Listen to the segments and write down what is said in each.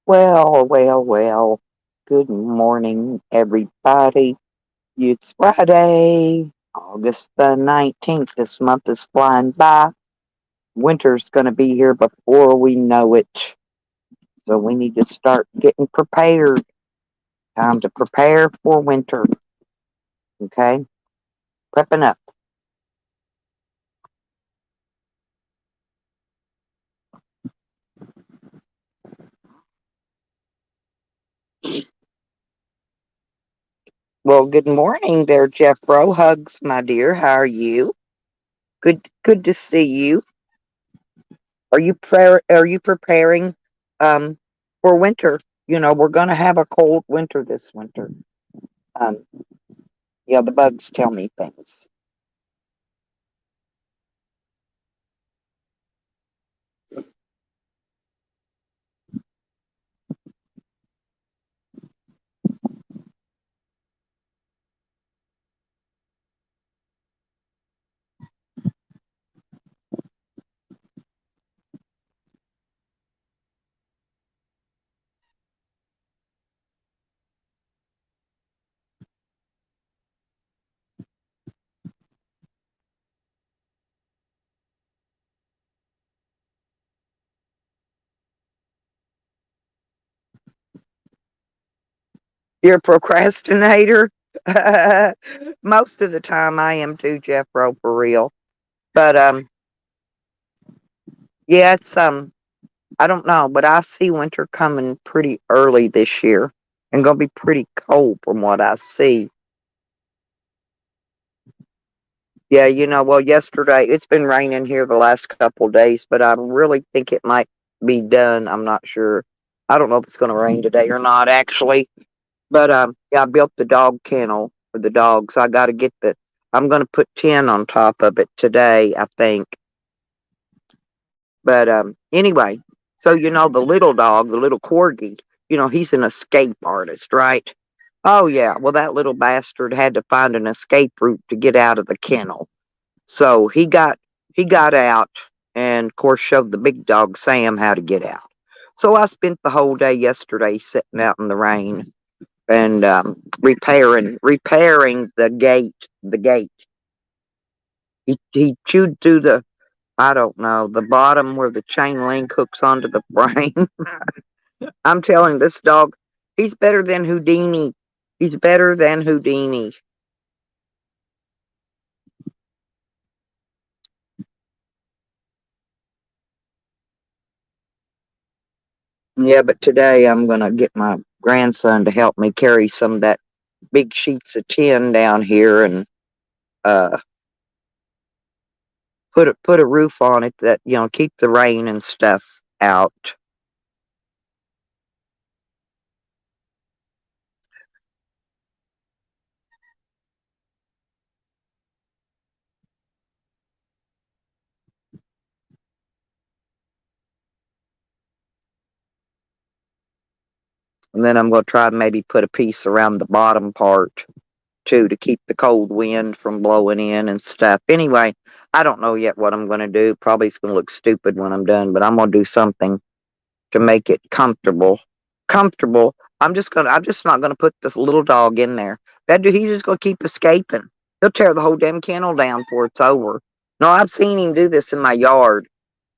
Well. Good morning, everybody. It's Friday, August the 19th. This month is flying by. Winter's going to be here before we know it. So we need to start getting prepared. Time to prepare for winter. Okay? Prepping up. Well, good morning there, Jeffro. Hugs, my dear. How are you? Good to see you. Are you preparing um for winter? We're gonna have a cold winter this winter. Um yeah, the bugs tell me things. You're a procrastinator? Most of the time I am too, Jeffro, for real. But yeah, it's I don't know, but I see winter coming pretty early this year and gonna be pretty cold from what I see. Yeah, well, yesterday it's been raining here the last couple days, but I really think it might be done. I'm not sure. I don't know if it's going to rain today or not, actually. But yeah, I built the dog kennel for the dogs. I got to get the. I'm going to put 10 on top of it today, I think. But anyway, so the little dog, the little corgi, he's an escape artist, right? Oh yeah. Well, that little bastard had to find an escape route to get out of the kennel. So he got out and of course showed the big dog Sam how to get out. So I spent the whole day yesterday sitting out in the rain and repairing the gate. The gate. He chewed through the, I don't know, the bottom where the chain link hooks onto the frame. I'm telling this dog, he's better than Houdini. He's better than Houdini. Yeah, but today I'm gonna get my grandson to help me carry some of that big sheets of tin down here and uh put a roof on it that keep the rain and stuff out. And then I'm gonna try to maybe put a piece around the bottom part too to keep the cold wind from blowing in and stuff. Anyway, I don't know yet what I'm gonna do. Probably it's gonna look stupid when I'm done, but I'm gonna do something to make it comfortable. Comfortable. I'm just not gonna put this little dog in there. That dude, he's just gonna keep escaping. He'll tear the whole damn kennel down before it's over. No, I've seen him do this in my yard.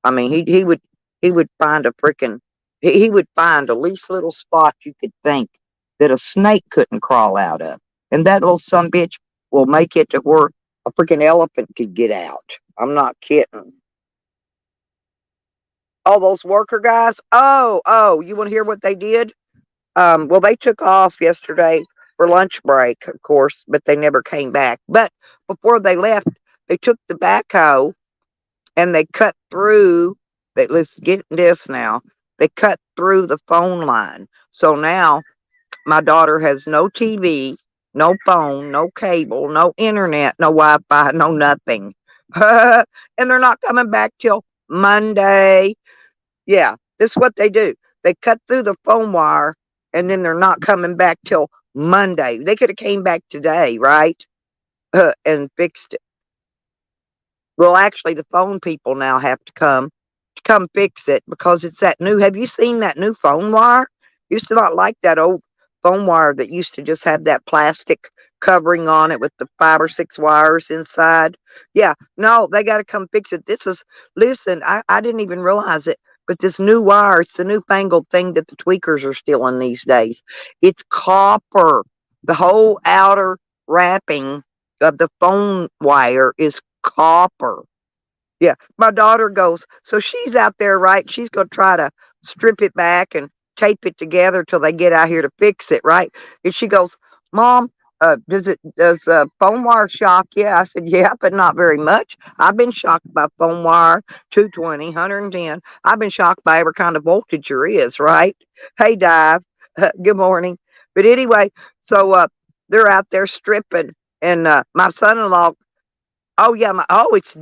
I mean, he would find a freaking he would find the least little spot you could think that a snake couldn't crawl out of, and that little son bitch will make it to where a freaking elephant could get out. I'm not kidding. Oh, those worker guys. Oh, you want to hear what they did? Well, they took off yesterday for lunch break, of course, but they never came back. But before they left, they took the backhoe and they cut through. Let's get this now. They cut through the phone line. So now my daughter has no TV, no phone, no cable, no internet, no Wi-Fi, no nothing. And they're not coming back till Monday. Yeah, this is what they do. They cut through the phone wire and then they're not coming back till Monday. They could have came back today, right? And fixed it. Well, actually, the phone people now have to come fix it because it's that new. Have you seen that new phone wire? Used to not like that old phone wire that used to just have that plastic covering on it with the 5 or 6 wires inside. Yeah, no, they gotta come fix it. This is listen, I didn't even realize it, but this new wire, it's the newfangled thing that the tweakers are stealing these days. It's copper. The whole outer wrapping of the phone wire is copper. Yeah, my daughter goes, so she's out there, right? She's gonna try to strip it back and tape it together till they get out here to fix it, right? And she goes, Mom, does phone wire shock you? I said, yeah, but not very much. I've been shocked by phone wire, 220, 110. I've been shocked by every kind of voltage there is, right? Hey, Dive, good morning. But anyway, so they're out there stripping, and my son-in-law. Oh, yeah,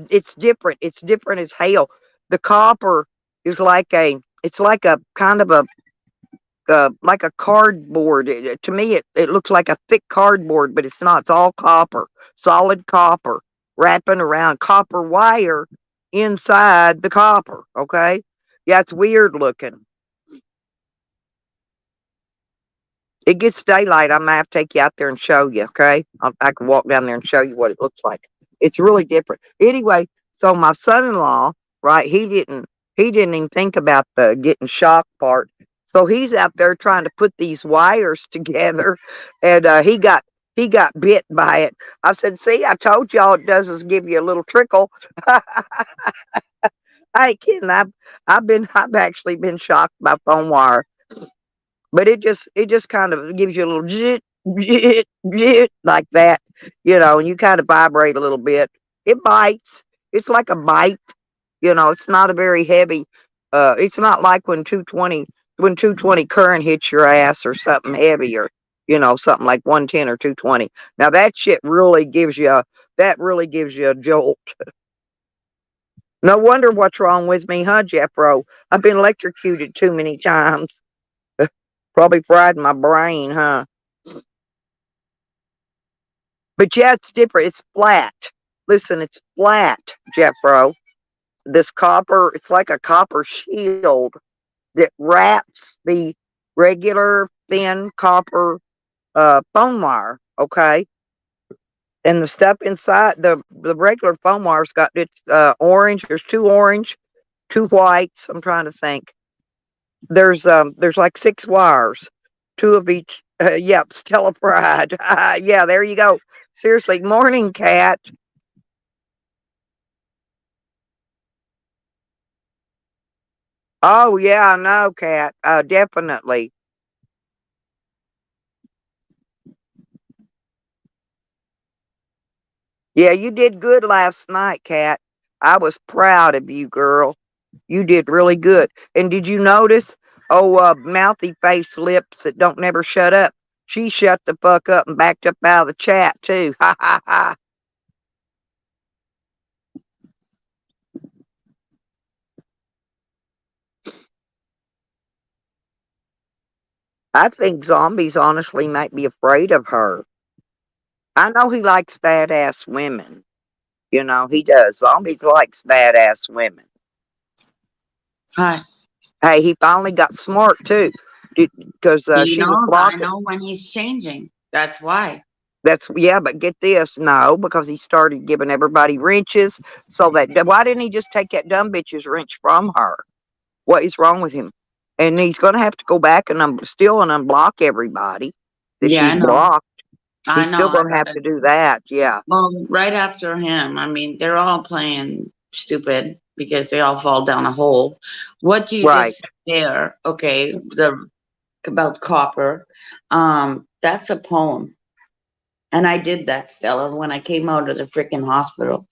it's different. It's different as hell. The copper is like it's like a kind of like a cardboard. To me, it looks like a thick cardboard, but it's not. It's all copper, solid copper, wrapping around copper wire inside the copper. Okay, yeah, it's weird looking. It gets daylight, I might have to take you out there and show you, okay? I can walk down there and show you what it looks like. It's really different. Anyway, so my son-in-law, right, he didn't even think about the getting shocked part. So he's out there trying to put these wires together, and he got bit by it. I said, "See, I told you all it does is give you a little trickle." I ain't kidding. I've actually been shocked by phone wire. But it just kind of gives you a little jit, jit, jit like that, and you kind of vibrate a little bit. It bites. It's like a bite, it's not a very heavy it's not like when 220 current hits your ass or something heavy or something like 110 or 220. Now that shit really gives you a jolt. No wonder what's wrong with me, huh, Jeffro? I've been electrocuted too many times. Probably fried my brain, huh? But yeah, it's different. It's flat. Listen, it's flat, Jeffro. This copper, it's like a copper shield that wraps the regular thin copper phone wire, okay? And the stuff inside the regular phone wire's got its orange. There's two orange, two whites. I'm trying to think. There's like 6 wires, 2 of each. Yep, Stella Pride. Yeah, there you go. Seriously, morning, cat. Oh yeah, I know, cat. Definitely. Yeah, you did good last night, cat. I was proud of you, girl. You did really good. And did you notice? Oh, mouthy face lips that don't never shut up. She shut the fuck up and backed up out of the chat too. Ha ha ha. I think zombies honestly might be afraid of her. I know he likes badass women. He does. Zombies likes badass women. Hi. Hey, he finally got smart too, because He she was knows I blocking. know when he's changing. That's why. That's yeah, but get this, no, because he started giving everybody wrenches. So why didn't he just take that dumb bitch's wrench from her? What is wrong with him? And he's going to have to go back and steal and unblock everybody that Yeah, she's I know. blocked. I He's know. still I going to have gotta. to do that. Yeah, Well, right after him, I mean, they're all playing stupid because they all fall down a hole. What you right. just said there, okay, the about copper, that's a poem. And I did that, Stella, when I came out of the freaking hospital.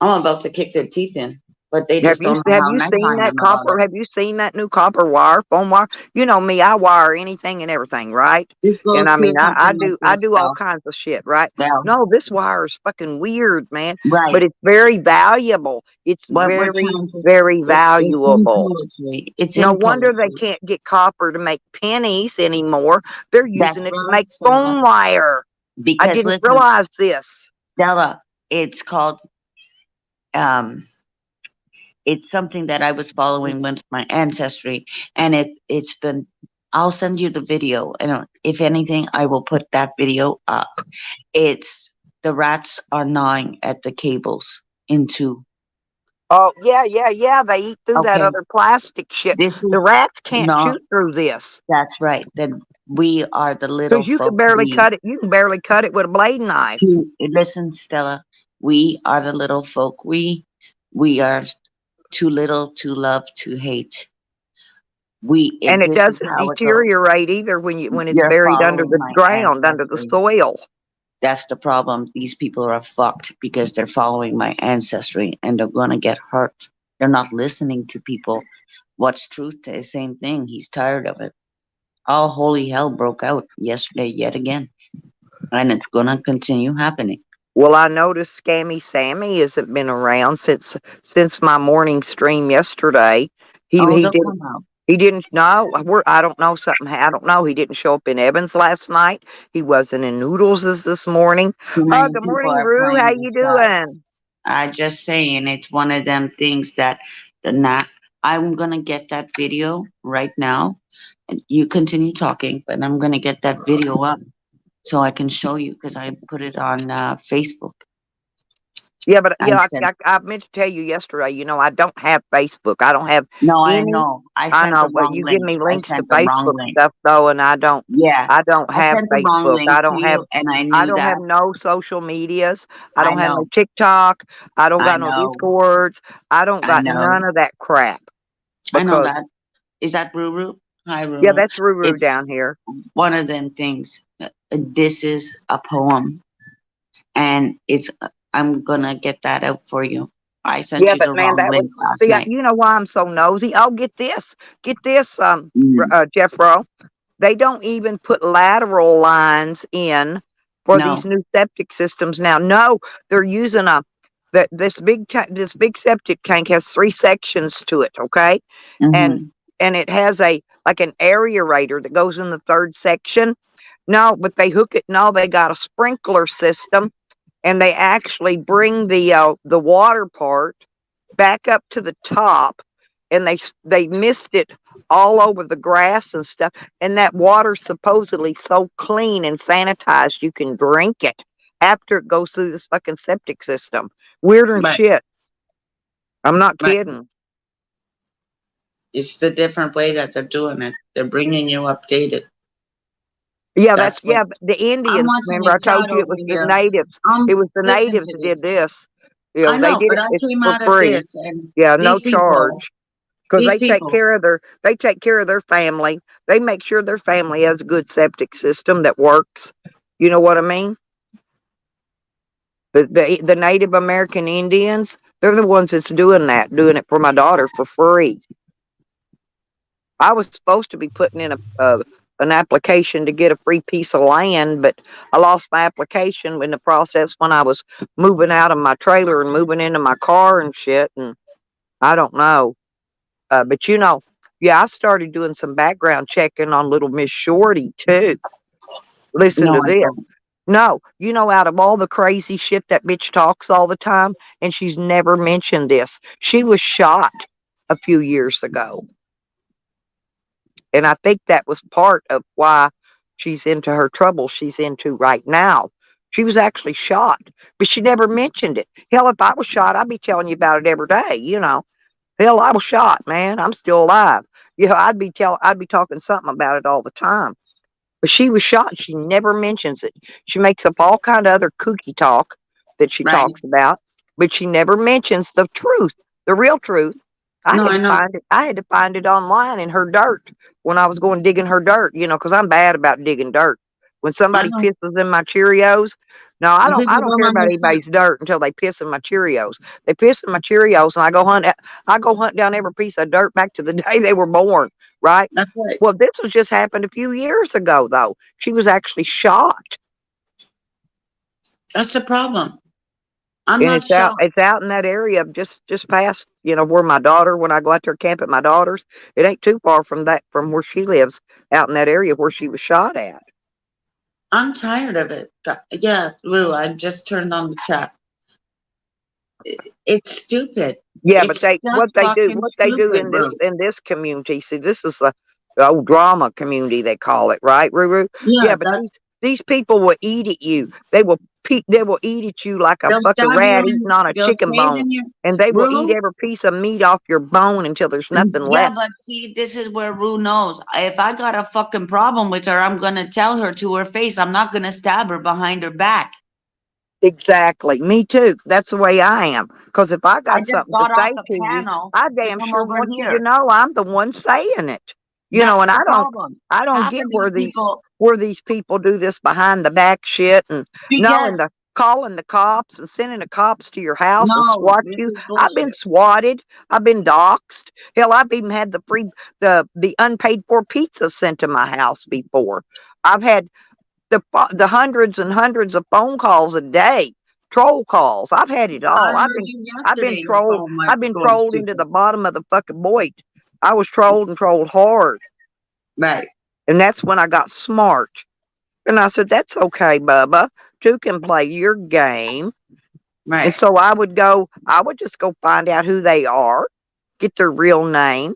I'm about to kick their teeth in, but they Have just you don't know have how you nice seen I that am about copper? it. Have you seen that new copper wire, phone wire? You know me, I wire anything and everything, right? This And goes I to mean, I something like do I this, do all Stella. kinds of shit, right? Stella. No, this wire is fucking weird, man. But Right. it's very valuable. It's What we're very, trying to, very it's in valuable. poetry. It's No in wonder they poetry. can't get copper to make pennies anymore. They're using That's it to right, make Stella. phone wire. I Because didn't listen, realize this. Stella, it's called um it's something that I was following with my ancestry, and it's the I'll send you the video, and if anything, I will put that video up. It's the rats are gnawing at the cables into. Oh, yeah, yeah, yeah. They eat through that Okay, other plastic shit. this The is rats can't not. shoot through this That's right. Then we are the little because you can folk. barely cut it. You can barely cut it with a blade knife, Listen, Stella. We are the little folk. We are too little to love to hate. and it This is doesn't how it goes. deteriorate either when it's You're buried under following the my ground, under the ancestry. soil. That's the problem. These people are fucked because they're following my ancestry and they're gonna get hurt. They're not listening to people. What's truth? The same thing. He's tired of it. All holy hell broke out yesterday yet again, and it's gonna continue happening. Well, I noticed Scammy Sammy hasn't been around since my morning stream yesterday. He Oh, he they'll did come out. he didn't know. I don't know something. I don't know. He didn't show up in Evans last night. He wasn't in Noodles this morning. Too Oh, many good people morning, are Rue. How playing you these sides. doing? I just saying, it's one of them things that the not. I'm gonna get that video right now. And you continue talking, but I'm gonna get that video up so I can show you because I put it on Facebook. Yeah, but I yeah, said, I meant to tell you yesterday. I don't have Facebook. I don't have no, I any. know. I I sent the know, but wrong you give link. me I links to sent the wrong Facebook link. stuff though, and I don't. Yeah, I don't I have sent the wrong Facebook. link to you, and I I knew don't that. have no social medias. I I don't have no know. TikTok. I don't I got no know. Discords. I don't I got know. none of that crap I know because that. Is that Ruru? Hi, yeah, Ruru. that's Ruru It's down here. one of them things. This is a poem, and it's. I'm gonna get that out for you. I sent Yeah, you but the man, wrong that was link last see. night. You know why I'm so nosy? Oh, get this, Mm, Jeffro. They don't even put lateral lines in for these no. new septic systems now. No, they're using this big septic tank has three sections to it, okay? And Mm-hmm. and it has a like an aerator that goes in the third section. No, but they hook it. No, they got a sprinkler system, and they actually bring the water part back up to the top, and they mist it all over the grass and stuff, and that water's supposedly so clean and sanitized you can drink it after it goes through this fucking septic system. Weird and But shit. I'm not but kidding. it's the different way that they're doing it. They're bringing you updated. Yeah, That's what but the I'm Indians, watching remember a I told chat you it over was the here. natives. It was the Listen natives to that did this. this. I They know, did but it I it's came for out of free. this, and Yeah, no these people, charge. Because these people, they take care of their family. They make sure their family has a good septic system that works. You know what I mean? The Native American Indians, they're the ones that's doing it for my daughter for free. I was supposed to be putting in an application to get a free piece of land, but I lost my application in the process when I was moving out of my trailer and moving into my car and shit. And I don't know. But yeah, I started doing some background checking on little Miss Shorty too. Listen no, to I this. don't. No, out of all the crazy shit that bitch talks all the time, and she's never mentioned this. She was shot a few years ago. And I think that was part of why she's into her trouble she's into right now. She was actually shot, but she never mentioned it. Hell, if I was shot, I'd be telling you about it every day. Hell, I was shot, man. I'm still alive. I'd be talking something about it all the time. But she was shot and she never mentions it. She makes up all kind of other kooky talk that she Right? talks about, but she never mentions the truth, the real truth. No, I know. I had to find it online in her dirt when I was going digging her dirt, because I'm bad about digging dirt. When I somebody know. pisses in my Cheerios, no, Because I you don't don't care about understand. anybody's dirt until they piss in my Cheerios. They piss in my Cheerios and I go hunt down every piece of dirt back to the day they were born, right? That's right. Well, this was just happened a few years ago, though. She was actually shot, That's the problem. I'm and not shocked. it's out in that area of just past, where my daughter. When I go out there camp at my daughter's, it ain't too far from where she lives, out in that area where she was shot at. I'm tired of it. Yeah, Lou, I just turned on the chat. It's stupid. Yeah, but It's just what fucking they do stupid, in Lou. this community. See, this is the Oh, drama community they call it, right, Ruru? Yeah, Yeah, but that's these people will eat at you. They will eat at you like a they'll fucking stab you rat and eating on a they'll chicken say it bone, in your and they will eat Rue. every piece of meat off your bone until there's nothing Yeah, left. but see, this is where Rue knows. If I got a fucking problem with her, I'm gonna tell her to her face. I'm not gonna stab her behind her back. Exactly. Me too. That's the way I am. Because if I I got just something to got off say the to you, panel I to damn come sure over want you to here. know I'm the one saying it. You know, That's and the problem. I don't Half get of these people, where these people do this behind the back shit and knowing because the calling the cops and sending the cops to your house to no, swat this you. is I've been bullshit. swatted. I've been doxxed. Hell, I've even had the unpaid for pizza sent to my house before. I've had the hundreds and hundreds of phone calls a day, troll calls. I've had it I all. heard you yesterday. Your phone might I've been going trolled into the stupid. bottom of the fucking void. I was trolled and trolled hard, Right, and that's when I got smart. And I said, "That's okay, Bubba. Two can play your game." And right. so I would just go find out who they are, get their real name.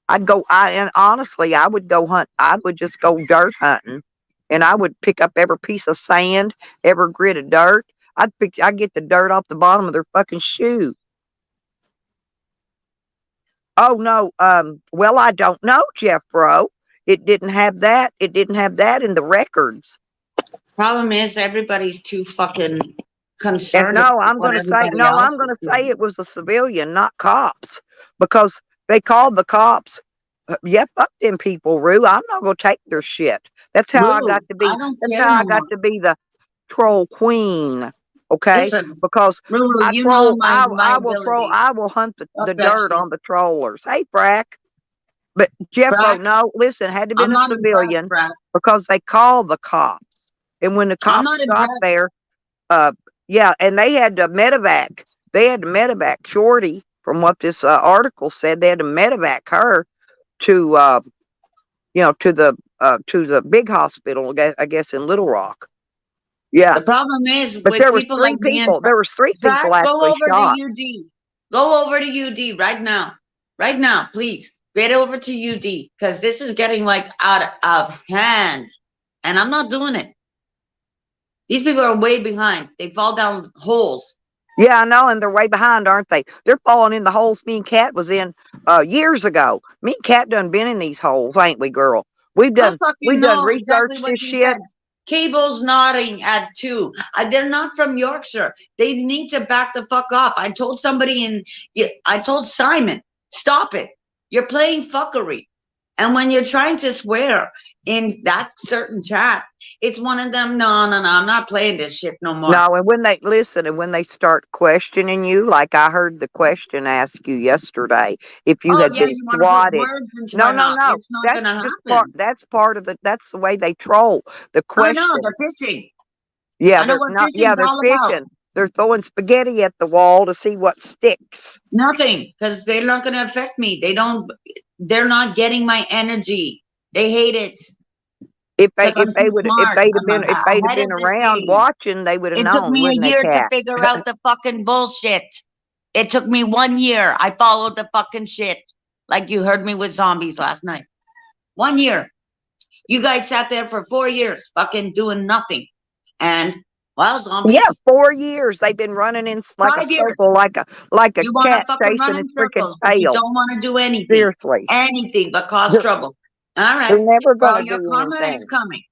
And honestly, I would go hunt. I would just go dirt hunting, and I would pick up every piece of sand, every grit of dirt. I'd get the dirt off the bottom of their fucking shoe. Oh no, well I don't know, Jeff Bro. It didn't have that. It didn't have that in the records. Problem is, everybody's too fucking And concerned about what everybody no, else I'm is gonna say doing. it was a civilian, not cops, because they called the cops. Yeah, fuck them people, Rue. I'm not gonna take their shit. That's how I got Rue, to I be. don't That's care how no I more. got to be the troll queen. Okay, Listen, because Ruru, you know my I will troll. ability. I will hunt Fuck the that dirt shit. on the trollers. Hey, Frack. But Jeffro, Brack, no, listen, had to been I'm a not impressed, civilian Brack. because they called the cops, and when the I'm not cops got impressed. there, uh, yeah, and they had to medevac. They had to medevac Shorty, from what this article said. They had to medevac her to, to the big hospital, I guess in Little Rock. Yeah, The problem is but with people like me and there was three Brack, people go actually over to shot. UD. Go over to UD right now. Right now, please. Get over to UD because this is getting like out of hand. And I'm not doing it. These people are way behind. They fall down holes. Yeah, I know, and they're way behind, aren't they? They're falling in the holes me and Kat was in years ago. Me and Kat done been in these holes, ain't we, girl? I fucking We've done know exactly researched what this you shit. said. Cable's nodding at two. They're not from Yorkshire. They need to back the fuck off. I told somebody I told Simon, stop it. You're playing fuckery. And when you're trying to swear in that certain chat, it's one of them, no, no, no, I'm not playing this shit no more. No, and when they listen and when they start questioning you, like I heard the question asked you yesterday, if you Oh, had yeah, been you want to put swatted. words into No, my no, mouth. no. It's not going to happen. That's the way they troll. The I know, question. they're fishing. Yeah, I know they're what not fishing's yeah, they're all about. fishing. They're throwing spaghetti at the wall to see what sticks. Nothing, because they're not going to affect me. They're not getting my energy. They hate it because I'm too smart. I'm If they'd have ahead been of this around game. watching, they would have It took known, me a wouldn't they, year to Cat? figure out the fucking bullshit. It took me 1 year. I followed the fucking shit. Like you heard me with zombies last night. 1 year. You guys sat there for 4 years fucking doing nothing. And, well, Yeah, zombies, 4 years they've been running in like a 5 years. circle, like a You want to cat fucking run chasing in its freaking circles, but you tail. don't want to do anything. Seriously, Anything but cause they're, trouble. All they're right. never going Well, to your do karma is anything. coming.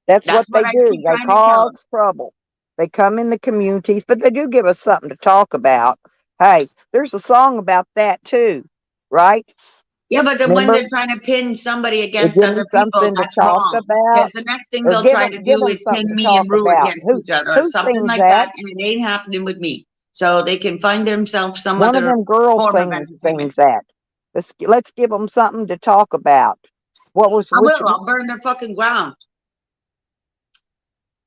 That's what That's what they I do. keep They trying to tell them. cause trouble. They come in the communities, but they do give us something to talk about. Hey, there's a song about that too, right? Yeah, but then when Remember? they're trying to pin somebody Or against give them other people, something to that's talk wrong. Because about, the next thing or they'll try to give do them is pin something to me talk and Rue about. against each other, Who something sings like that? that, and it ain't happening with me. So they can find themselves some One of other them girls form of entertainment. sings that. Let's give them something to talk about. What was I which? will. I'll burn their fucking ground.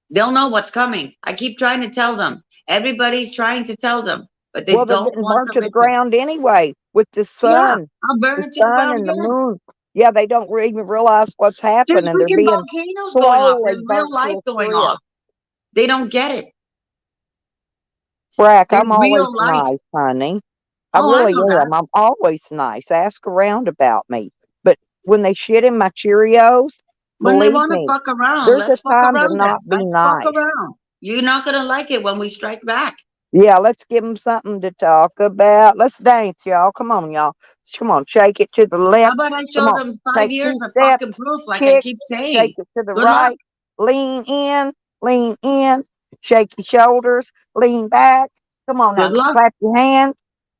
They'll know what's coming. I keep trying to tell them. Everybody's trying to tell them, but they Well, they're don't getting want burnt to to the listen. ground anyway with Yeah, I'll burn the it to the sun ground and the again. moon. Yeah, they don't even realize what's There's happening. They're freaking being volcanoes going off. slowly There's real burnt to life a going off. crisp. They don't get it. Brack, There's I'm always real life. nice, honey. I Oh, I really know that. am. I'm always nice. Ask around about me. But when they shit in my Cheerios, When they believe want to me, fuck around, there's a let's fuck time to around then. not be Let's fuck nice. around. You're not gonna like it when we strike back. Yeah, let's give them something to talk about. Let's dance, y'all. Come on, y'all. Come on, shake it to the How left. about I Come show on, them 5 years take 2 of fucking steps, proof, like I kick, keep shake saying? it to the Good luck. right, lean in, shake your shoulders, lean back. Come on Good now, luck. clap your hands.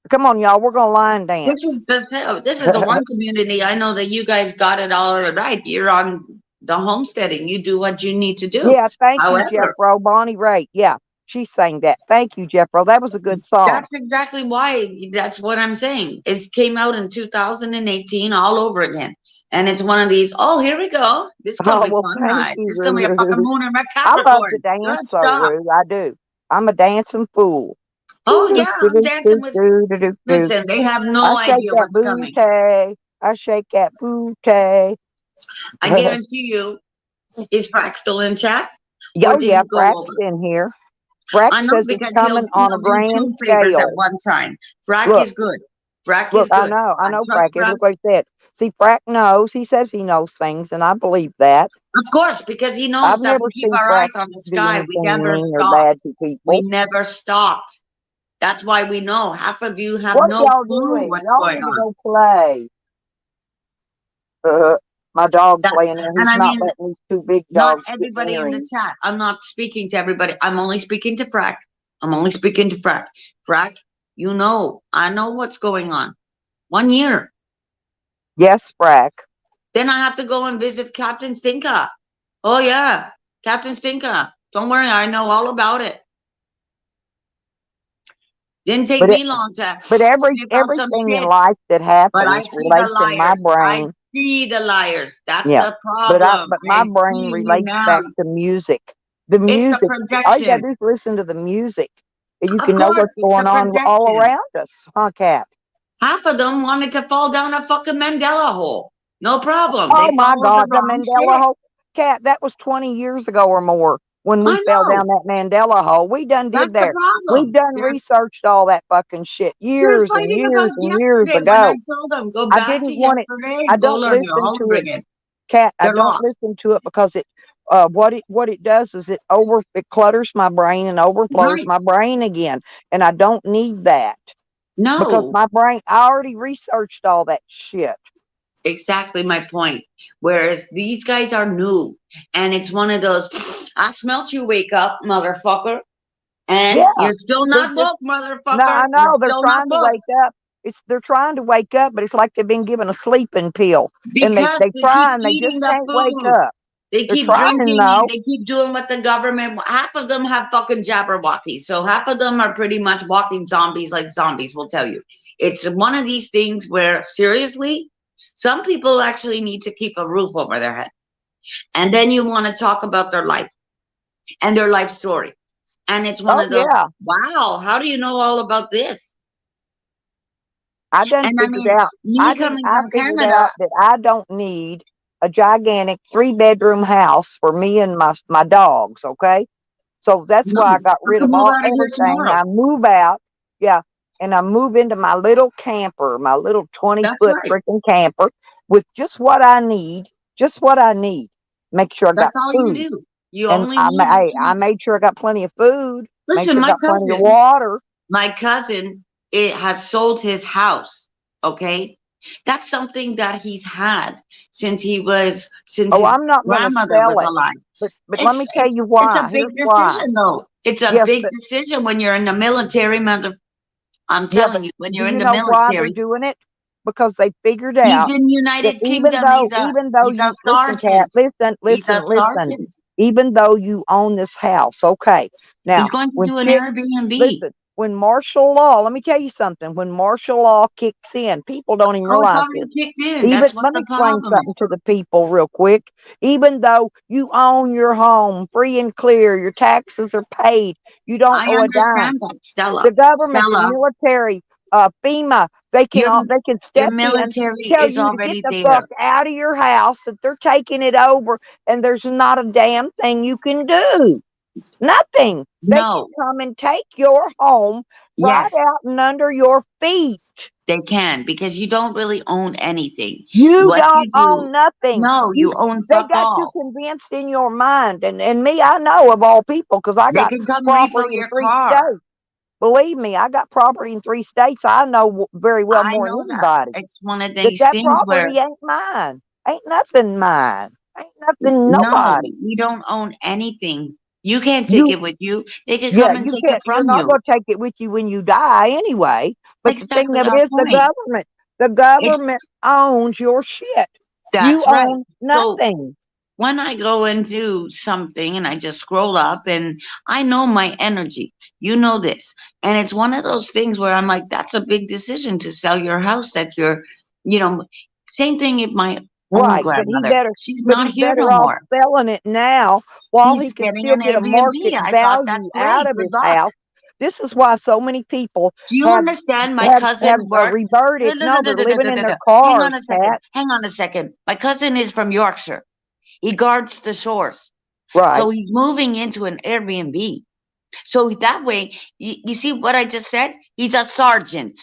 Come on, y'all. We're gonna line dance. This is the one community I know that you guys got it all right. You're on the homesteading. You do what you need to do. Yeah, thank you, However, Jeffro. Bonnie Raitt. Yeah, she sang that. Thank you, Jeffro. That was a good song. that's exactly why. That's what I'm saying. It came out in 2018 all over again. And it's one of these, oh, here we go. This is going Oh, to be well, fun, thank right? you, This is going to be a fucking Rue. moon and a I love to Capricorn. dance, Good so stuff. Rue. I do. I'm a dancing fool. Oh, yeah, I'm dancing with. Do. Listen, they have I no shake idea that what's coming. booty. I shake that booty. I guarantee you, is Frack still in chat? Or Oh, did yeah, he go Frack's over? in here. Frack I know says it's because he'll coming on a he'll do grand two favors at scale. one time. Frack Look, is good. Frack look, is good. I I know trust Frack is. Frack. Look what he said. See, Frack knows. He says he knows things, and I believe that. Of course, because he knows I've that never we keep seen our Frack eyes on the do sky. We anything never mean or stopped. bad to We people. never stopped. That's why we know. Half of you have What no y'all clue doing? what's Y'all going need to on. go play. My dog That, playing there. and He's I not mean, letting these 2 big not dogs get everybody near in the him. chat. I'm not speaking to everybody. I'm only speaking to Frack. I'm only speaking to Frack. Frack, you know, I know what's going on. 1 year. Yes, Frack. Then I have to go and visit Captain Stinker. Oh yeah, Captain Stinker. Don't worry, I know all about it. Didn't take But me long to But sniff out some everything in shit. life that But I happens see the relates in my liars. I brain. see the liars. That's Yeah. the problem. But my I brain see you relates now. back to music. The It's the music. All you gotta projection. do is listen to the music. And you Of can know course, what's it's the going on all projection. around us, huh, Cat? Half of them wanted to fall down a fucking Mandela hole. No problem. Oh They my followed the God, the wrong Mandela shit. hole. Cat, that was 20 years ago or more when we I fell know. down that Mandela hole. We done That's did the there. We problem. done researched all that fucking shit They're years and fighting about and years yesterday when I ago. told them, go I back to didn't want it. yesterday I and go don't learn your listen whole to it, again. Cat. I They're don't lost. listen to it because what it does is it clutters my brain and overflows Right. my brain again, and I don't need that because No, my brain. I already researched all that shit. exactly my point. Whereas these guys are new. And it's one of those, I smelt you wake up, motherfucker. And Yeah, you're still they're not just woke, no. motherfucker. I You're know they're still not trying to woke. wake up. They're trying to wake up, but it's like they've been given a sleeping pill, and Because they they keep try and they eating just the can't wake food. up. They They're keep trying drinking and though. they keep doing what the government. Half of them have fucking jabberwockies, so half of them are pretty much walking zombies, like zombies will tell you. It's one of these things where seriously, some people actually need to keep a roof over their head, and then you want to talk about their life and their life story, and it's one Oh of those. yeah, Wow, how do you know all about this? I done And I figured mean, out. me coming I from figured Canada, out that I don't need a gigantic 3 bedroom house for me and my dogs. Okay, so that's no, why I got I rid could of move all out of here everything. tomorrow. I move out, yeah, and I move into my little camper, my little 20 That's foot right. freaking camper with just what I need, just what I need. Make sure I got That's all you food, do. You and only need what I you. made sure I got plenty of food. Made Listen, sure I my got plenty of cousin, water. my cousin, it has sold his house. Okay, that's something that he's had since Oh, his I'm not going to grandmother sell was it. alive. But let It's me tell it's you it's a why. big Here's why. decision, though. It's a Yes, big but decision when you're in the military, mother. I'm yeah, but telling you, when do you're in you the know why they're military, doing it? Because they figured he's out in that United Kingdom. even though He's a you listen, Cat, sergeant. He's a listen. sergeant. Even though you own this house, okay. He's Now, going to when do an shit, Airbnb. listen, when martial law, let me tell you something. When martial law kicks in, people don't even Oh, it's realize already this. kicked in. Even That's what let me the explain problem something is. to the people real quick. Even though you own your home free and clear, your taxes are paid, you don't I owe a dime. understand that, Stella. The government, the Stella, military, FEMA, your they can your step in, military tell is you to get already the there. fuck out of your house, that they're taking it over, and there's not a damn thing you can do. Nothing. They can No, come and take your home right yes, out and under your feet. They can because you don't really own anything. You What don't you do, own nothing. no, you own They fuck got you all. convinced in your mind, and me, I know of all people because I They got can come repo property in your 3 states. car. Believe me, I got property in 3 states. I know very well I more than know that. anybody It's one of that these that things where property ain't mine. Ain't nothing mine. Ain't nothing no, nobody. you don't own anything. You can't take You it with you. They could Yeah, come and you take it can't. You're from not you. going to take it with you when you die anyway. But the thing Exactly of it our is, the point. government, the It's government owns your shit. You that's right. own So nothing. when I go into something and I just scroll up and I know my energy, you know this. And it's one of those things where I'm like, that's a big decision to sell your house that you're, you know, same thing with my own Right, grandmother. She's not he's here better no off more. selling it now while He's he can getting still an get a Airbnb. market I thought that's value out great. of Good his luck. house. This is why so many people Do you have understand? My have cousin works. reverted. No, they're living in their cars, Pat. Hang on a second. My cousin is from Yorkshire. He guards the shores. So Right, he's moving into an Airbnb. So that way, you see what I just said? He's a sergeant.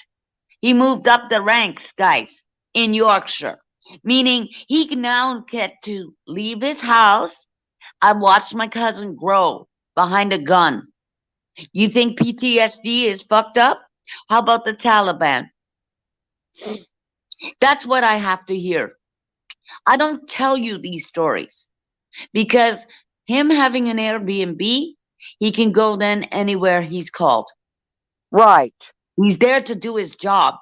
He moved up the ranks, guys, in Yorkshire, meaning he can now get to leave his house. I watched my cousin grow behind a gun. You think PTSD is fucked up? How about the Taliban? That's what I have to hear. I don't tell you these stories because him having an Airbnb, he can go then anywhere he's called. right. He's there to do his job.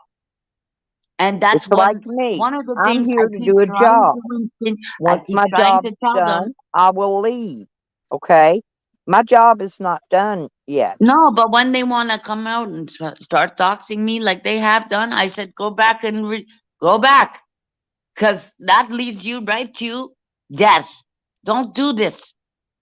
And It's that's like one me. one of the I'm things I here to keep do a trying job. to I Once keep my trying job's to tell them. done, I will leave. Okay? My job is not done yet. No, but when they want to come out and start doxing me like they have done, I said go back and go back because that leads you right to death. Don't do this,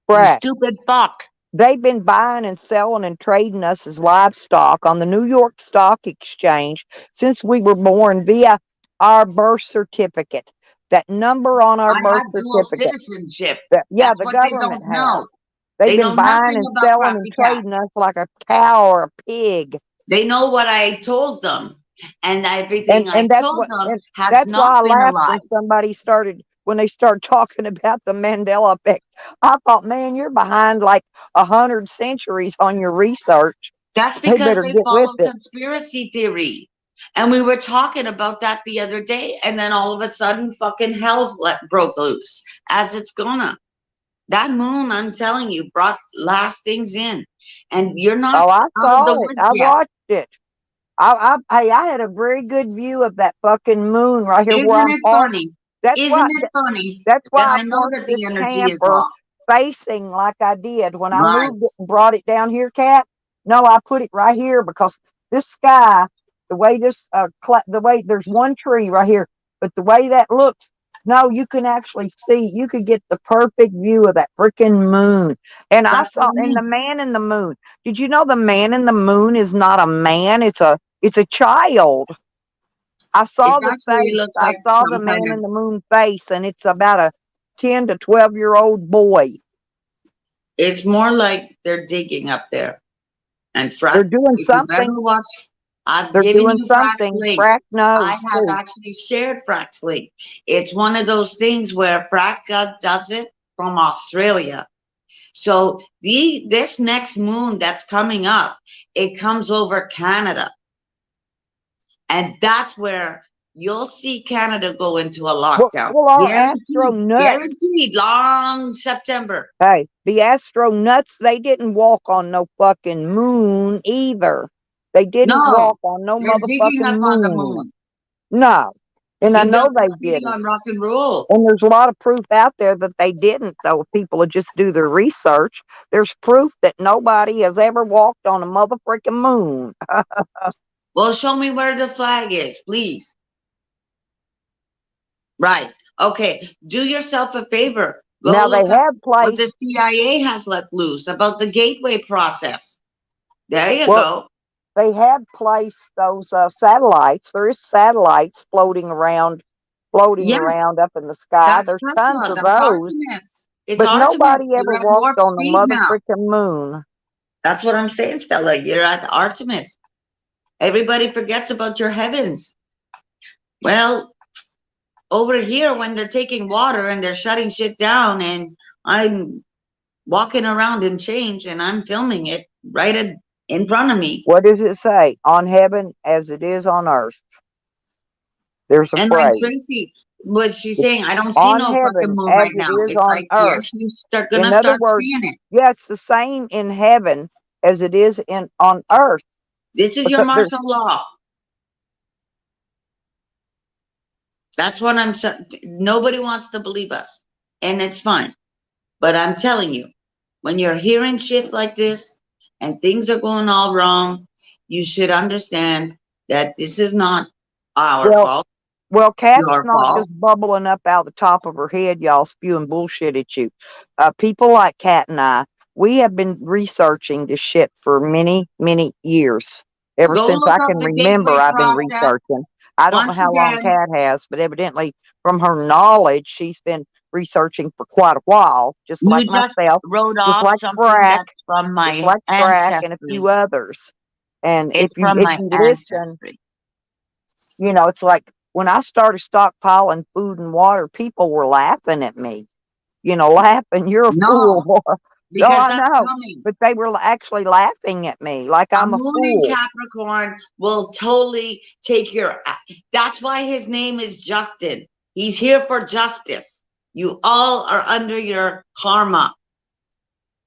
you Correct. stupid fuck. They've been buying and selling and trading us as livestock on the New York Stock Exchange since we were born via our birth certificate. That number on our I birth have dual certificate. citizenship. Yeah, That's the what they government don't has. know. They've They been know buying nothing and about selling and Crappy Cat. trading us like a cow or a pig. They know what I told them, and And everything I and that's told what them and has that's why not I been a laughed lie. when they started talking about the Mandela effect. I thought, man, you're behind like 100 centuries on your research. That's They because better they get with follow it. conspiracy theory. And we were talking about that the other day, and then all of a sudden, fucking hell broke loose, as it's gonna. That moon, I'm telling you, brought last things in, and you're not Oh, I out of the saw it. woods I yet. watched it. I had a very good view of that fucking moon right here where Isn't I'm it parked. funny? That's why. Isn't it funny That's that why I I know parked that this the energy is camper off? facing like I did when I Right. moved it and brought it down here, Cat. No, I put it right here because this sky, the way the way there's one tree right here, but the way that looks, no, you can actually see. You could get the perfect view of that freaking moon. And I That's what saw, I and the mean. man in the moon. Did you know the man in the moon is not a man? It's a child. I It saw the actually face. looks I like saw the some kind man of. in the moon face, and it's about a 10 to 12-year-old boy. It's more like they're digging up there. And They're Frack, doing if you've ever something. watched, I've They're given doing you Frack's something. link. Frack I knows have too. actually shared Frack's link. It's one of those things where Frack does it from Australia. So this next moon that's coming up, it comes over Canada. And that's where you'll see Canada go into a lockdown. Well, our astro Guaranteed. nuts. Guaranteed. Long September. Hey, the astro nuts. They didn't walk on no fucking moon either. They didn't No, walk on no they're digging motherfucking up on the moon. moon. No, and I You know built they the city didn't. on rock and roll. And there's a lot of proof out there that they didn't, though. If people would just do their research, there's proof that nobody has ever walked on a motherfucking moon. Well, show me where the flag is, please. Right. Okay. Do yourself a favor. Go Now they look up have what the placed, CIA has let loose about the gateway process. There you well, go. they have placed those satellites. There is satellites floating Yes, around up in the sky. that's There's tons Tesla. of That's those, Artemis. It's but Artemis. nobody ever You're at walked warp on the speed now. motherfucking moon. That's what I'm saying, Stella. You're at Artemis. Everybody forgets about your heavens. Well, over here, when they're taking water and they're shutting shit down, and I'm walking around in change and I'm filming it in front of me. What does it say? On heaven as it is on earth. There's a And like phrase. Tracy was she It's saying, I don't see on no fucking heaven moon as right it now. is It's on like, here earth. she's gonna In other start words, seeing it. yeah, it's the same in heaven as it is in on earth. This is your Because there's martial law. That's what I'm saying. Nobody wants to believe us. And it's fine. But I'm telling you, when you're hearing shit like this and things are going all wrong, you should understand that this is not our well, fault, Well, Kat's your not fault. just bubbling up out the top of her head, y'all, spewing bullshit at you. People like Kat and I, we have been researching this shit for many, many years. Ever Go since look I up can the remember, gateway I've been process. researching. I don't know Once how long again, Kat has, but evidently, from her knowledge, she's been researching for quite a while, just like you just myself, wrote just off like something Frack, that's from just my like Frack, and a few ancestry. others. And if It's you from if my you listen, ancestry. it's like when I started stockpiling food and water, people were laughing at me, laughing, "You're a fool." No, No, because I that's know, coming. but they were actually laughing at me like A I'm a moon in fool. Capricorn will totally take your. That's why his name is Justin. He's here for justice. You all are under your karma.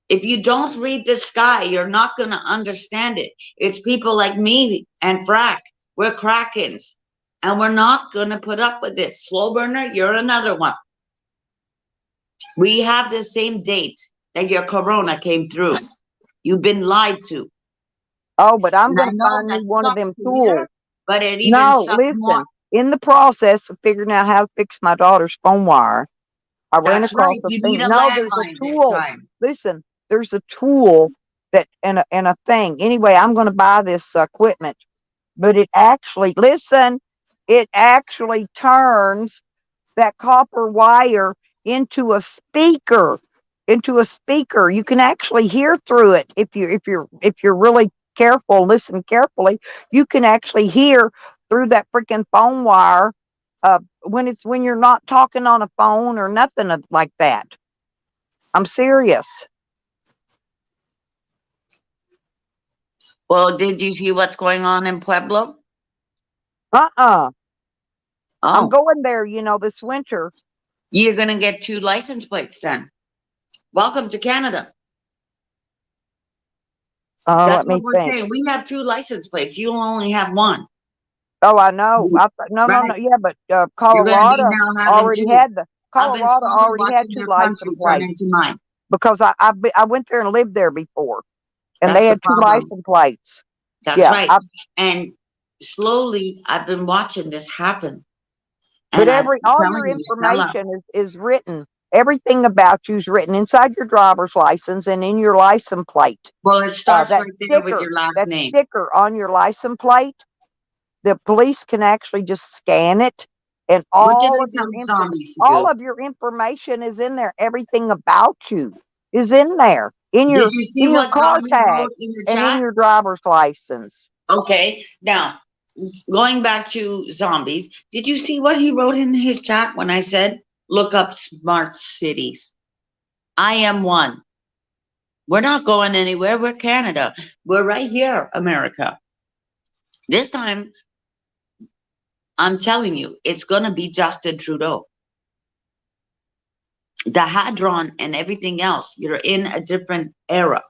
If you don't read the sky, you're not going to understand it. It's people like me and Frack. We're Krakens. And we're not going to put up with this. Slow burner, you're another one. We have the same date that your corona came through. You've been lied to. Oh, but I'm And I going to know find me that one of sucks them to tools. hear, but it even No, sucks more. listen. In the process of figuring out how to fix my daughter's phone wire, I ran That's across right. a You need thing. a No, there's a landline this tool. time. Listen, there's a tool that and a thing. Anyway, I'm going to buy this equipment, but it actually turns that copper wire into a speaker you can actually hear through it if you're really careful, listen carefully. You can actually hear through that freaking phone wire when you're not talking on a phone or nothing like that. I'm serious. Well, did you see what's going on in Pueblo? Uh-uh. I'm Oh, going there, this winter. you're going to get 2 license plates then. Welcome to Canada. That's Let what me we're think. saying. We have 2 license plates. You only have one. Oh, I know. No. Right. Yeah, but You're going to be Colorado now having already two. had the I've been Colorado slowly already had watching two their license country turn plates into mine. because I went there and lived there before, and That's they the had two problem. license plates. That's Yeah, right. And slowly, I've been watching this happen. but And I'm all telling your you, Stella, information is written. Everything about you is written inside your driver's license and in your license plate. well, it starts That right there with your last that name. sticker on your license plate, the police can actually just scan it, and What did I tell zombies to all do? of your information is in there. Everything about you is in there in Did your you see what car zombie tag wrote in the and in chat? your driver's license. Okay, now going back to zombies, did you see what he wrote in his chat when I said, look up smart cities? I am one. We're not going anywhere. We're Canada. We're right here, America. This time, I'm telling you, it's going to be Justin Trudeau. The Hadron and everything else, you're in a different era.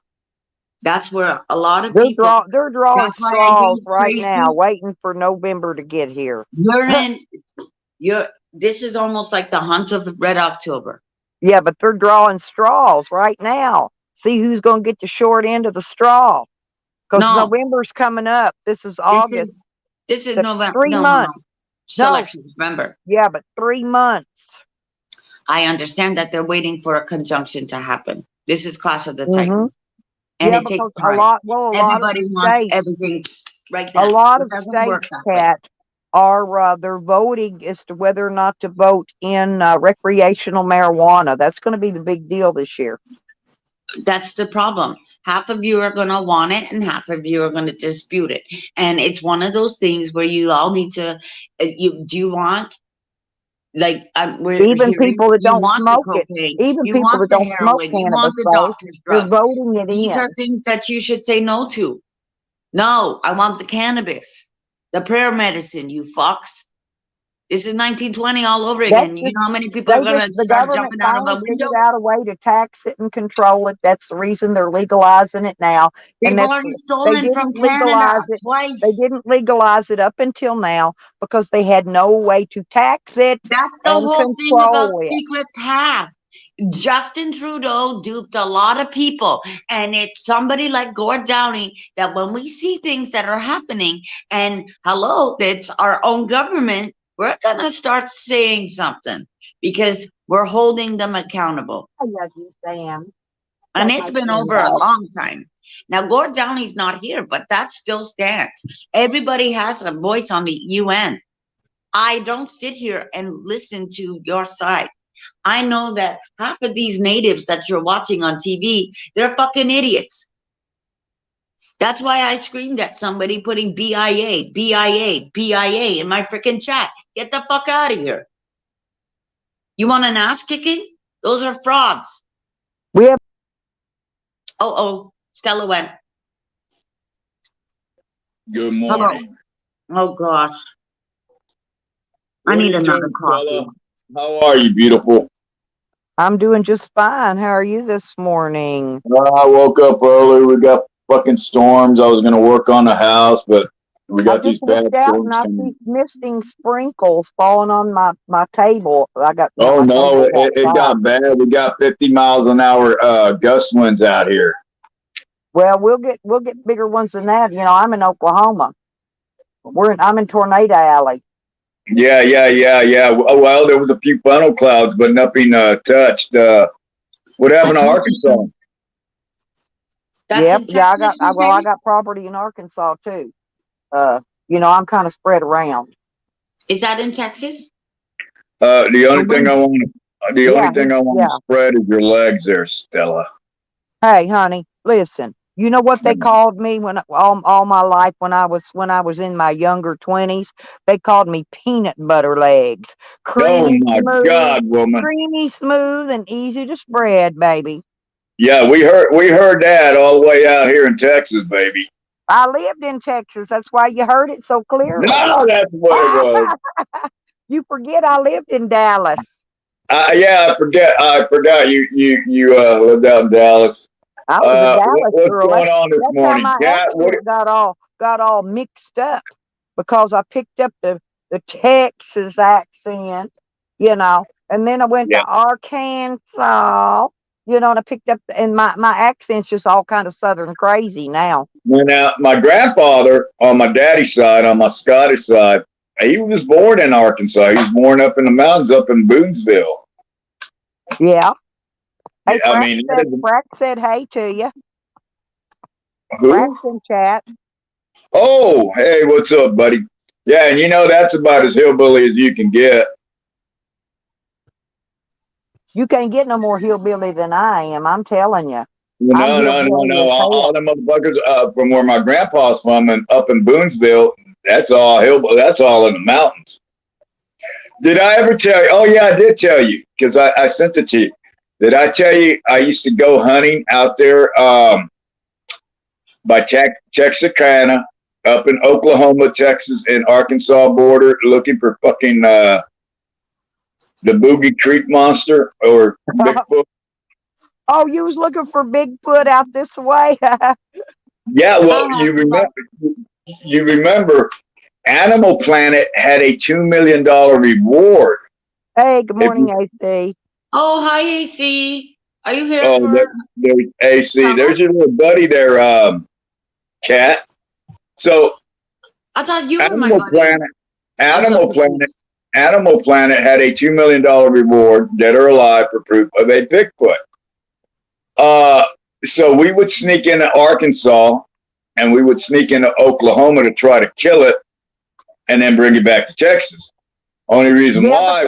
That's where a lot of people, They're drawing that's why I straws gave right now, Tracy, waiting for November to get here. you're in, this is almost like the hunt of Red October. Yeah, but they're drawing straws right now. See who's going to get the short end of the straw. Because No, November's coming up. This is this August. is, this is So November. three No. months. No, Selections, remember. yeah, but 3 months. I understand that they're waiting for a conjunction to happen. This is Clash of the Hmm. Titans. And Yeah, it takes because time. a lot of Everybody wants states, everything right a now. lot It of doesn't work states, that way. Cat, are they're voting as to whether or not to vote in recreational marijuana. That's going to be the big deal this year. That's the problem. half of you are going to want it and half of you are going to dispute it. And it's one of those things where you all need to, do you want, like, we're Even hearing, people that you don't want the smoke it, cocaine, even you people want that the don't smoke heroin, you cannabis, want the though, doctor's they're drugs. voting it These are in. things that you should say no to. No, I want the cannabis, the prayer medicine, you fucks. This is 1920 all over That's again. You just, know how many people are going to the start government jumping out of finally a window? figured out a way to tax it and control it. That's the reason they're legalizing it now. And They've that's, already they stolen from didn't Canada legalize it. They twice. didn't legalize it up until now because they had no way to tax it That's the and whole thing about control it. secret path. Justin Trudeau duped a lot of people, and it's somebody like Gord Downie that when we see things that are happening, and hello, it's our own government, we're gonna start saying something because we're holding them accountable. I love you, Sam. And Take it's my been shoes over a off. long time. Now, Gord Downie's not here, but that still stands. Everybody has a voice on the UN. I don't sit here and listen to your side. I know that half of these natives that you're watching on TV, they're fucking idiots. That's why I screamed at somebody putting BIA, BIA, BIA in my freaking chat. Get the fuck out of here. You want an ass kicking? Those are frauds. We have Oh, Stella went. Good Hello. morning. Oh gosh. I What are need you another doing, coffee. Stella? How are you, beautiful? I'm doing just fine. How are you this morning? I woke up early. We got fucking storms. I was going to work on the house, but we I got just these bad looked out and storms I see coming. misting sprinkles falling on my table. I got, Oh, my no, table's it outside. got bad. We got 50 miles an hour gust winds out here. Well, we'll get bigger ones than that. You know, I'm in Oklahoma. I'm in Tornado Alley. Yeah. Well, there was a few funnel clouds, but nothing touched. What I happened to told you Arkansas? so. That's Yep, in yeah, Texas, you I say? got property in Arkansas too. You know, I'm kind of spread around. Is that in Texas? The The only thing wind. I want to, the only Yeah, thing I want yeah. to spread is your legs there, Stella. Hey, honey, listen. You know what they called me when all my life when I was in my younger 20s? They called me peanut butter legs. Oh my God, woman! Creamy smooth and easy to spread, baby. Yeah, we heard that all the way out here in Texas, baby. I lived in Texas. That's why you heard it so clearly. No, that's what it was. You forget I lived in Dallas. Yeah, I forgot you lived out in Dallas. I was a Dallas What's girl. going on this That's how morning, my Cat? What? accent got all mixed up because I picked up the Texas accent, you know, and then I went Yeah. to Arkansas, you know, and I picked up and my accent's just all kind of southern crazy now. Now, my grandfather on my daddy's side, on my Scottish side, he was born in Arkansas. He was born up in the mountains, up in Boonesville. Yeah. Hey, I mean, Frack said hey to you. who? Frack's in chat. Oh, hey, what's up, buddy? Yeah, and you know that's about as hillbilly as you can get. You can't get no more hillbilly than I am. I'm telling you. I'm No. hillbilly as All hell. the motherfuckers from where my grandpa's from and up in Boonesville, that's all hillbilly. That's all in the mountains. Did I ever tell you? Oh, yeah, I did tell you because I sent it to you. Did I tell you I used to go hunting out there by Texarkana, up in Oklahoma, Texas, and Arkansas border, looking for fucking the Boogie Creek monster or Bigfoot? Oh, you was looking for Bigfoot out this way? Yeah, well, Uh-huh. you remember Animal Planet had a $2 million reward. Hey, good If morning, you, AC. Oh, hi, AC. Are you here oh, for there's AC. summer? There's your little buddy there, Cat. So I thought you were my Animal buddy. Planet, I'm so Animal Planet, confused. Animal Planet had a $2 million reward, dead or alive, for proof of a Bigfoot. So we would sneak into Arkansas and we would sneak into Oklahoma to try to kill it and then bring it back to Texas. Only reason Yeah, why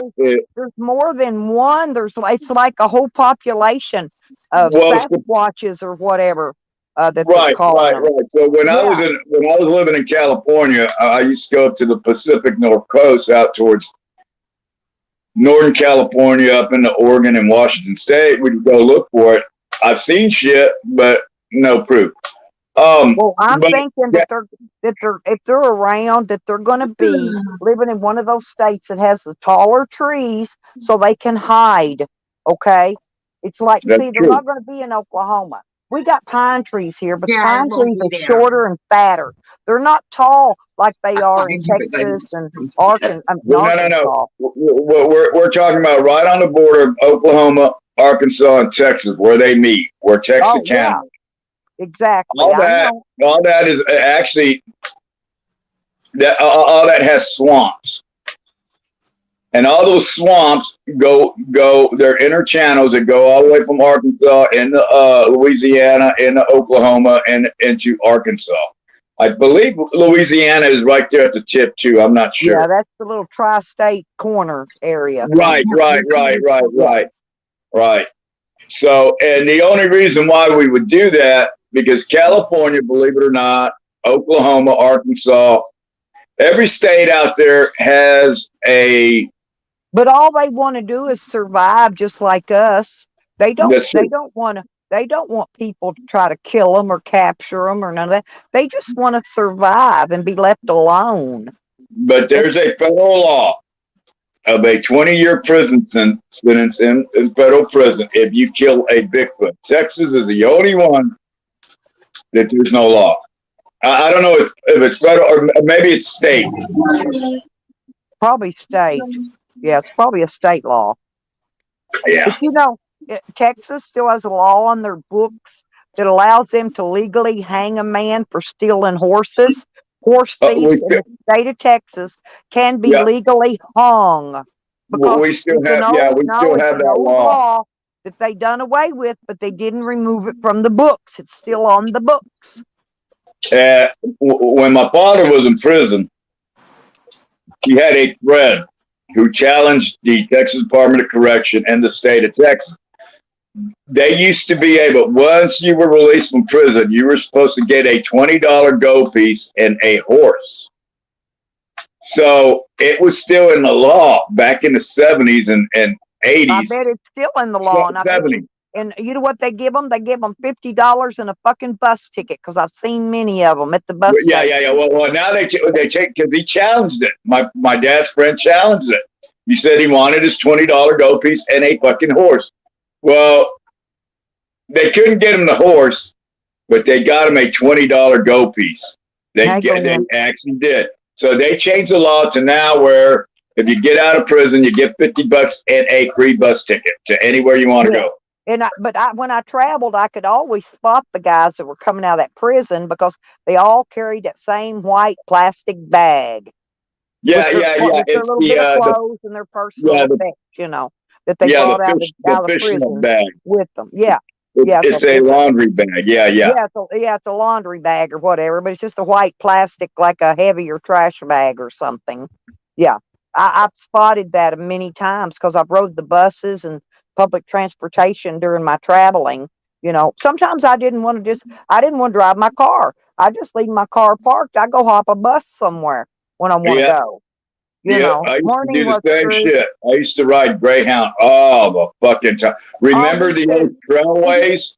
there's more than one. It's like a whole population of well, Sasquatches or whatever. that they're Right, calling them. So when I was Yeah. living in California, I used to go up to the Pacific Northwest, out towards Northern California, up into Oregon and Washington State. We'd go look for it. I've seen shit, but no proof. Well, I'm But thinking yeah, that they're if they're around, that they're going to be living in one of those states that has the taller trees, so they can hide. Okay, it's like, that's see, they're true. not going to be in Oklahoma. We got pine trees here, but the Yeah, it pine won't trees be are there. shorter and fatter. They're not tall like they are in Texas and No, no, no. Arkansas. We're talking about right on the border of Oklahoma, Arkansas, and Texas, where they meet, where Oh Texarkana. yeah, exactly. All I that, know. all that is actually all that has swamps, and all those swamps go. They're inner channels that go all the way from Arkansas into Louisiana, into Oklahoma, and into Arkansas. I believe Louisiana is right there at the tip too. I'm not Yeah, sure. that's the little tri-state corner area. Right, Yeah. right. So, and the only reason why we would do that, because California, believe it or not, Oklahoma, Arkansas, every state out there has a. But all they want to do is survive, just like us. They don't. That's They true. don't want to. They don't want people to try to kill them or capture them or none of that. They just want to survive and be left alone. But And there's a federal law of a 20-year prison sentence in federal prison if you kill a Bigfoot. Texas is the only one that there's no law. I don't know if it's federal or maybe it's state. probably state. Yeah, it's probably a state law. Yeah. But you know, Texas still has a law on their books that allows them to legally hang a man for stealing horses. Horse thieves in the state of Texas can be Yeah, legally hung because we still it's have. an Yeah, old we still it's have an that old law. law that they done away with, but they didn't remove it from the books. It's still on the books. When my father was in prison, he had a friend who challenged the Texas Department of Correction and the state of Texas. They used to be able, once you were released from prison, you were supposed to get a $20 gold piece and a horse. So it was still in the law back in the 70s and I 80s, bet it's still in the law, and I bet 70s. you. And you know what they give them? They give them $50 and a fucking bus ticket because I've seen many of them at the bus Yeah, station. yeah, yeah. Well, now they take because he challenged it. My dad's friend challenged it. He said he wanted his $20 gold piece and a fucking horse. Well, they couldn't get him the horse, but they got him a $20 gold piece. They actually did. So they changed the law to now where if you get out of prison, you get $50 and a free bus ticket to anywhere you want to go. And when I traveled, I could always spot the guys that were coming out of that prison because they all carried that same white plastic bag. Yeah. With their It's little bit of clothes and their personal effects, that they brought out of prison bag with them. Yeah. It's a laundry bag. Yeah. It's a laundry bag or whatever, but it's just a white plastic, like a heavier trash bag or something. Yeah. I've spotted that many times because I've rode the buses and public transportation during my traveling. Sometimes I didn't want to drive my car. I just leave my car parked. I go hop a bus somewhere when I want to go. I used to do the same shit. I used to ride Greyhound all the fucking time. Remember the old trailways?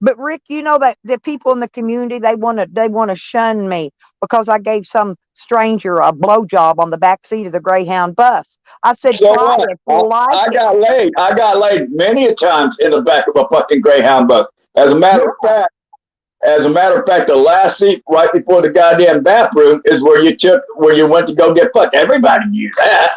But Rick, that the people in the community, they want to shun me because I gave some stranger a blowjob on the back seat of the Greyhound bus. I said, so try it. I got laid. I got laid many a times in the back of a fucking Greyhound bus. As a matter of fact, the last seat right before the goddamn bathroom is where you went to go get fucked. Everybody knew that.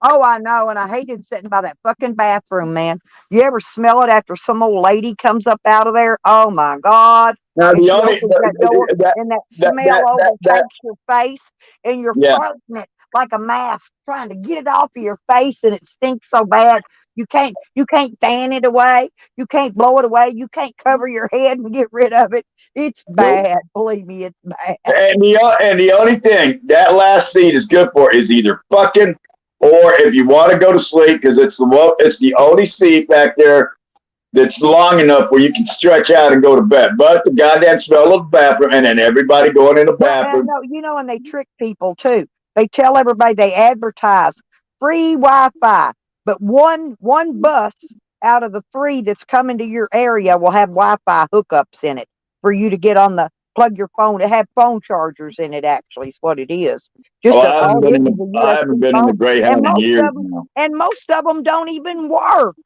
Oh, I know, and I hated sitting by that fucking bathroom, man. You ever smell it after some old lady comes up out of there? Oh my God! Now and that smell overtakes your face, and you're farting it like a mask, trying to get it off of your face, and it stinks so bad. You can't fan it away. You can't blow it away. You can't cover your head and get rid of it. It's bad. Believe me, it's bad. And the only thing that last seat is good for is either fucking, or if you want to go to sleep, because it's the only seat back there that's long enough where you can stretch out and go to bed. But the goddamn smell of the bathroom, and then everybody going in the Well, and bathroom. no, and they trick people too. They tell everybody they advertise free Wi-Fi, but one bus out of the three that's coming to your area will have Wi-Fi hookups in it for you to get on the plug your phone. It have phone chargers in it. Actually, is what it is. Oh, All it is a I haven't USB been in the phone, and Greyhound in most years of them now. don't even work.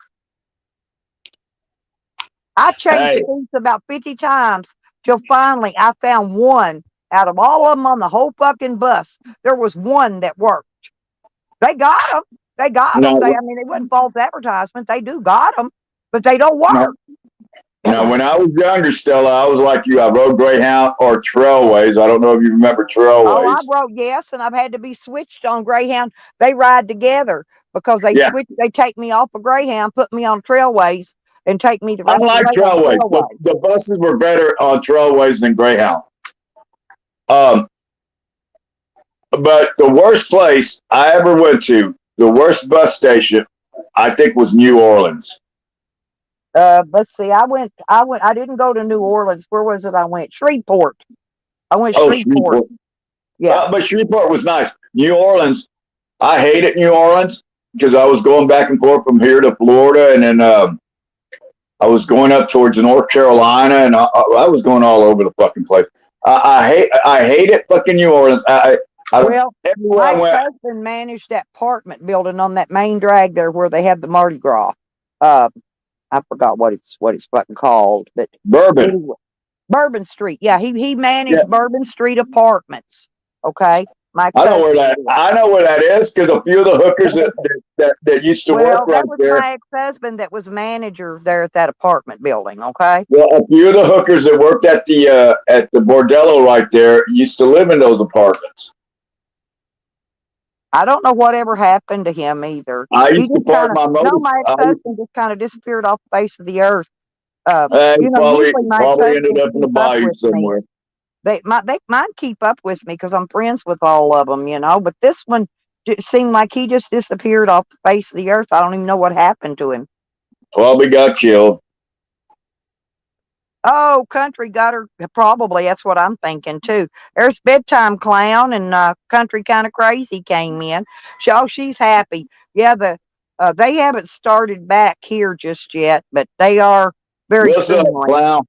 I changed Hey, seats about 50 times till finally I found one out of all of them on the whole fucking bus. There was one that worked. They got them. They got them. no, I mean, they wasn't false advertisement. They do got them, but they don't no. work. Now, when I was younger, Stella, I was like you. I rode Greyhound or Trailways. I don't know if you remember Oh, I Trailways. wrote yes, and I've had to be switched on Greyhound. They ride together because they Yeah, switch. They take me off of Greyhound, put me on Trailways, and take me the I rest of the like way on Trailways. Trailways. The buses were better on Trailways than Greyhound. Um, but the worst place I ever went to, the worst bus station, I think was New Orleans. Let's see. I didn't go to New Orleans. Where was it? I went Shreveport. I went Oh, Shreveport. Shreveport. Yeah. But Shreveport was nice. New Orleans, I hated New Orleans because I was going back and forth from here to Florida, and then I was going up towards North Carolina, and I was going all over the fucking place. I hated fucking New Orleans. Well, Everywhere my I went, ex-husband managed that apartment building on that main drag there where they have the Mardi Gras. Uh, I forgot what it's fucking called, but Bourbon. anyway, Bourbon Street. Yeah, he Yeah, managed Bourbon Street Apartments. Okay, my I know where ex-husband that. did. I know where that is because a few of the hookers that used to work Well, right that was there. my ex-husband that was manager there at that apartment building. Okay. Well, a few of the hookers that worked at the bordello right there used to live in those apartments. I don't know whatever happened to him either. I He used to just park kind of my no, motors. my ex-husband just kind of disappeared off the face of the earth. He Usually my probably ended ex-husbands up in the keep up bayou with me. somewhere. They might keep up with me because I'm friends with all of them, But this one it seemed like he just disappeared off the face of the earth. I don't even know what happened to him. Probably got killed. Oh, country got her. Probably that's what I'm thinking too. There's bedtime clown and country kind of crazy came in. She's happy. Yeah, they haven't started back here just yet, but they are very What's up, soon. clown?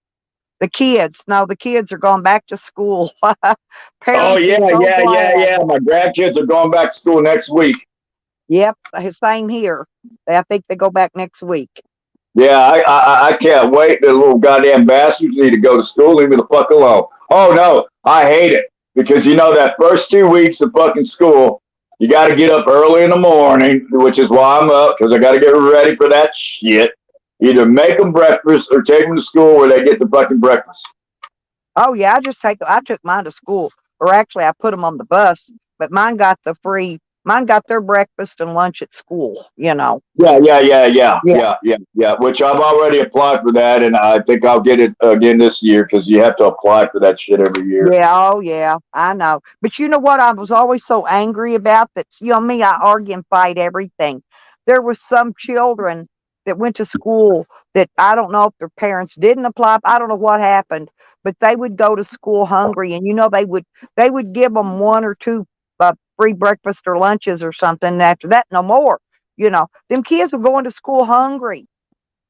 The kids, no, the kids are going back to school. Oh Parents are yeah, so glad. yeah. My grandkids are going back to school next week. Yep, same here. I think they go back next week. Yeah, I can't wait. The little goddamn bastards need to go to school. Leave me the fuck alone. Oh no, I hate it because that first 2 weeks of fucking school, you got to get up early in the morning, which is why I'm up because I got to get ready for that shit. Either make them breakfast or take them to school where they get the fucking breakfast. Oh yeah, I took mine to school, or actually I put them on the bus, but mine got their breakfast and lunch at school. Yeah. Yeah. Which I've already applied for that, and I think I'll get it again this year because you have to apply for that shit every year. Yeah, oh yeah, I know. But you know what? I was always so angry about that. Me, I argue and fight everything. There was some children that went to school that I don't know if their parents didn't apply. I don't know what happened, but they would go to school hungry, and they would give them one or two free breakfast or lunches or something. And after that, no more. Them kids were going to school hungry.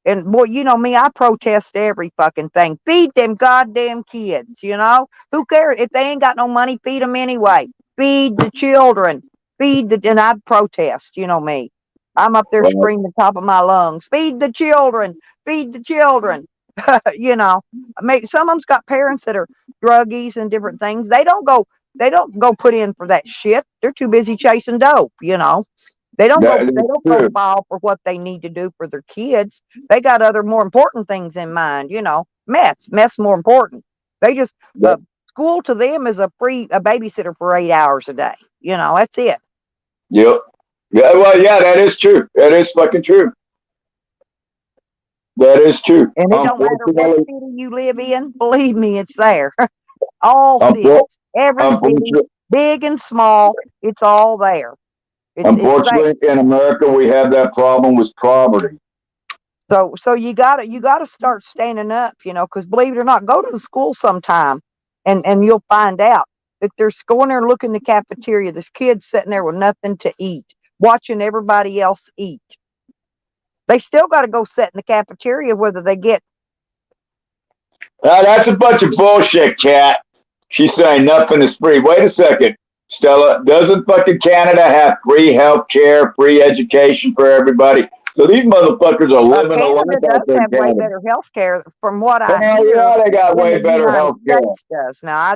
And boy, me, I protest every fucking thing. Feed them goddamn kids. Who cares? If they ain't got no money, feed them anyway. Feed the children. And I protest, me. I'm up there Well, screaming top of my lungs. Feed the children. Feed the children. you know, some of them's got parents that are druggies and different things. They don't go put in for that shit. They're too busy chasing dope. They don't go. that They is don't go true. file for what they need to do for their kids. They got other more important things in mind. Mess more important. They just That, school to them is a babysitter for 8 hours a day. That's it. yep. Yeah. Well, yeah, that is true. That is fucking true. That is true. And it don't matter what Unfortunately, city you live in. Believe me, it's there. All cities, unfor- every city, unfortunately, big and small, it's all there. It's there. unfortunately, in America, we have that problem with poverty. So you gotta start standing up, because believe it or not, go to the school sometime, and you'll find out that there's going there, look in the cafeteria. This kid's sitting there with nothing to eat, watching everybody else eat. They still got to go sit in the cafeteria, whether they get. That's a bunch of bullshit, Cat. She's saying nothing is free. Wait a second, Stella. Doesn't fucking Canada have free health care, free education for everybody? So these motherfuckers are living a life Canada out does there in have way Canada. better health care, from what I Hell hear, yeah, they got than way the better United health care. States does. Now I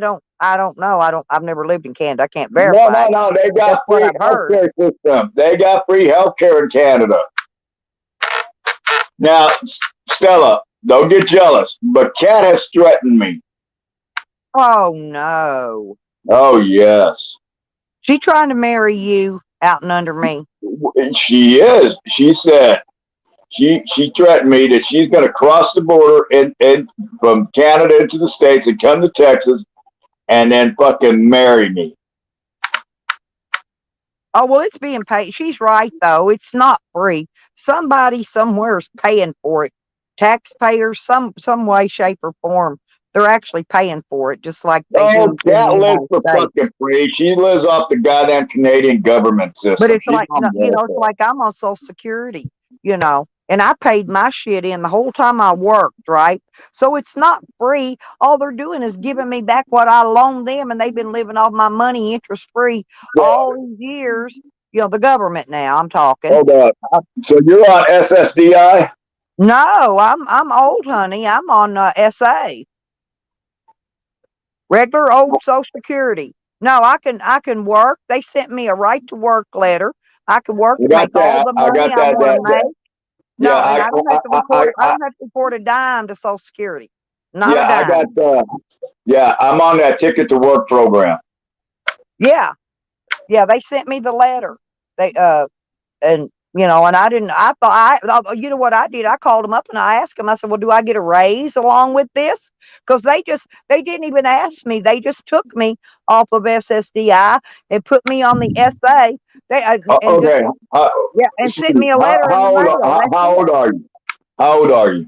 don't know. I've never lived in Canada. I can't No, verify no, it. no. They That's got what free I've heard. healthcare system. They got free healthcare in Canada. Now, Stella, don't get jealous, but Kat has threatened me. Oh no. Oh yes, She trying to marry you out and under me. she is. She said she threatened me that she's going to cross the border and from Canada into the States and come to Texas and then fucking marry me. Oh, well, it's being paid. She's right, though. It's not free. Somebody somewhere is paying for it. Taxpayers, some way, shape, or form. They're actually paying for it, just like they Oh, do in the Cat lives United for States. fucking free. She lives off the goddamn Canadian government system. But it's She's like, on it's welfare. like I'm on Social Security, and I paid my shit in the whole time I worked, right? So it's not free. All they're doing is giving me back what I loaned them, and they've been living off my money interest free all these years. The government now, I'm talking. Hold up. So you're on SSDI? No, I'm old, honey. I'm on SA, regular old Social Security. No, I can work. They sent me a right to work letter. I can work I and got make all that. the I money got I that. want to That. make. Yeah, No, and I don't have to report. I I don't have to report a dime to Social Security. Not a yeah, I dime. got. Yeah, I'm on that ticket to work program. Yeah, yeah. They sent me the letter. They and and I didn't. I thought you know what I did? I called them up and I asked them. I said, "Well, do I get a raise along with this?" Because they didn't even ask me. They just took me off of SSDI and put me on the SA. They and just Okay. yeah, and sent me a letter in the mail. That's How it. old are you? How old are you?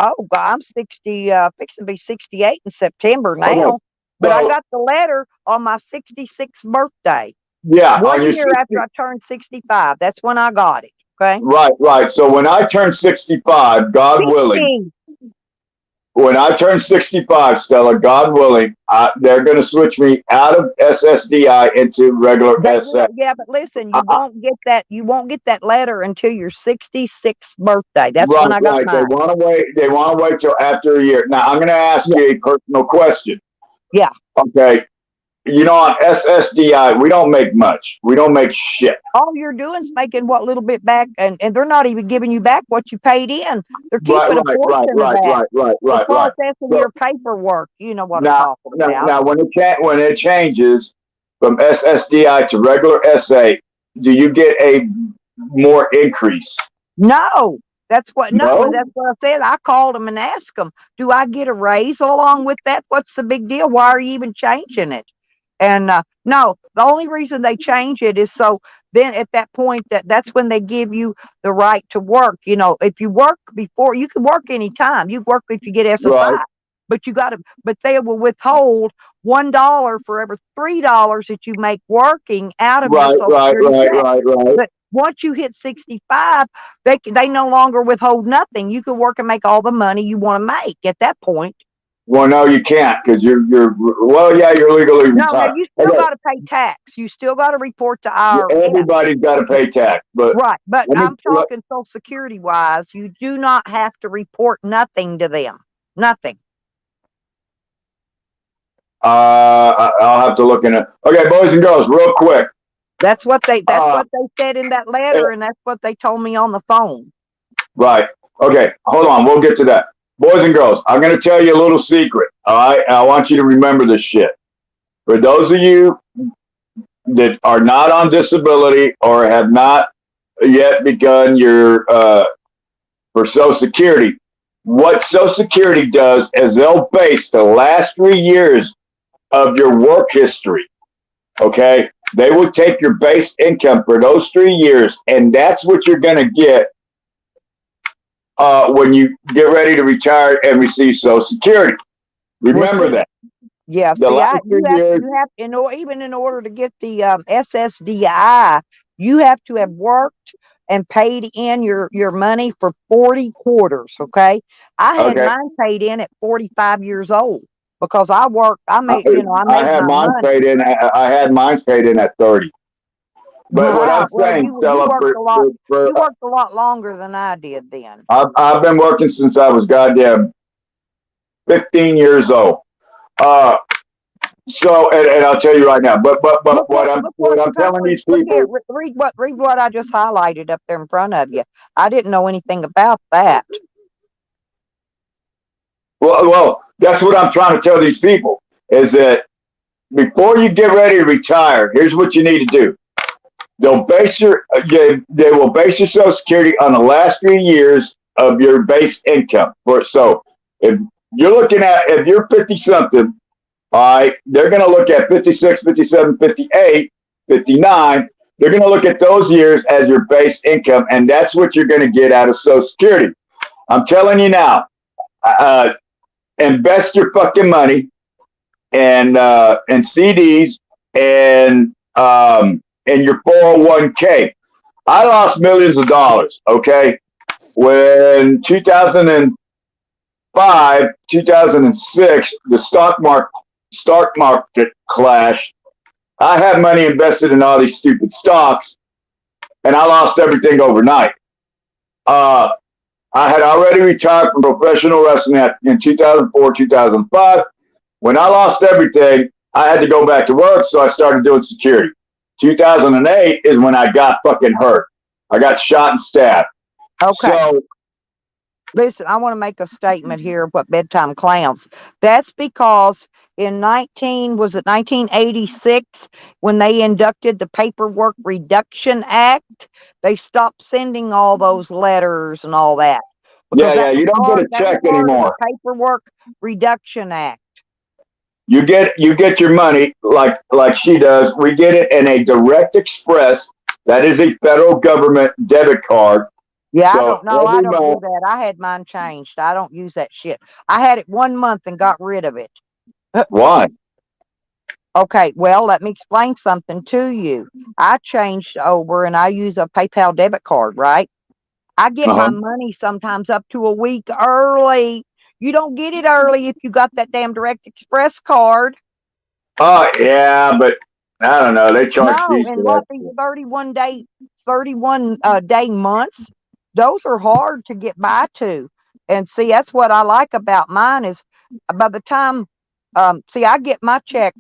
Oh God, I'm 60. Fixing to be 68 in September Okay. now. But I So got the letter on my 66th birthday. yeah, on 1 your year 60, after I turned 65. That's when I got it. Okay. right. So when I turn 65, God willing, 60. when I turn 65, Stella, God willing, they're going to switch me out of SSDI into regular SA. Yeah, but listen, Uh, you won't get that. You won't get that letter until your 66th birthday. That's when right, I got right. mine. They want to wait till after a year. Now I'm going to ask Yeah. you a personal question. Yeah. Okay. On SSDI, we don't make much. We don't make shit. All you're doing is making what little bit back, and they're not even giving you back what you paid in. They're keeping a portion of that. They're processing your paperwork. You know what I'm talking about. Now, when it changes from SSDI to regular SA, do you get a more increase? No, that's what. No, No. that's what I said. I called them and asked them, "Do I get a raise along with that? What's the big deal? Why are you even changing it?" And no, the only reason they change it is so then at that point that's when they give you the right to work. If you work before, you can work anytime. You work if you get Right, SSI, but but they will withhold $1 for every $3 that you make working out of your Social Security check. right. But once you hit 65, they no longer withhold nothing. You can work and make all the money you want to make at that point. Well, no, you can't because you're you're legally No, now retired. you still got to pay tax. You still got to report to IRS. Everybody's got to pay tax, but Right, but let me. I'm talking Social Security wise. You do not have to report nothing to them. Nothing. I'll have to look in it. Okay, boys and girls, real quick. That's what they said in that letter, and that's what they told me on the phone. Right. Okay, hold on. We'll get to that. Boys and girls, I'm going to tell you a little secret. All right. I want you to remember this shit. For those of you that are not on disability or have not yet begun your for Social Security, what Social Security does is they'll base the last 3 years of your work history. Okay. They will take your base income for those 3 years, and that's what you're going to get when you get ready to retire and receive Social Security. Well, Remember see, that. yeah, The see, last few years, even in order to get the SSDI, you have to have worked and paid in your money for 40 quarters. Okay, I had okay, mine paid in at 45 years old because I worked. I I, made, I I made had my mine money. paid in. I had mine paid in at 30. But what I'm Wow. Well, saying, you Stella, worked a lot. for You worked a lot longer than I did then. I've been working since I was goddamn 15 years old. Uh, so, and I'll tell you right now, but Look what what I'm telling these look here. people, Read what I just highlighted up there in front of you. I didn't know anything about that. that's what I'm trying to tell these people is that before you get ready to retire, here's what you need to do. They will base your Social Security on the last 3 years of your base income. So if if you're 50 something, all right, they're going to look at 56, 57, 58, 59. They're going to look at those years as your base income, and that's what you're going to get out of Social Security. I'm telling you now, uh, invest your fucking money and CDs and your 401k. I lost millions of dollars. Okay, when 2005, 2006, the stock market crash. I had money invested in all these stupid stocks, and I lost everything overnight. Uh, I had already retired from professional wrestling in 2004, 2005. When I lost everything, I had to go back to work, so I started doing security. 2008 is when I got fucking hurt. I got shot and stabbed. Okay. So, Listen, I want to make a statement here of what bedtime clowns. That's because in 1986 when they inducted the Paperwork Reduction Act, they stopped sending all those letters and all that because yeah, you don't get a that was check part of the anymore. Paperwork Reduction Act. You get your money like she does. We get it in a direct express. That is a federal government debit card. Yeah, I So don't know. I every don't do month, that. I had mine changed. I don't use that shit. I had it 1 month and got rid of it. why? Okay, well, let me explain something to you. I changed over and I use a PayPal debit card, right? I get Uh-huh. my money sometimes up to a week early. You don't get it early if you got that damn Direct Express card. Oh yeah, but I don't know. They charge No, fees and for what that these shit. 31 day months, those are hard to get by to. And see, that's what I like about mine is by the time see I get my check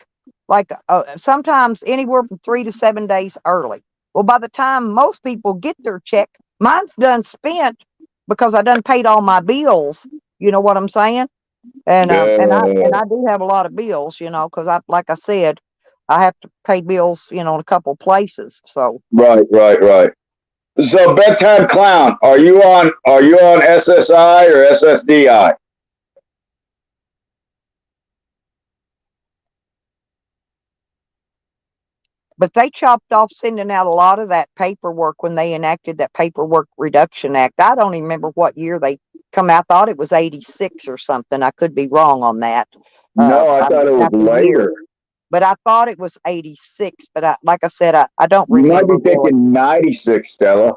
like sometimes anywhere from 3 to 7 days early. Well, by the time most people get their check, mine's done spent because I done paid all my bills. You know what I'm saying? And I Yeah, do have a lot of bills, because I like I said, I have to pay bills, in a couple places. So, right. So bedtime clown, are you on SSI or SSDI? but they chopped off sending out a lot of that paperwork when they enacted that Paperwork Reduction Act. I don't even remember what year they come out. I thought it was 86 or something. I could be wrong on that. No, I I thought it was got the year, later. but I thought it was 86. But like I said, I don't You might remember be really. thinking 96, Stella.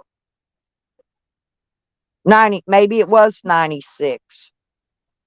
90, maybe it was 96.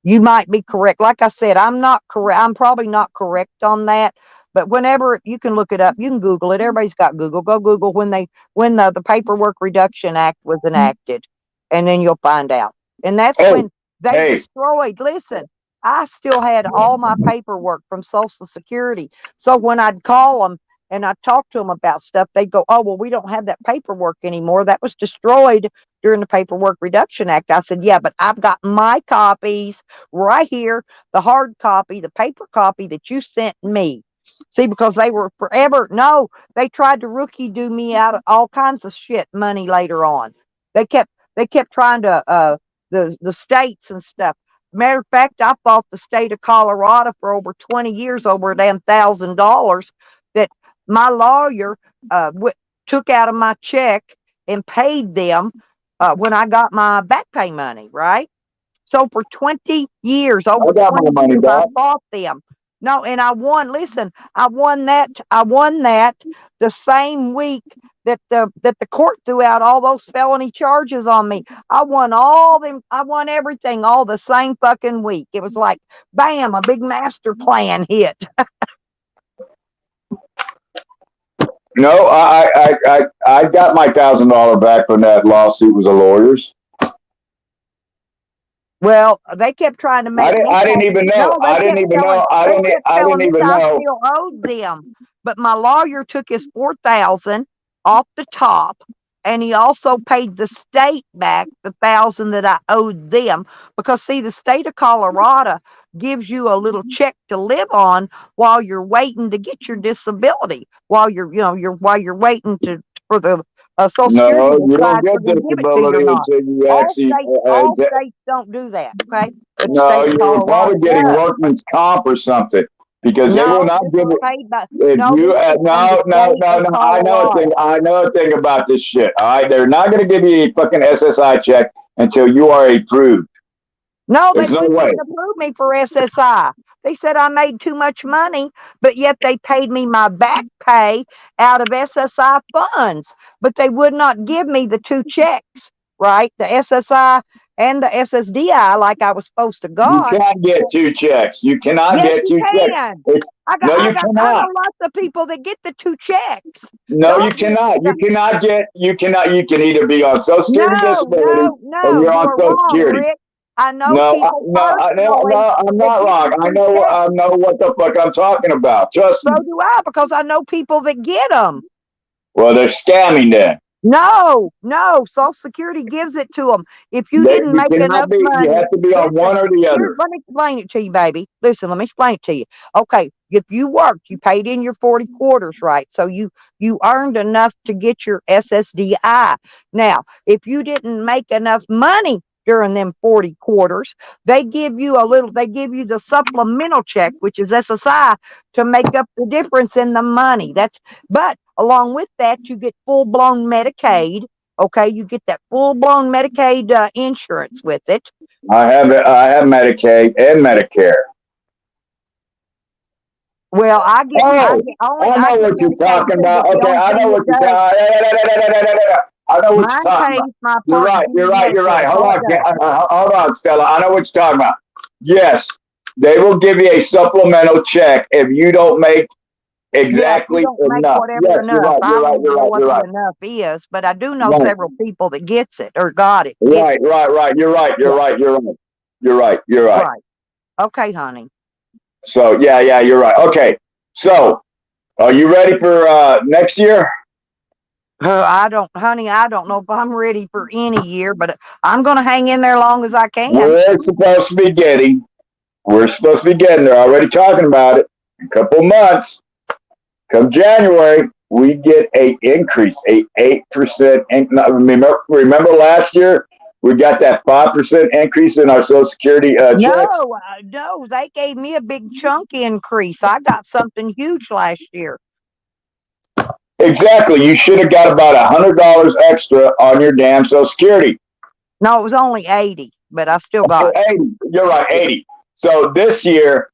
You might be correct. Like I said, I'm not correct. I'm probably not correct on that. But whenever you can look it up, you can Google it. Everybody's got Google. Go Google when the Paperwork Reduction Act was enacted, and then you'll find out. And that's Oh, when they hey, destroyed. Listen, I still had all my paperwork from Social Security. So when I'd call them and I'd talk to them about stuff, they'd go, "Oh, well, we don't have that paperwork anymore. That was destroyed during the Paperwork Reduction Act." I said, "Yeah, but I've got my copies right here, the hard copy, the paper copy that you sent me." See, because they were forever. No, they tried to rookie do me out of all kinds of shit money later on. They kept trying to the states and stuff. Matter of fact, I fought the state of Colorado for over 20 years over a damn $1,000 that my lawyer took out of my check and paid them when I got my back pay money, right? So for 20 years, I over got my 20 money years, I back. fought them. No, and I won. Listen, I won that the same week that the court threw out all those felony charges on me. I won all them. I won everything all the same fucking week. It was like, bam, a big master plan hit. No, I got my $1,000 back when that lawsuit was a lawyer's. Well, they kept trying to make me I pay. didn't even know. No, I didn't even know. they kept I didn't telling me even I know. still owed them. But my lawyer took his 4,000 off the top, and he also paid the state back the 1,000 that I owed them. Because see, the state of Colorado gives you a little check to live on while you're waiting to get your disability. While you're waiting for the Social Security No, to you don't decide if get they're going to give it to you or disability not. until you All actually. states, all states don't do that. Okay, but the No, state of you're Colorado probably getting does. workman's comp or something because they will No, not this give is it. paid by. If No, you this is from the no no state no of no, I know a thing. Colorado. I know a thing about this shit. All right, they're not going to give you a fucking SSI check until you are approved. No, they There's no way. didn't approve me for SSI. They said I made too much money, but yet they paid me my back pay out of SSI funds. But they would not give me the two checks, right? The SSI and the SSDI, like I was supposed to You got. can't get two checks. You cannot Yes, get you two checks. can. It's no, you I cannot. know lots of people that get the two checks. No, you Don't get cannot. the, You cannot get. You cannot. You can either be on Social Security no, disability no, or no. you're You on are Social wrong, Security. Rick. I know No, people no, personally I'm that not get wrong. the two checks. I know what the fuck I'm talking about. Trust So me. do I, because I know people that get them. Well, they're scamming then. No, no. Social Security gives it to them. If you didn't You make enough cannot be. You money, have to be on listen. one or the Here, other. let me explain it to you, baby. Listen, let me explain it to you. Okay, if you worked, you paid in your 40 quarters, right? So you earned enough to get your SSDI. Now, if you didn't make enough money during them 40 quarters, they give you they give you the supplemental check, which is SSI, to make up the difference in the money. But along with that, you get full blown Medicaid. Okay, you get that full blown Medicaid insurance with it. I have it. I have Medicaid and Medicare. Well, I Oh, get only I I know get what you're Medicaid talking too, but about. the Okay, only I thing know it what you're does, talking. I know what you're mine talking about. pays my Part D You're right. You're Medicare. right. That's Hold all it on. does. Hold on, Stella. I know what you're talking about. Yes, they will give you a supplemental check if you don't make Yeah, if you exactly don't make enough. whatever Yes, you're enough, right. I You're don't right. even You're know right. what You're the right. enough is, but I do know Right. several people that gets it or got it. Right. Right. Right. You're right. You're Yeah, right. You're right. You're right. You're right. right. Okay, honey. So yeah, you're right. Okay. So are you ready for next year? Honey, I don't know if I'm ready for any year, but I'm going to hang in there long as I can. We're supposed to be getting. We're supposed to be getting. They're already talking about it. A couple months. Come January, we get a increase, a 8%. Remember last year we got that 5% increase in our Social Security checks. No, they gave me a big chunk increase. I got something huge last year. Exactly. You should have got about $100 extra on your damn Social Security. No, it was only 80, but I still got it. 80. You're right, Yeah. 80. So this year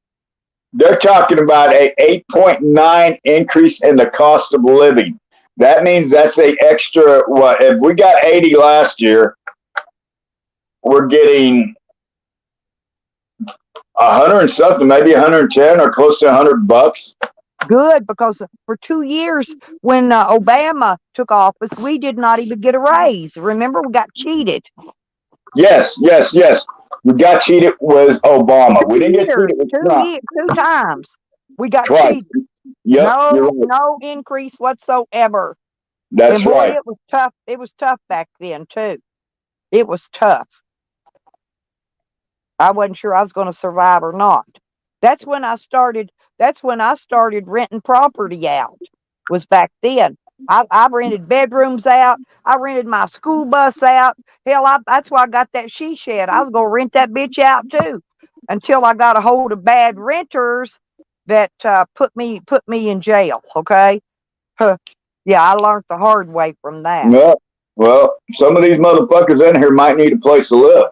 they're talking about a 8.9 increase in the cost of living. That means that's a extra what? If we got 80 last year, we're getting 100 and something, maybe 110 or close to $100. Good, because for 2 years when Obama took office, we did not even get a raise. Remember, we got cheated. Yes. We got cheated with Obama. We didn't get 2 years, cheated with Trump 2 times. We got twice. cheated. Yep, you're right. No increase whatsoever. That's And boy, right. it was tough. It was tough back then too. It was tough. I wasn't sure I was going to survive or not. That's when I started. That's when I started renting property out. Was back then. I rented bedrooms out. I rented my school bus out. Hell, that's why I got that she shed. I was going to rent that bitch out too, until I got a hold of bad renters that put me in jail. Okay. Huh. Yeah, I learned the hard way from that. Yep. Well, some of these motherfuckers in here might need a place to live.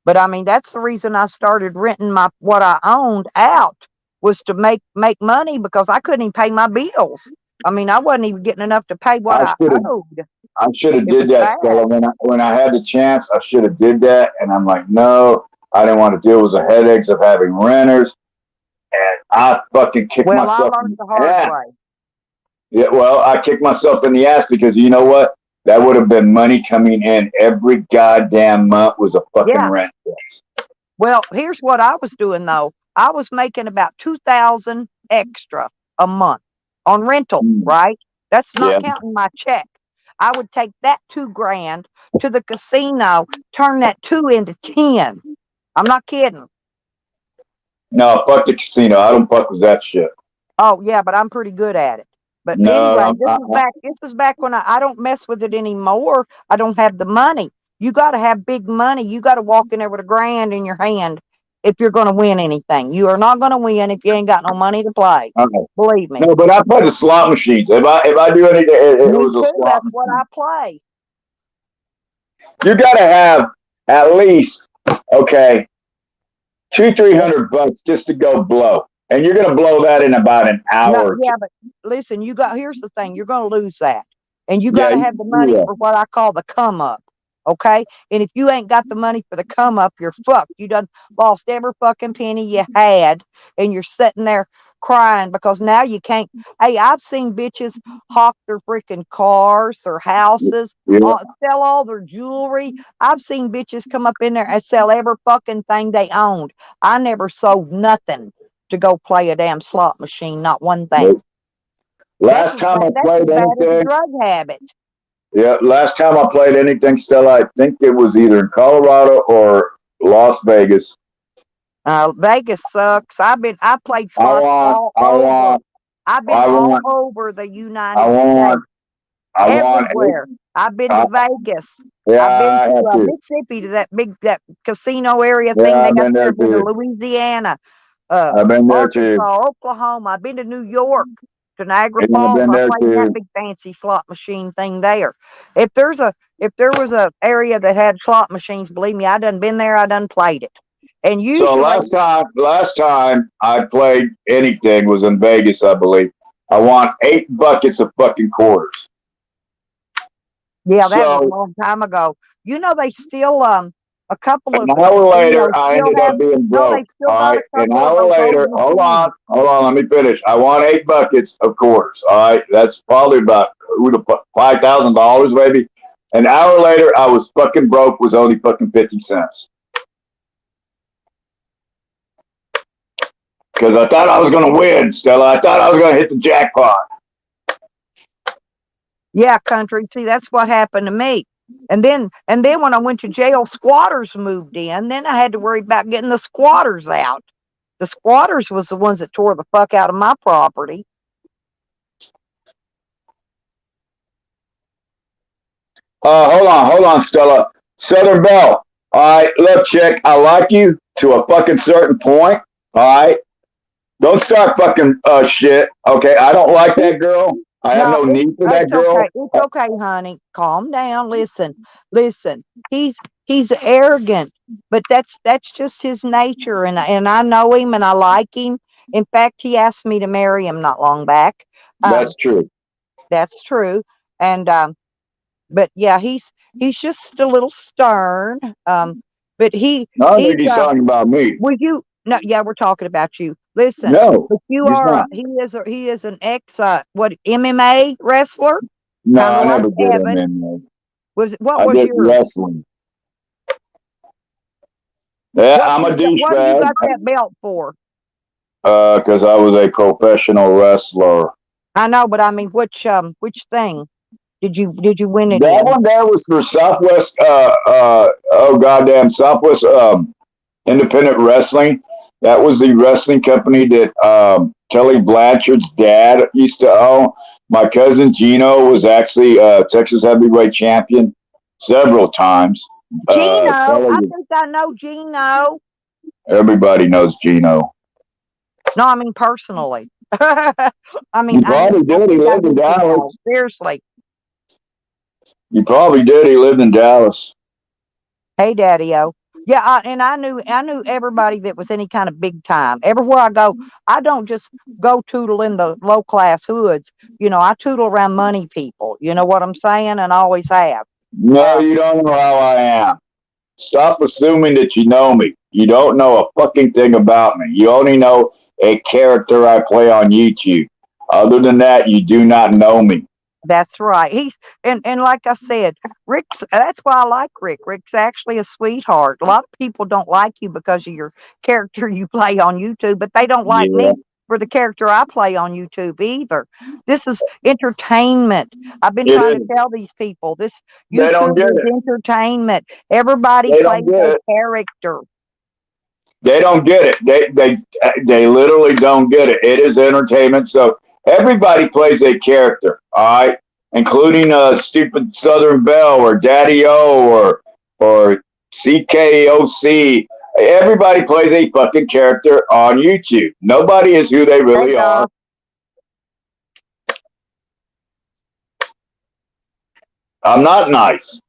But I mean, that's the reason I started renting what I owned out, was to make money, because I couldn't even pay my bills. I mean, I wasn't even getting enough to pay what I I should have owed. I should have It was did that, bad. Stella. When I had the chance, I should have did that. And I'm like, no, I didn't want to deal with the headaches of having renters. And I fucking kicked Well, I myself learned in the the hard ass. way. Yeah, well, I kicked myself in the ass because you know what? That would have been money coming in every goddamn month was a fucking Yeah. rent. Well, here's what I was doing though. I was making about 2,000 extra a month on rental, Mm. right? That's not Yeah. counting my check. I would take that 2 grand to the casino, turn that 2 into 10. I'm not kidding. No, fuck the casino. I don't fuck with that shit. Oh yeah, but I'm pretty good at it. But No, anyway, this is back when I don't mess with it anymore. I don't have the money. You got to have big money. You got to walk in there with $1,000 in your hand if you're going to win anything. You are not going to win if you ain't got no money to play. okay. Believe me. No, but I play the slot machines. If I do anything, it Me was a too. slot That's what machine. I play. You got to have at least okay $200-300 just to go blow, and you're gonna blow that in about an hour. No, Or two. yeah, but listen, here's the thing, you're going to lose that. And you got Yeah, to have the money yeah. for what I call the come up. Okay? And if you ain't got the money for the come up, you're fucked. You done lost every fucking penny you had, and you're sitting there crying because now you can't. Hey, I've seen bitches hawk their freaking cars, their houses, Yeah. sell all their jewelry. I've seen bitches come up in there and sell every fucking thing they owned. I never sold nothing to go play a damn slot machine, not one thing. Nope. Last time I That's as played bad as a anything, drug habit. yeah, last time I played anything, Stella, I think it was either in Colorado or Las Vegas. Vegas sucks. I played I slots want, all I over. want, I've been I all want, over the I United States, want, I want. everywhere. I've been to I, Vegas. yeah, I've been I to have to. Mississippi, to that casino area thing Yeah, they I've got been there. there I've been to too. Louisiana, I've been there too. Arkansas, Oklahoma. I've been to New York, to Niagara And I've Falls. been I there played in that too. big fancy slot machine thing there. If there was a area that had slot machines, believe me, I done been there. I done played it. And So usually, last time I played anything was in Vegas, I believe. I won 8 buckets of fucking quarters. yeah, that was a So long time ago. They still a couple an of the hour later, casinos I still ended have. up being No, they broke. still All got right. a An couple of hour those old later, machines. hold on, let me finish. I won 8 buckets of quarters. All right. That's probably about $5,000 maybe. An hour later, I was fucking broke, was only fucking 50 cents. Because I thought I was going to win, Stella. I thought I was going to hit the jackpot. Yeah, country. See, that's what happened to me. And then when I went to jail, squatters moved in. Then I had to worry about getting the squatters out. The squatters was the ones that tore the fuck out of my property. Hold on, Stella. Southern Belle. All right, look, chick, I like you to a fucking certain point. All right, don't start fucking shit. Okay, I don't like that girl. I have No, no need for that it's girl. okay. It's okay, honey. Calm down. Listen. He's arrogant, but that's just his nature, and I know him and I like him. In fact, he asked me to marry him not long back. Um, That's true. that's true. And but yeah, he's just a little stern. But he I don't he's think he's talking about me. Will you? No, yeah, we're talking about you. Listen, No, but you he's are not. he is an ex MMA wrestler, No, kind I of like never did him Evan. in. What I was did yours? wrestling. Yeah, I'm a What do you douchebag got that belt for? because I was a professional wrestler. I know, but I mean, which thing did you win it That in? one there was for Southwest. Oh goddamn, Southwest Independent Wrestling. That was the wrestling company that Kelly Blanchard's dad used to own. My cousin Gino was actually Texas heavyweight champion several times. Gino, I Kelly, think I know Gino. everybody knows Gino. No, I mean personally. I mean, You probably I did. He think I lived in do too Dallas. now. Seriously. You probably did. He lived in Dallas. Hey, Daddy O. Yeah, and I knew everybody that was any kind of big time. Everywhere I go, I don't just go tootle in the low class hoods. I tootle around money people. You know what I'm saying? And always have. No, Um, you don't know how I am. Stop assuming that you know me. You don't know a fucking thing about me. You only know a character I play on YouTube. Other than that, you do not know me. That's right. And like I said, Rick's that's why I like Rick. Rick's actually a sweetheart. A lot of people don't like you because of your character you play on YouTube, but they don't like Yeah, me for the character I play on YouTube either. This is entertainment. I've been it trying to is. tell these people this They don't YouTube get is it. entertainment. Everybody They plays don't get a it. character. They don't get it. They literally don't get it. It is entertainment. So everybody plays a character, all right, including stupid Southern Belle or Daddy O or CKOC. Everybody plays a fucking character on YouTube. Nobody is who they Hey really are. Doc. I'm not nice.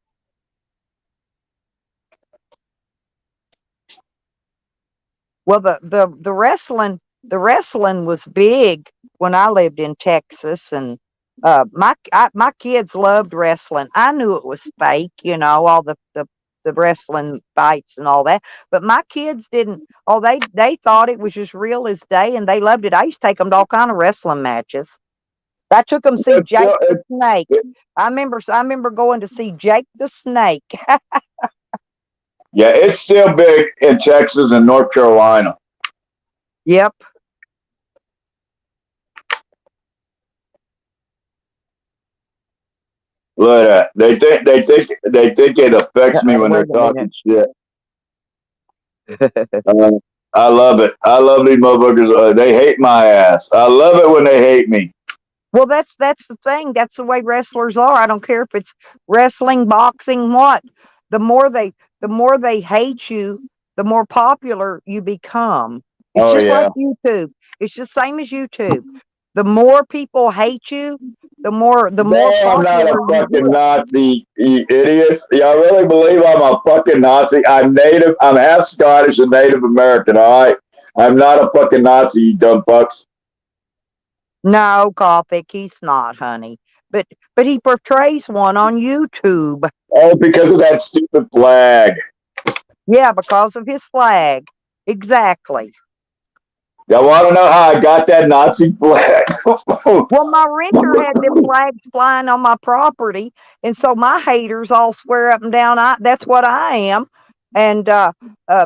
Well, the wrestling was big when I lived in Texas, and my kids loved wrestling. I knew it was fake, all the wrestling fights and all that, but my kids didn't. Oh, they thought it was just real as day, and they loved it. I used to take them to all kind of wrestling matches. I took them to see It's Jake still, the Snake. I remember going to see Jake the Snake. yeah, it's still big in Texas and North Carolina. Yep. Look at that. They think it affects me when they're Wait a minute. talking shit. Uh, I love it. I love these motherfuckers. They hate my ass. I love it when they hate me. Well, that's the thing. That's the way wrestlers are. I don't care if it's wrestling, boxing, what. The more they the more they hate you, the more popular you become. It's Oh just like yeah. YouTube. It's just same as YouTube. The more people hate you, the more No, I'm not a popular you fucking get. Nazi, you idiots. Y'all really believe I'm a fucking Nazi? I'm native. I'm half Scottish and Native American. All right. I'm not a fucking Nazi, you dumb fucks. No, Gothic, he's not, honey. But he portrays one on YouTube. Oh, because of that stupid flag. Yeah, because of his flag. Exactly. Y'all want to know how I got that Nazi flag? Well, my renter had them flags flying on my property, and so my haters all swear up and down that's what I am, and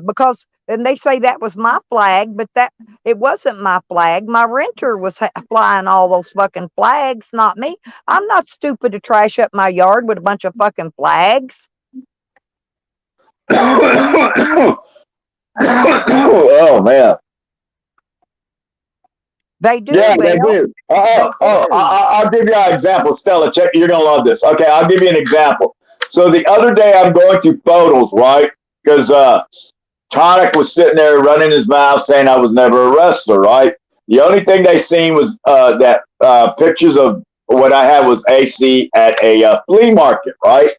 because and they say that was my flag, but that it wasn't my flag. My renter was flying all those fucking flags, not me. I'm not stupid to trash up my yard with a bunch of fucking flags. Oh man. They do, Yeah, they Belle. do. They do. I'll give you an example. Stella, check. You're gonna love this. Okay, I'll give you an example. So the other day, I'm going through photos, right? Because Tonic was sitting there running his mouth, saying I was never a wrestler, right? The only thing they seen was that pictures of what I had was AC at a flea market, right?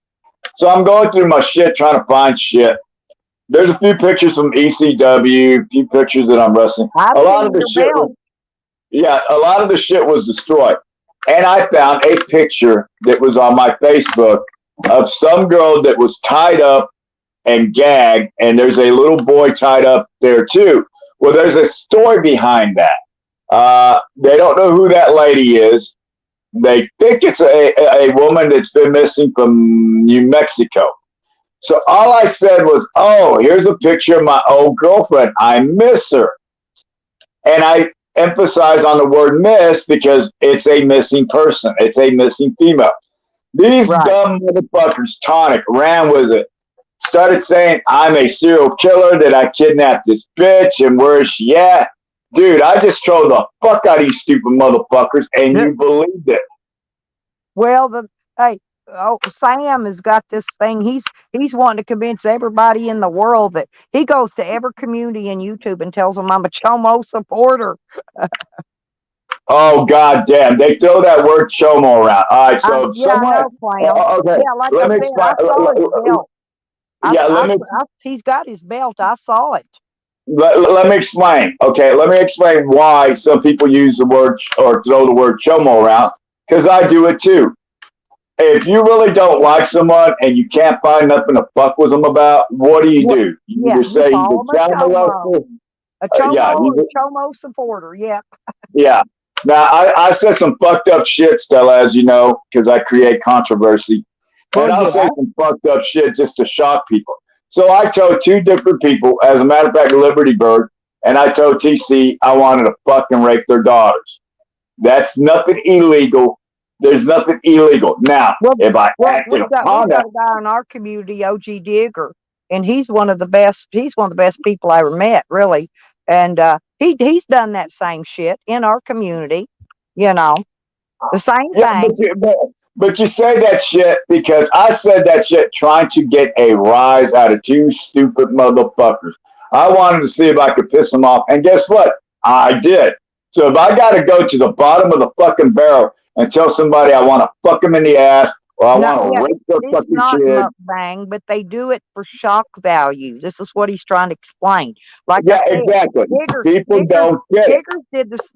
So I'm going through my shit, trying to find shit. There's a few pictures from ECW, a few pictures that I'm wrestling. I've A lot of seen the your shit was belt. yeah, a lot of the shit was destroyed. And I found a picture that was on my Facebook of some girl that was tied up and gagged, and there's a little boy tied up there too. Well, there's a story behind that. They don't know who that lady is. They think it's a woman that's been missing from New Mexico. So all I said was, "Oh, here's a picture of my old girlfriend. I miss her." And I emphasize on the word miss because it's a missing person. It's a missing female. These Right. dumb motherfuckers, Tonic, ran with it. Started saying, I'm a serial killer, that I kidnapped this bitch, and where is she at? Dude, I just trolled the fuck out of you stupid motherfuckers, and you believed it. Well, hey, Sam has got this thing. He's wanting to convince everybody in the world that he goes to every community in YouTube and tells them I'm a Chomo supporter. Oh god damn! They throw that word chomo around. All right, so Yeah, I someone. know, clown. Okay, Yeah, like I let me said, explain. I saw his belt. Yeah, He's got his belt. I saw it. let me explain. Okay, let me explain why some people use the word or throw the word chomo around. Because I do it too. If you really don't like someone and you can't find nothing to fuck with them about, what do? What? You Yeah, either you say he's call a him child molester. a Yeah, chomo, or a chomo supporter. Yeah. yeah. Now I said some fucked up shit, Stella, as you know, because I create controversy, and Well, I'll say yeah. some fucked up shit just to shock people. So I told two different people, as a matter of fact, Liberty Bird, and I told TC I wanted to fuck and rape their daughters. That's nothing illegal. There's nothing illegal. Now, Well, if I well, acted we've upon got that, a guy in our community, OG Digger, and he's one of the best. He's one of the best people I ever met, really. And he's done that same shit in our community. You know, the same yeah, thing. but you say that shit because I said that shit trying to get a rise out of two stupid motherfuckers. I wanted to see if I could piss them off, and guess what? I did. So if I got to go to the bottom of the fucking barrel and tell somebody I want to fuck them in the ass or I No, want to yeah, rape their it's fucking not kid, mukbang, but they do it for shock value. This is what he's trying to explain. Like I yeah, said, exactly. Digger, People Digger, don't get it.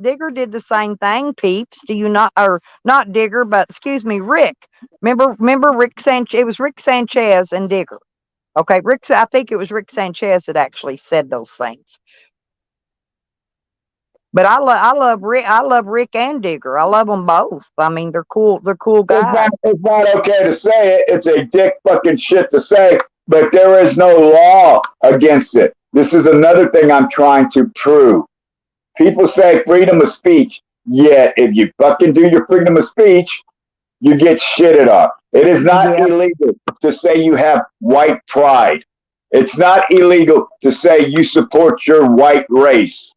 Digger did the same thing. Peeps, do you not? Or not Digger, but excuse me, Rick. Remember Rick Sanchez? It was Rick Sanchez and Digger. Okay, Rick. I think it was Rick Sanchez that actually said those things. But I love Rick and Digger. I love them both. I mean, they're cool. They're cool guys. It's not okay to say it. It's a dick fucking shit to say, but there is no law against it. This is another thing I'm trying to prove. People say freedom of speech, yet if you fucking do your freedom of speech, you get shitted on. It is not Yeah. illegal to say you have white pride. It's not illegal to say you support your white race.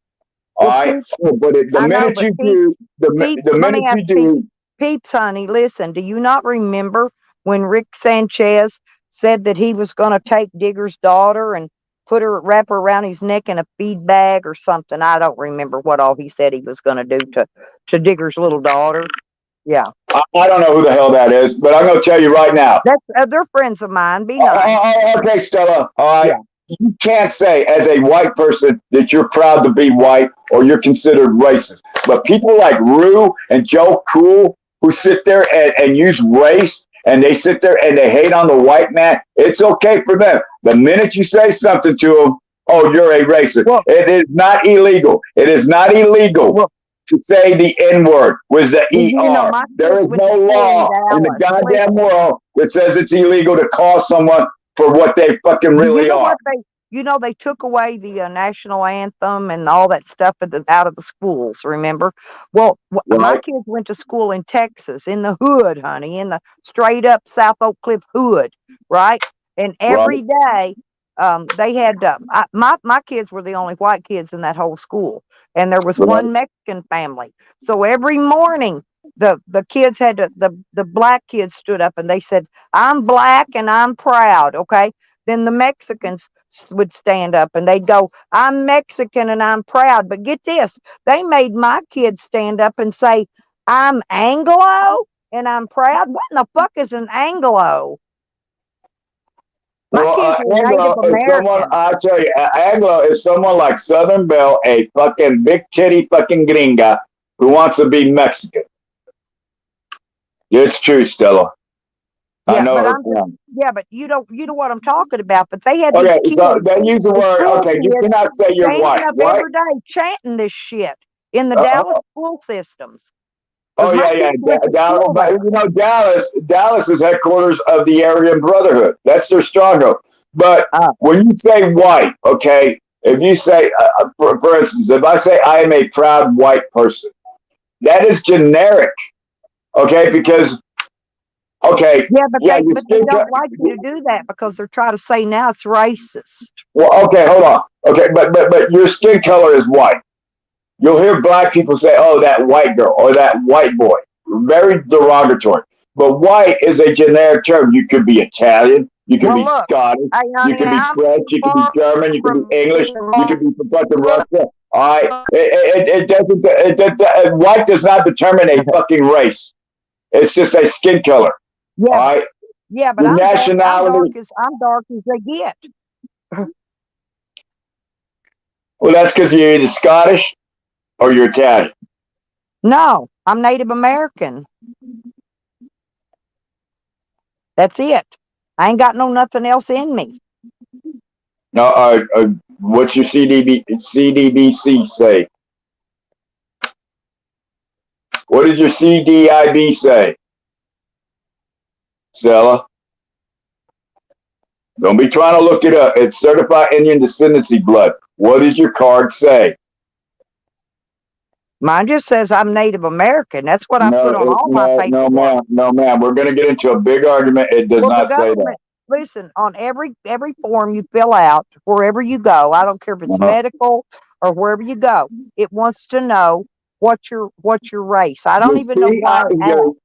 All Well, right, Peeps, but the I know, minute but you do, Peeps, the let minute me ask you Peeps. do, Peeps, honey, listen, do you not remember when Rick Sanchez said that he was going to take Digger's daughter and wrap her around his neck in a feed bag or something? I don't remember what all he said he was going to do to Digger's little daughter. Yeah. I don't know who the hell that is, but I'm going to tell you right now. They're friends of mine. Be nice. Okay, Stella. All right. Yeah. You can't say as a white person that you're proud to be white or you're considered racist. But people like Rue and Joe Cool who sit there and use race and they sit there and they hate on the white man, it's okay for them. The minute you say something to them, oh, you're a racist. Well, it is not illegal. It is not illegal well, to say the N word with the ER. my There kids is went no to school law in the Dallas. goddamn Listen, world that says it's illegal to call someone for what they fucking really are. They took away the national anthem and all that stuff out of the schools, remember? Well, my Right? kids went to school in Texas, in the hood, honey, in the straight up South Oak Cliff hood, right? And Right? every day, they had, my kids were the only white kids in that whole school. And there was Right? one Mexican family. So every morning, the kids had to, the black kids stood up and they said, I'm black and I'm proud, okay? Then the Mexicans would stand up and they'd go, I'm Mexican and I'm proud. But get this, they made my kids stand up and say, I'm Anglo and I'm proud. What in the fuck is an Anglo? My Well, kids were Native Anglo is someone, American. I tell you, Anglo is someone like Southern Belle, a fucking big titty fucking gringa who wants to be Mexican. It's true, Stella. I Yeah, know but her I'm just, from. yeah, but you know what I'm talking about. But they had these Okay, kids, so they use the the word, school okay, you kids, cannot say you're standing white, up right? every day chanting this shit in the Uh, Dallas school systems. Because Oh my yeah, yeah. kids went to Dallas, school but there. you know, Dallas is headquarters of the Aryan Brotherhood. That's their stronghold. But Uh, when you say white, okay, if you say, for instance, if I say I am a proud white person, that is generic, okay? Because okay, Yeah, but yeah, they your but they skin. don't like you to do that because they're trying to say now it's racist. Well, okay, hold on. Okay, but your skin color is white. You'll hear black people say, "Oh, that white girl" or "that white boy." Very derogatory. But white is a generic term. You could be Italian. You could Well, be look, Scottish. hey, You honey, could be I'm French. You could be far German. You could from be English. being You could be from fucking wrong. Russia. All right, it doesn't. White does not determine a fucking race. It's just a skin color. Yeah, All right, yeah, but your I'm nationality. dark as they get. Well, that's because you're either Scottish or you're Italian. No, I'm Native American. That's it. I ain't got nothing else in me. Now, what's your CDBC say? What did your CDIB say, Stella? Don't be trying to look it up. It's Certified Indian Descendancy Blood. What does your card say? Mine just says I'm Native American. That's what I put on all my paperwork. No, ma'am. We're going to get into a big argument. It does not say that. Listen, on every form you fill out, wherever you go, I don't care if it's medical or wherever you go, it wants to know what's your race. I don't even know why.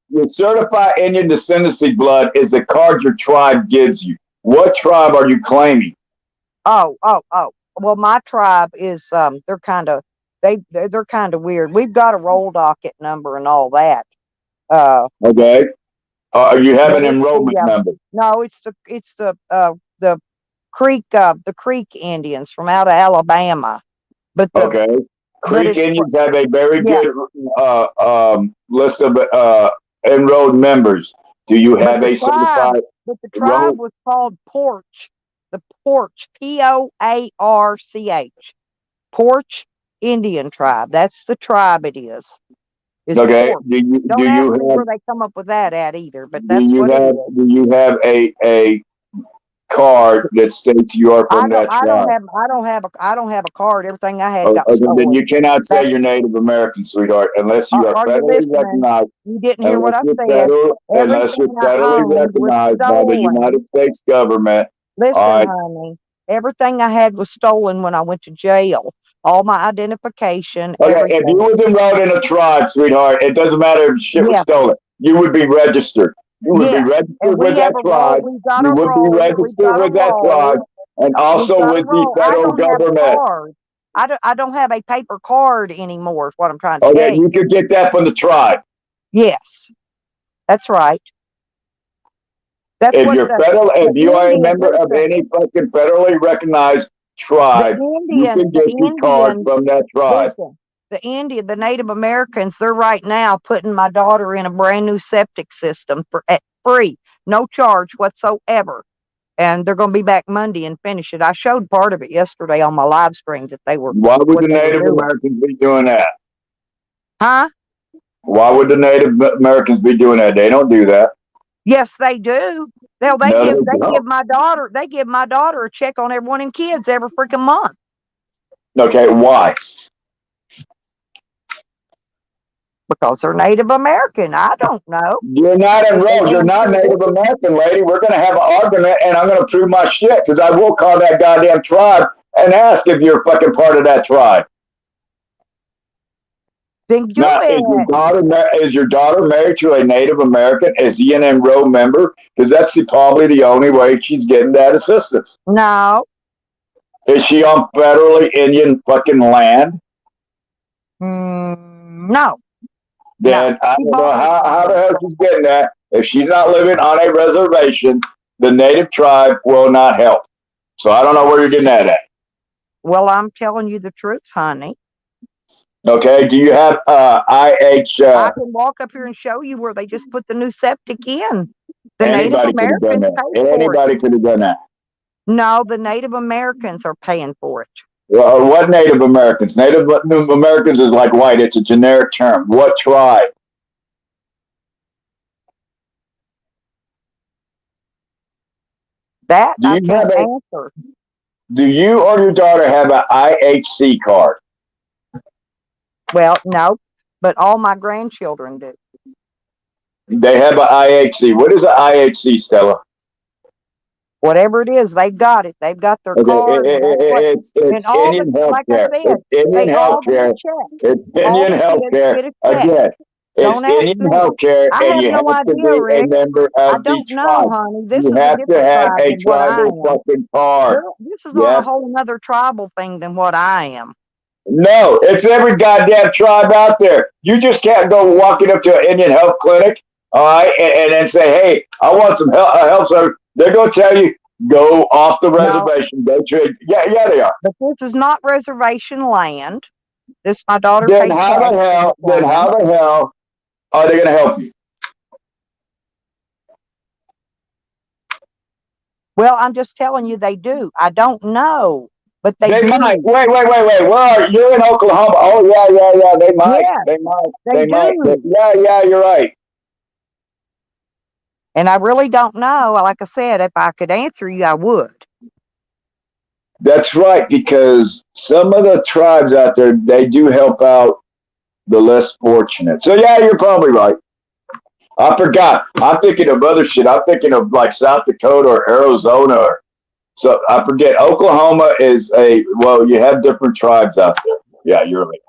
Your Certified Indian Descendancy Blood is the card your tribe gives you. What tribe are you claiming? Oh. Well, my tribe is they're kind of weird. We've got a roll docket number and all that. Okay. You have an enrollment number? No, it's the Creek Indians from out of Alabama. But Creek Indians have a very good list of enrolled members. Do you have a certified? But the tribe was called Porch. The Porch, Poarch. Porch Indian tribe. That's the tribe it is. Okay. Porch. Don't ask me where they come up with that at either, but that's what it is. Do you have a card that states you are from that tribe? I don't have a card. Everything I had got stolen. Then you cannot say you're Native American, sweetheart, unless you are federally recognized. You didn't hear what I said. Unless you're federally recognized by the United States government. Listen, honey, everything I had was stolen when I went to jail. All my identification. Okay, if you was enrolled in a tribe, sweetheart, it doesn't matter if shit was stolen. You would be registered. You would be registered with that tribe. You would be registered with that tribe, and also with the federal government. I don't have a paper card anymore. Is what I'm trying to tell you. Okay, you could get that from the tribe. Yes, that's right. If you are a member of any fucking federally recognized tribe, you can get the card from that tribe. Listen, the Native Americans, they're right now putting my daughter in a brand new septic system at free, no charge whatsoever. And they're going to be back Monday and finish it. I showed part of it yesterday on my live stream that they were. Why would the Native Americans be doing that? Huh? Why would the Native Americans be doing that? They don't do that. Yes, they do. They give my daughter a check on every one of them kids every freaking month. Okay, why? Because they're Native American. I don't know. You're not enrolled. You're not Native American, lady. We're going to have an argument, and I'm going to prove my shit, because I will call that goddamn tribe and ask if you're fucking part of that tribe. Then do is your daughter married to a Native American? Is he an enrolled member? Because that's probably the only way she's getting that assistance. No. Is she on federally Indian fucking land? No. Then I don't know how the hell she's getting that. If she's not living on a reservation, the native tribe will not help. So I don't know where you're getting that at. Well, I'm telling you the truth, honey. Okay, do you have IH? I can walk up here and show you where they just put the new septic in. The Native Americans paid for it. Anybody could have done that. No, the Native Americans are paying for it. Well, what Native Americans? Native Americans is like white. It's a generic term. What tribe? That I can't answer. Do you or your daughter have an IHC card? Well, no, but all my grandchildren do. They have an IHC. What is an IHC, Stella? Whatever it is, they've got it. They've got their card. It's Indian healthcare. It's Indian healthcare. It's Indian healthcare. Again, it's Indian healthcare, and you have to be a member of the tribe. Honey. This you have to have a tribal fucking card. This is on a whole other tribal thing than what I am. No, it's every goddamn tribe out there. You just can't go walking up to an Indian health clinic, all right, and then say, "Hey, I want some help service." They're gonna tell you go off the No, reservation, go trade. Yeah, they are. but this is not reservation land. This my daughter Then paid how tax the on hell? this Then how land. the hell are they gonna help you? Well, I'm just telling you they do. I don't know, but they They might. do. Wait. Where are you? You're in Oklahoma. Oh yeah. They might. Yes, They might. they They might. do. Yeah. You're right. And I really don't know. Like I said, if I could answer you, I would. That's right. Because some of the tribes out there, they do help out the less fortunate. So yeah, you're probably right. I forgot. I'm thinking of other shit. I'm thinking of like South Dakota or Arizona. So I forget. Oklahoma is you have different tribes out there. Yeah, you're right.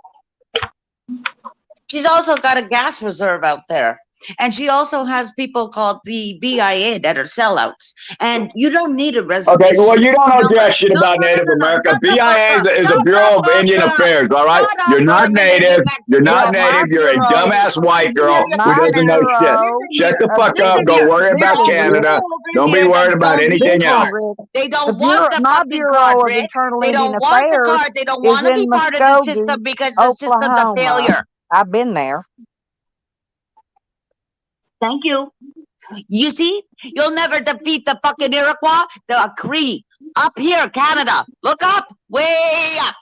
She's also got a gas reserve out there. And she also has people called the BIA that are sellouts. And you don't need a Okay, reservation. well, you don't know No, jack shit no, about no, no, Native no, no. America. Shut the fuck BIA up. is a Shut Bureau of the Indian fuck up. Affairs, all right? Shut up, You're or not I'm gonna give native. you back You're to not Well, Bureau. my native. You're a bureau, dumbass white girl who my doesn't know shit. bureau Shut the of fuck up. Listen Go here. worry There about are listen, Rick, Canada. people over Don't be here worried that about don't need the anything else. listen, card. Rick. They The don't want the my fucking card, bureau of Rick. internal They Indian don't want the affairs card. They don't is want to in be part of the Muskogee, system because the system's a Oklahoma. failure. I've been there. Thank you. You see, you'll never defeat the fucking Iroquois, the Cree. Up here, Canada. Look up, way up.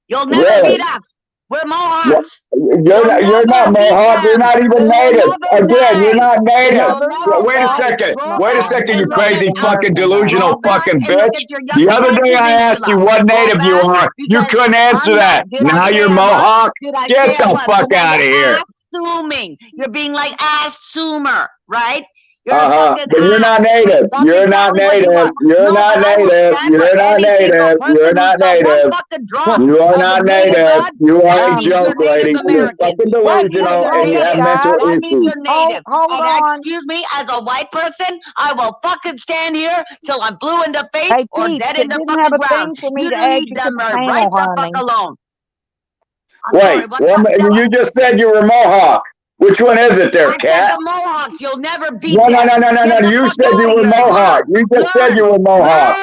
You'll never Really? beat us. We're Mohawks. You're not Mohawk. You're not even native. Again, you're not native. Northern Wait a Mohawk, second. Go Wait a back second, and you look at crazy fucking American land. delusional Go back fucking and look bitch. at your The other Yucatan day I asked you Peninsula. what Go native you back are. You because couldn't answer I'm not. that. Did I Now say you're I was? Mohawk. Did I Get say I the was? fuck Now out of you're here. assuming. You're being like assumer, right? You're a Uh-huh. fucking But you're not ass. native. Don't You're you not call me what you native. want. You're No, not but I will native. stand for You're not any single native. person You're who's not got one native. fucking drop You are of the not native native. blood. You are That a means you're joke, Native lady. You're American. fucking Wait, That means wait, delusional you're and hold you it, have native. mental guys. That means issues. you're native. Hold And on. excuse me, as a white person, I will fucking stand here till I'm blue in the face Hey, or Peeps, dead in it the didn't have fucking a ground. thing for me You to don't add need you to them the right panel, the fuck honey. alone. I'm sorry, Wait, what's up, Stella? you just said you were Mohawk. Which one is it there, I said cat? the Mohawks, you'll never beat No. them. Get the You fuck said out you of were here and Mohawk. You just said you were Mohawk.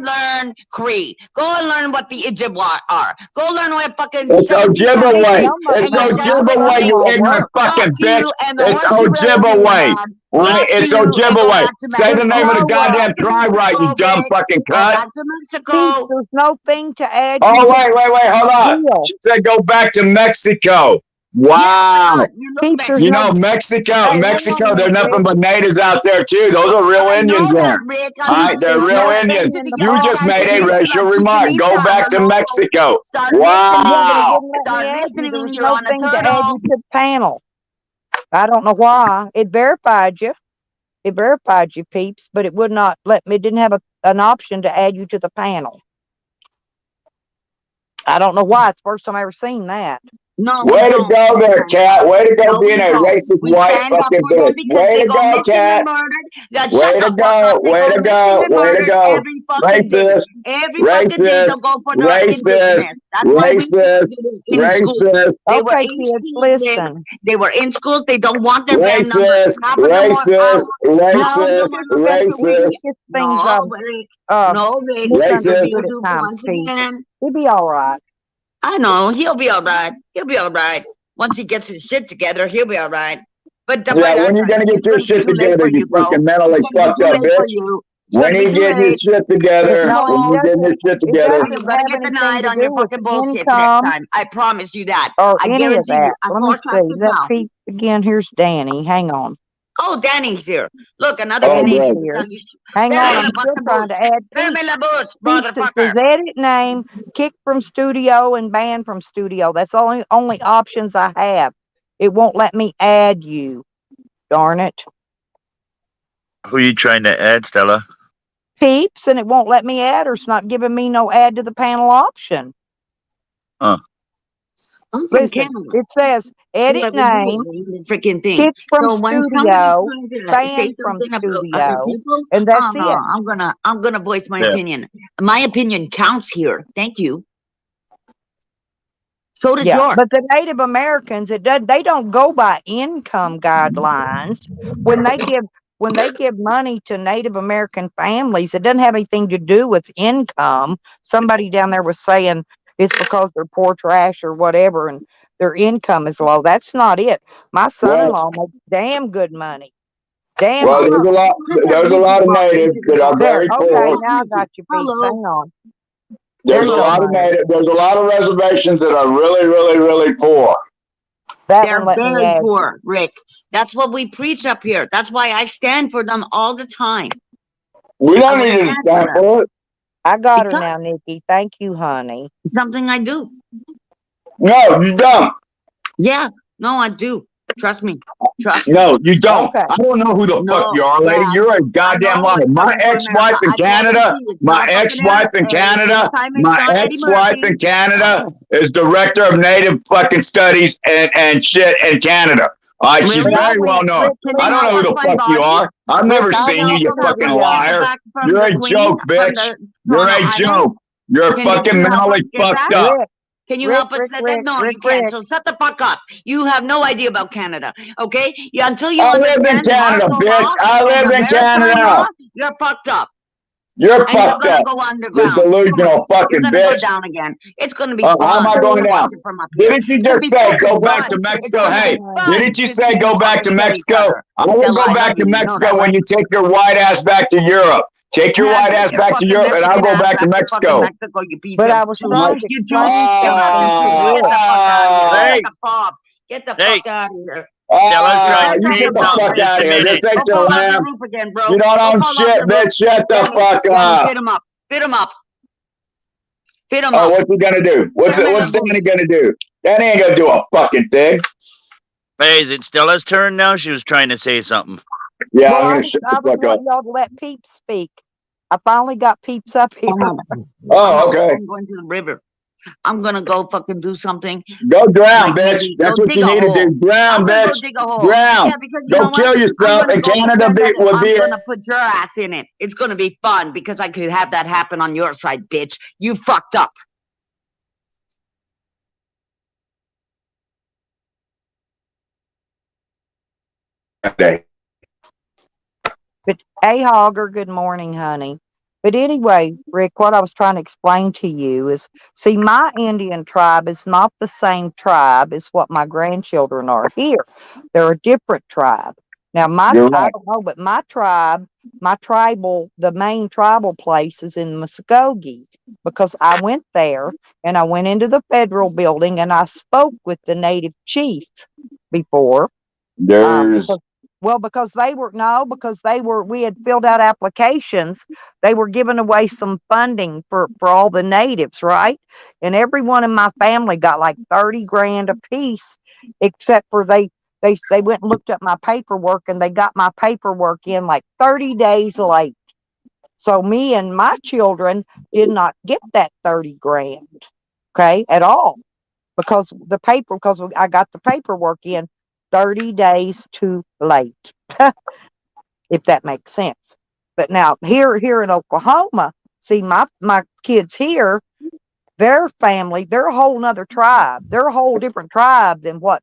learn, Cree. Go and learn what the Ojibwa are. Go learn what fucking It's 1776 Ojibwe. Some of It's them and your ain't got Ojibwe, fucking you 1776. all ignorant work. Fuck fucking bitch. you and the It's horse you rode in, Ojibwe. man. All right, Fuck it's you and go Ojibwe. back to Say the name of the Mexico. No, Go goddamn back to tribe right, you Mexico, dumb bitch. fucking Go cunt. back to Peeps, Mexico. there's no thing to add you Oh, to wait, hold on. deal. She said go back to Mexico. Yeah, why Wow. not? You look Peeps, there's You Mexican. know, no. Mexico, Hey, hang on a There's minute, nothing Rick. but natives out there too. Those are real I know Indians that, there. Rick. All I'm right, not they're saying real that. Indians. In the You just made a racial remark. Go back to Mexico. Start Yeah, but it Wow. wouldn't let me Start add you. There listening. was You're no on a thing to add you turtle. to the panel. I don't know why. It verified you. It verified you, Peeps, but it would not let me. It didn't have an option to add you to the panel. I don't know why. It's the first time I ever seen that. No, we Way to don't. go there, cat. Way to go No, being we a don't. racist We white stand up fucking for them bitch. because Way they to go go, missing and cat. murdered. Now, Way shut to the fuck up. go. They Way go to missing go. and Way to murdered go. every fucking day. Racist. Every fucking day they'll Racist. go for the Racist. indigenous. That's why we Racist. in school. Racist. They were Okay, in kids, schools, Rick. listen. They were in schools. They don't want their band numbers. Racist. Half of them are out. Racist. Half of them Racist. are We got looking to, to we Racist. leave. get things No, Rick. uh No, Rick. You're Racist. misunderstood being at duped times, once Peeps. again. He'll be all right. I know he'll be all right. He'll be all right. Once he gets his shit together, he'll be all right. But by Yeah, that when you time, gonna get it's your gonna be shit too late together, for you you, bro. fucking It's mentally gonna be fucked too up late for bitch? you. It's When gonna be you too get your late. shit together, No, when you it get your doesn't. shit It together, doesn't You're gonna have get anything denied to on do your with fucking bullshit next income time. I promise you that. or I any of guarantee you. that. I Let me forecast see. it Is that now. Peeps again? Here's Danny. Hang on. Oh, Danny's here. Look, another oh, Danny's bro. Canadian to here. tell you. Hang on. Ferme I'm la still fucking trying boots. to add Ferme Peeps. la boots, Peeps, it motherfucker. says edit name, kick from studio, and ban from studio. That's the only options I have. It won't let me add you. Darn it. Who are you trying to add, Stella? Peeps, and it won't let me add her. It's not giving me no add to the panel option. Huh. I'm from Listen, Canada. it says edit Whoever you name, are in the freaking thing. kick from So when somebody's studio, trying to say ban from something about other studio, people, and oh that's no, it. I'm gonna voice my Yeah. opinion. My opinion counts here. Thank you. So did Yeah, yours. but the Native Americans, they don't go by income guidelines. When they give money to Native American families, it doesn't have anything to do with income. Somebody down there was saying it's because they're poor trash or whatever, and their income is low. That's not it. My Well, son-in-law makes damn good money. Damn well, good. Hold on. Let's have there's a Nikki lot of pop natives into the that are phone. There, very okay, poor. Hello, now I Nikki. got you, Peach. Hello. Hang on. There's There a you go, lot of honey. there's a lot of reservations that are really, really, really poor. That They're one let me very add. poor, Rick. That's what we preach up here. That's why I stand for them all the time. We I don't will need to stand for stand them for it. I got her because now, Nikki. Thank you, honey. it's something I do. No, you don't. Yeah, no, I do. Trust me. Trust me. No, you don't. Okay. I don't know who the fuck No, you are, yeah, lady. I You're a do. I goddamn know liar. what's My coming for ex-wife America. in I guarantee Canada, it's my not fucking ex-wife in this time it's my not Eddie ex-wife Murphy. in Canada is director of native fucking studies and shit in Canada. All right, she's But Really? I very well went, known. Rick, Can I they don't not know who fuck the fine fuck you bodies? are. I've Rick, never I Can they seen you, went not you to get a fucking the, fucking liar. kickback from You're the a Queen joke, from bitch. the You're Toronto a Island? joke. You're Can fucking you help mentally us get fucked that? up. Rick, Can you Rick, help us Rick, get that? Rick, No, Rick, you can't. Rick. So shut the fuck up. You have no idea about Canada, okay? Until you I live in understand Canada, martial bitch. law I and live the in maritime Canada. law, you're fucked up. You're And you're fucked gonna up. go You underground. delusional You're fucking gonna go bitch. down again. It's gonna be How am fun. I going down? Watch it from up here. Didn't you It's gonna just be say go fucking back fun. to It's Mexico? gonna Hey, be fun didn't you to say see go you back to fucking kill each Mexico? other. I will Stella, go I love back to you. You know that, Mexico when right? you take your white ass back to Europe. Take your Yeah, white take ass your back to fucking Europe and I'll Mexican go ass back to back to fucking Mexico. Mexico, you piece But of I was shit. trying to You explain Jewish skeleton something to too. Get Rick. the fuck out of here. Ah, Get Hey, the fob. Get the hey, fuck out of here. Stella's trying to That's you off say the get the roof, something. fuck Rick. Just out a of here. minute. This ain't Go your fall off the land. roof again, bro. You don't Go own fall off shit, the roof. bitch. Shut the Yanni, fuck Yanni, up. fit him up. Fit him up. Fit him Oh, up. what's he gonna do? Put him in the What's Danny booth. gonna do? Danny ain't gonna do a fucking thing. Hey, is it Stella's turn now? She was trying to say something. Yeah, Well, I'm gonna shut the I was fuck up. wanting y'all to let Peeps speak. I finally got Peeps up here. Oh, okay. I'm going to the river. I'm gonna go fucking do something Go drown, like bitch. maybe go That's what dig you a need to do. hole. I'm Drown, gonna go bitch. dig a hole. Drown. Yeah, because you Go know what? kill I'm yourself, gonna and go Canada pretend that will I'm be. gonna put your ass in it. It's gonna be fun because I could have that happen on your side, bitch. You fucked up. Okay. But hey, Hogger, good morning, honey. But anyway, Rick, what I was trying to explain to you is, see, my Indian tribe is not the same tribe as what my grandchildren are here. They're a different tribe. Now, You're I right. don't know, but my tribe, the main tribal place is in Muskogee because I went there and I went into the federal building and I spoke with the native chief before. There's Because we had filled out applications. They were giving away some funding for all the natives, right? And everyone in my family got like 30 grand a piece, except for they went and looked up my paperwork and they got my paperwork in like 30 days late. So me and my children did not get that 30 grand, okay, at all because I got the paperwork in 30 days too late, if that makes sense. But now here in Oklahoma, see my kids here, their family, they're a whole nother tribe. They're a whole different tribe than what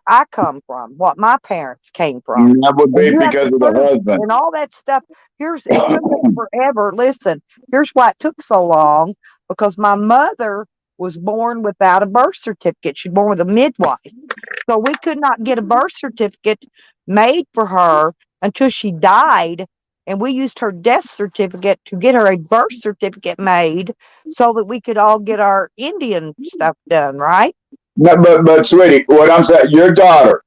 I come from, what my parents came from. that would And be you have to because of the prove it. husband. And all that stuff. It took us forever. Listen, here's why it took so long, because my mother was born without a birth certificate. She was born with a midwife. So we could not get a birth certificate made for her until she died. And we used her death certificate to get her a birth certificate made so that we could all get our Indian stuff done, right? No, but sweetie, what I'm saying, your daughter,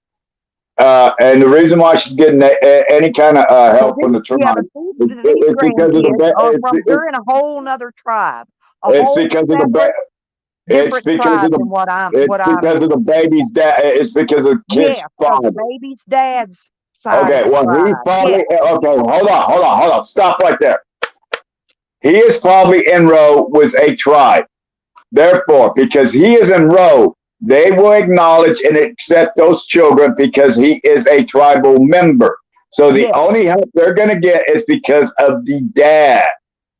and the reason why she's getting any kind of help from the Yeah, tribe but these is because of grandkids are from, it's, they're in a whole nother tribe, a it's whole because of separate, it's different because of tribe the than it's what I'm because of in. the baby's dad. It's because of kid's Yeah, because the father. baby's dad's side of Okay, the well, he tribe. Yeah. probably, okay, hold on. Stop right there. He is probably enrolled with a tribe. Therefore, because he is enrolled, they will acknowledge and accept those children because he is a tribal member. So the Yeah. only help they're going to get is because of the dad.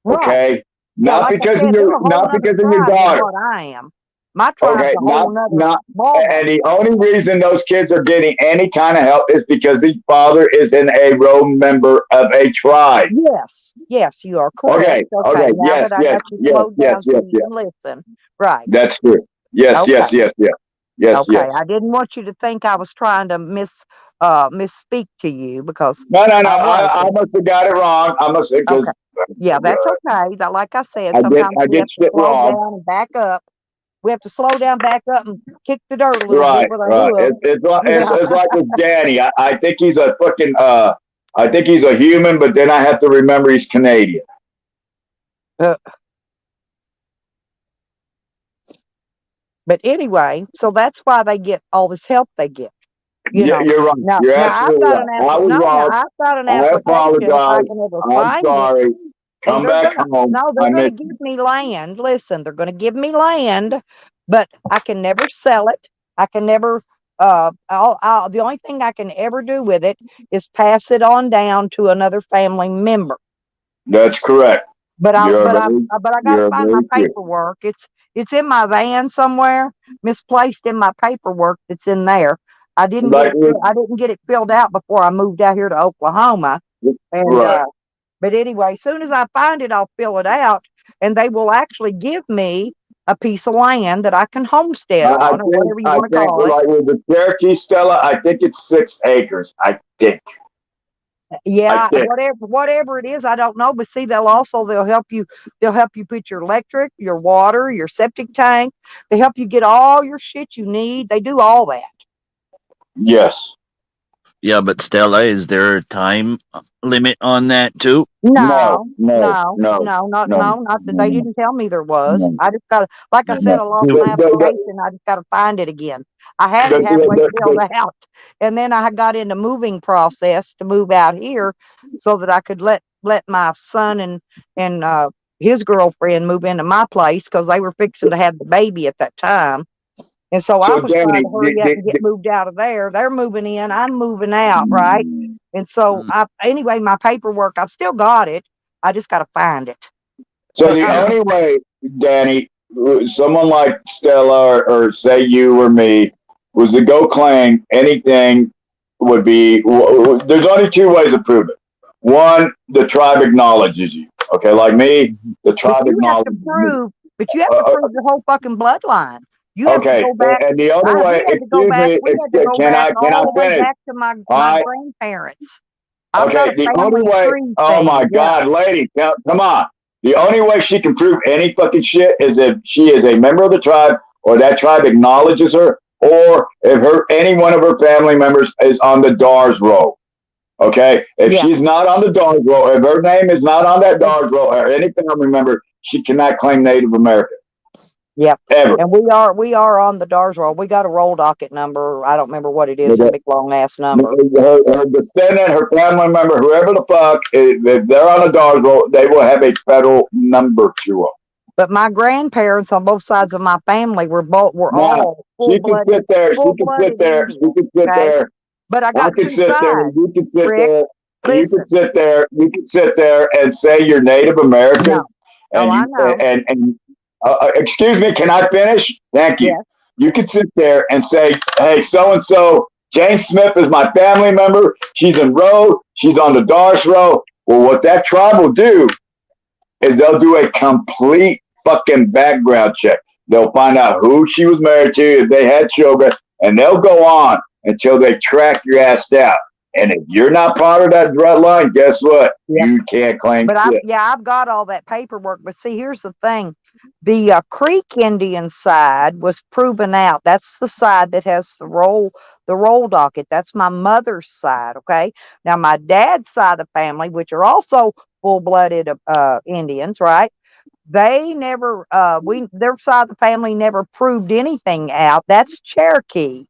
Right. Okay, Yeah, not like I because of said, they're a whole not nother because of your tribe than daughter. what I am. My tribe's Okay, a whole nother not, and ballgame. the only reason those kids are getting any kind of help is because the father is an enrolled member of a tribe. Yes, you are correct. Okay, Okay, okay, now that I got you slowed down so you yes. can listen. Right. That's true. Yes, Okay. yes. Okay. I didn't want you to think I was trying to misspeak to you because No. I I wasn't. must have got it wrong. I must have Okay. because Yeah, that's okay. Like I said, sometimes I we get have to shit slow wrong. down and back up. We have to slow down, back up, and kick the dirt a little bit Right, with our right. hooves. It's like with Danny. I think he's a fucking I think he's a human, but then I have to remember he's Canadian. Uh, but anyway, so that's why they get all this help they get. You Yeah, know. you're right. Now, You're now I've absolutely got right. an I was now wrong. I've got an I application if I apologize. can ever I'm find it. sorry. And Come back home. they're I gonna miss give me land. Listen, they're gonna give me land, but I can never sell it. I can never. The only thing I can ever do with it is pass it on down to another family member. That's correct. But You're very but I got to you're find my very true. paperwork. It's in my van somewhere, misplaced in my paperwork. That's in there. I didn't get Like it. I didn't get it filled out before I moved out here to Oklahoma. And right. but anyway, as soon as I find it, I'll fill it out, and they will actually give me a piece of land that I can homestead on, or whatever you I want to think call it. like with the Cherokee Stella, I think it's 6 acres. I think. Yeah, Think. whatever it is, I don't know. But see, they'll help you. They'll help you put your electric, your water, your septic tank. They help you get all your shit you need. They do all that. Yes. Yeah, but Stella, is there a time limit on that too? No, No. not that they didn't tell me there was. No. I just got to, like I said, No. I lost The, my the, application. I just got to find it again. I had it halfway the, filled out, and then I got in the moving process to move out here, so that I could let my son and his girlfriend move into my place because they were fixing to have the baby at that time. And so I so was trying Danny, to hurry up and get moved out of there. They're moving in. I'm moving out, right? And so Mm, anyway, my paperwork, I've still got it. I just got to find it. so But the yeah. only way, Danny, someone like Stella or say you or me was to go claim anything would be. There's only two ways to prove it. One, the tribe acknowledges you. Okay, like me, the but tribe you have to acknowledges me. prove, but you have Uh, to uh, prove the whole fucking bloodline. You have to okay, go back. and the only We way, had to go excuse back. me, We had to go back can I all the way finish? back to my I grandparents. I've got Okay, a the only family way, tree oh thing. my Yeah. God, lady, come on. The only way she can prove any fucking shit is if she is a member of the tribe or that tribe acknowledges her or if any one of her family members is on the DARS roll. Okay? If Yeah. she's not on the DARS roll, if her name is not on that DARS roll or any family member, she cannot claim Native American. Yep. Ever. And we are on the DARS roll. We got a roll docket number. I don't remember what it is, a big long ass number. Her descendant, her family member, whoever the fuck, if they're on a DARS roll, they will have a federal number to them. But my grandparents on both sides of my family were Now, all full she can blooded sit there, Indians. she can sit Okay. there, But I I got can two sit there, sides, you can sit Rick. there, Listen. you can sit there and say you're Native American, No. and I you know. and excuse me, can I finish? Thank you. Yes. You can sit there and say, hey, so and so, Jane Smith is my family member. She's enrolled. She's on the DARS roll. Well, what that tribe will do is they'll do a complete fucking background check. They'll find out who she was married to, if they had children, and they'll go on until they track your ass down. And if you're not part of that bloodline, guess what? Yeah. You can't claim But shit. I've got all that paperwork. But see, here's the thing: the Creek Indian side was proven out. That's the side that has the roll docket. That's my mother's side. Okay. Now my dad's side of the family, which are also full blooded Indians, right? They never their side of the family never proved anything out. That's Cherokee.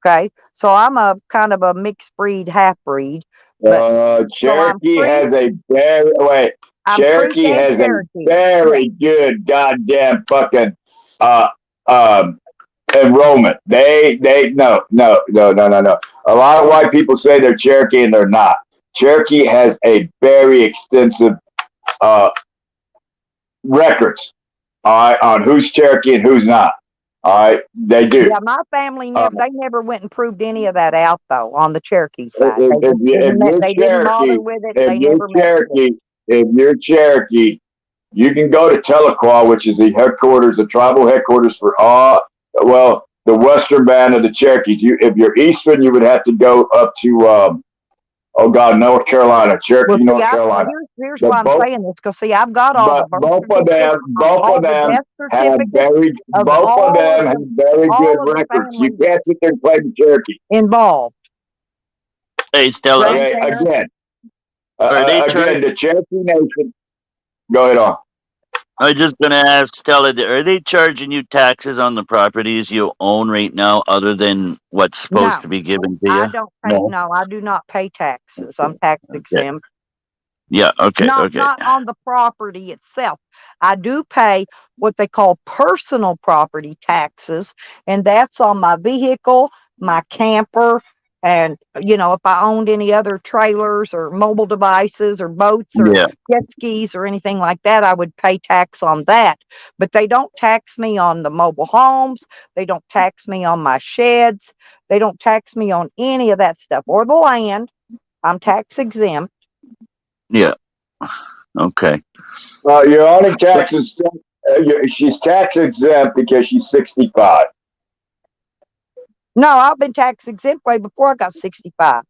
Okay. So I'm a kind of a mixed breed, half breed. But so I'm Cherokee free. has a very I'm Cherokee pre-gay has a Cherokee. very good goddamn fucking uh um enrollment. They no. A lot of white people say they're Cherokee and they're not. Cherokee has a very extensive uh records on who's Cherokee and who's not. All right, they do. Yeah, my family Uh, never. They never went and proved any of that out though on the Cherokee side. They if, just if didn't. you're They didn't bother Cherokee, with it. if They you're never messed with it. Cherokee, if you're Cherokee, you can go to Telequa, which is the headquarters, the tribal headquarters for all, well, the western band of the Cherokees. If you're Eastern, you would have to go up to, oh God, North Carolina, Well, Cherokee, see, North Carolina. here's But why I'm both, saying this because see, I've got all the but birth certificates, both of all the them death have certificates of both of them have very good all of the records. You family can't that's sit there and play the Cherokee. involved. Hey, Stella, Okay, Grandparents, are they again, charging? the Cherokee Nation. Go ahead on. I was just gonna ask Stella, are they charging you taxes on the properties you own right now, other than what's supposed no, to be given to I you? don't pay. No. No, I do not pay taxes. I'm tax Okay. exempt. Yeah. Okay. Okay. Not on the property itself. I do pay what they call personal property taxes, and that's on my vehicle, my camper, and if I owned any other trailers or mobile devices or boats or Yeah. jet skis or anything like that, I would pay tax on that. But they don't tax me on the mobile homes, they don't tax me on my sheds, they don't tax me on any of that stuff or the land. I'm tax exempt. Yeah. Okay. Your only But tax is she's tax exempt because she's 65. No, I've been tax exempt way before I got 65.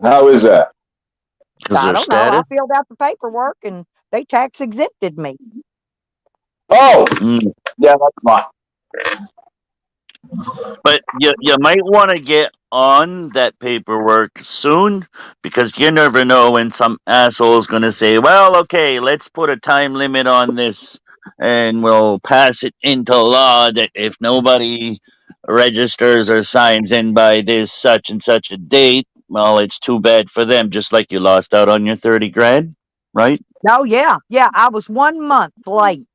How is that? because I their don't know. I status. filled out the paperwork and they tax exempted me. Oh, Mm. yeah, that's fine. But you might want to get on that paperwork soon, because you never know when some asshole is going to say, well, okay, let's put a time limit on this and we'll pass it into law that if nobody registers or signs in by this such and such a date, well, it's too bad for them, just like you lost out on your 30 grand, right? Oh, yeah. Yeah. I was 1 month late.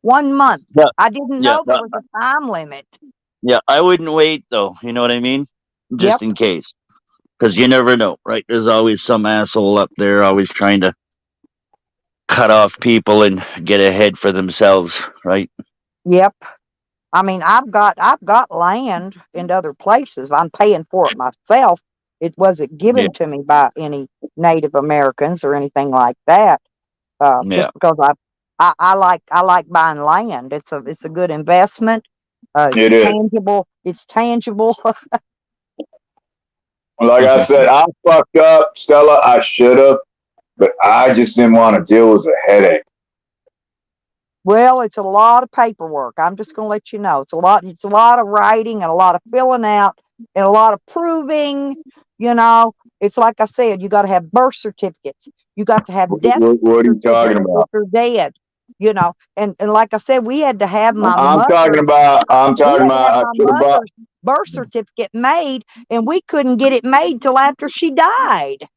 1 month. Yeah. I didn't Yeah. know there was a time limit. Yeah. I wouldn't wait, though. You know what I mean? Yep. Just in case. Because you never know, right? There's always some asshole up there always trying to cut off people and get ahead for themselves, right? Yep. I mean, I've got land in other places. I'm paying for it myself. It wasn't Yeah. given to me by any Native Americans or anything like that. Yeah. Just because I like buying land. It's a good investment. It's It is. tangible. It's tangible. Like I said, I fucked up, Stella. I should have, but I just didn't want to deal with the headache. Well, it's a lot of paperwork. I'm just going to let you know. It's a lot of writing and a lot of filling out and a lot of proving, you know. It's like I said, you got to have birth certificates. You got to have death What are you talking certificates if about? they're dead, you know. And like I said, we had to have my I'm talking mother about. I'm we talking had to have about. I my should have bought. mother's birth certificate made, and we couldn't get it made till after she died.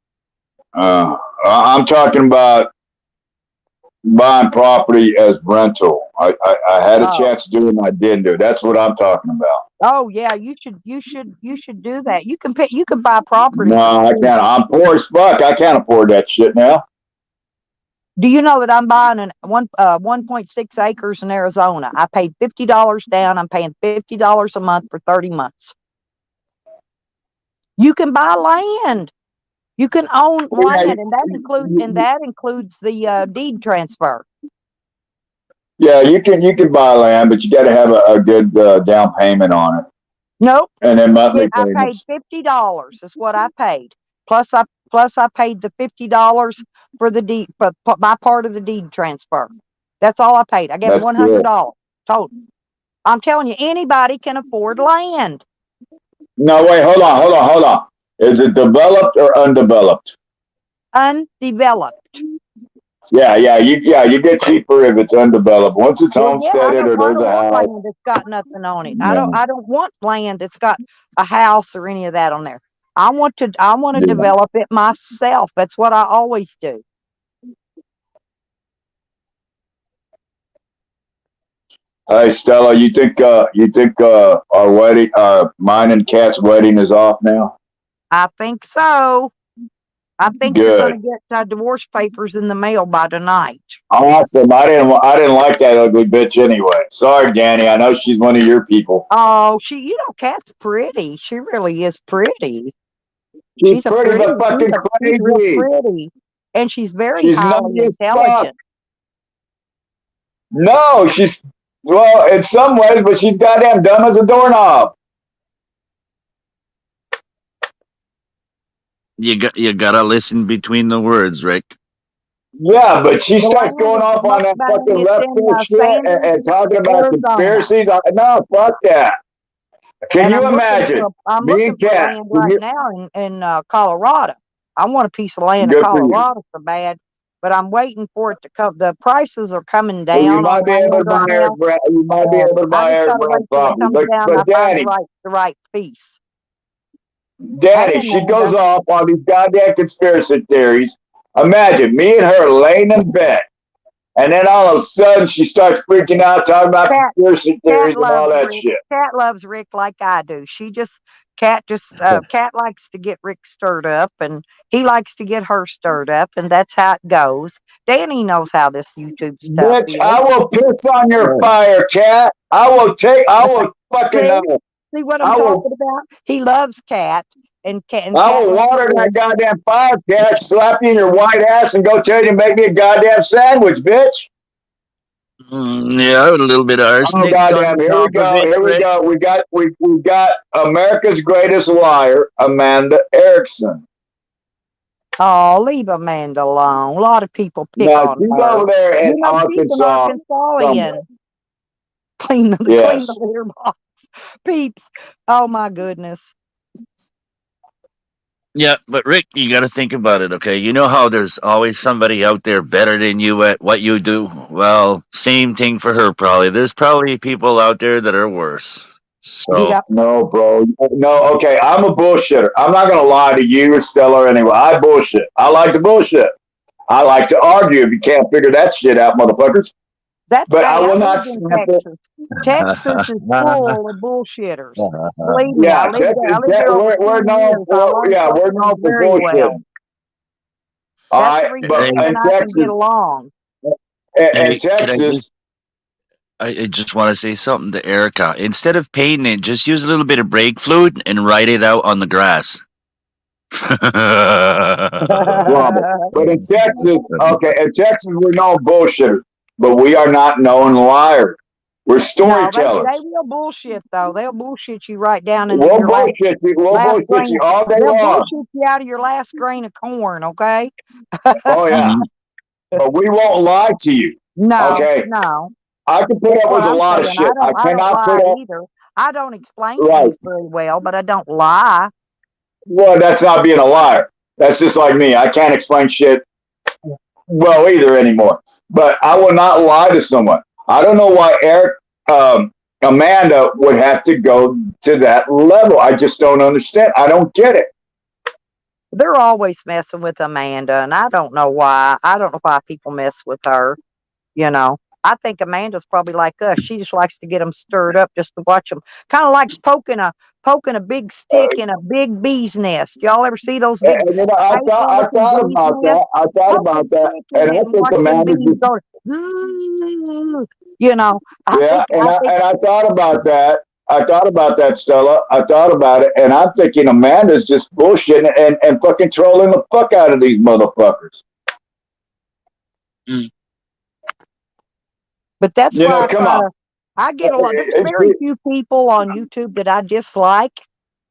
I'm talking about buying property as rental. I had a Oh, chance to do it and I didn't do it. That's what I'm talking about. oh yeah, you should do that. You can buy property No, for I free. can't. I'm poor as fuck. I can't afford that shit now. Do you know that I'm buying 1.6 acres in Arizona? I paid $50 down. I'm paying $50 a month for 30 months. You can buy land. You can own Yeah, land, and that includes the deed transfer. yeah, you can buy land, but you got to have a good down payment on it, Nope. and then monthly I paid payments. $50 is what I paid. Plus I paid the $50 for the deed for my part of the deed transfer. That's all I paid. I gave them That's good. $100 total. I'm telling you, anybody can afford land. No, wait, hold on. Is it developed or undeveloped? Undeveloped. You get cheaper if it's undeveloped. Once it's Well, yeah, homesteaded or I there's don't a want house, land that's got nothing on it. I don't yeah, I don't want land that's got a house or any of that on there. I want to yeah. develop it myself. That's what I always do. Hey Stella, you think our wedding, mine and Kat's wedding is off now? I think so. I think you're Good. going to get divorce papers in the mail by tonight. Awesome. I didn't like that ugly bitch anyway. Sorry, Danny. I know she's one of your people. Oh, Kat's pretty. She really is pretty. She's pretty but fucking She's real crazy. pretty, and she's very She's highly nutty as fuck. intelligent. No, she's well in some ways, but she's goddamn dumb as a doorknob. You gotta listen between the words, Rick. Yeah, but she The starts land going of off on that mukbang fucking is in leftist shit Sanders, and talking about Arizona. conspiracies. No, fuck that. Can And you imagine I'm me looking and for Kat? land right now in Colorado. I want a piece of land in Good for you. Colorado so bad, but I'm waiting for it to come. The prices are coming Well, you down on might be able to land buy right Eric now. Brand. You might be able to I buy just Eric gotta Brand wait till it property. comes down and I But find Danny, the right piece. Danny, Hey, she goes Amanda. off on these goddamn conspiracy theories. Imagine me and her laying in bed, and then all of a sudden she starts freaking out, talking about Cat conspiracy theories and all that Rick. shit. Cat loves Rick like I do. Cat likes to get Rick stirred up, and he likes to get her stirred up, and that's how it goes. Danny knows how this YouTube stuff Bitch, is. I will piss on your fire, Cat. I will fucking See what I'm I will talking about? He loves Cat, and Cat I will loves water that him. goddamn fire, Cat, slap you in your white ass and go tell you to make me a goddamn sandwich, bitch. Yeah, a little bit of Oh arsenic goddamn! on Here we top of go. it, Here we Rick. go. We got America's greatest liar, Amanda Erickson. Oh, leave Amanda alone. A lot of people pick Now on she's her. over there in She's an Arkansas Arkansasian. somewhere. Clean Yes. the litter box. Peeps. Oh my goodness. Yeah, but Rick, you got to think about it, okay? You know how there's always somebody out there better than you at what you do? Well, same thing for her, probably. There's probably people out there that are worse. So, Yep. No, bro. No, okay. I'm a bullshitter. I'm not gonna lie to you or Stella or anyone. I bullshit. I like to bullshit. I like to argue if you can't figure that shit out, motherfuckers. That's But I will I not lived in snap it. Texas. Texas is full of bullshitters. Believe me, Yeah, I lived there over we're 20 known years. I for learned we're something known for very bullshit. well. All That's the right, reason but you hey, and in I can get Texas, along. in hey, Texas, I just want to say something to Erica. Instead of painting it, just use a little bit of brake fluid and write it out on the grass. Robert. But in Texas, okay, in Texas we're known bullshitters, but we are not known liars. We're No, storytellers. they will bullshit though. They'll bullshit you right down into We'll your last bullshit you. We'll bullshit grain. you all day They'll long. bullshit you out of your last grain of corn. Okay. Oh yeah, but we won't lie to you. No, Okay, no. I can put That's up what with a I'm lot of saying. shit. I I don't cannot lie put up. either. I don't explain Right. things very well, but I don't lie. Well, that's not being a liar. That's just like me. I can't explain shit well either anymore. But I will not lie to someone. I don't know why Amanda would have to go to that level. I just don't understand. I don't get it. They're always messing with Amanda, and I don't know why. I don't know why people mess with her. You know, I think Amanda's probably like us. She just likes to get them stirred up just to watch them. Kind of likes poking a big stick in a big bee's nest. Y'all ever see those big? And I thought about that. I thought about that, and I think Amanda's just go. You know, yeah. And I thought about that. I thought about that, Stella. I thought about it, and I'm thinking Amanda's just bullshitting and fucking trolling the fuck out of these motherfuckers. But that's You why know, come on. I get a lot. There's very few people on YouTube that I dislike.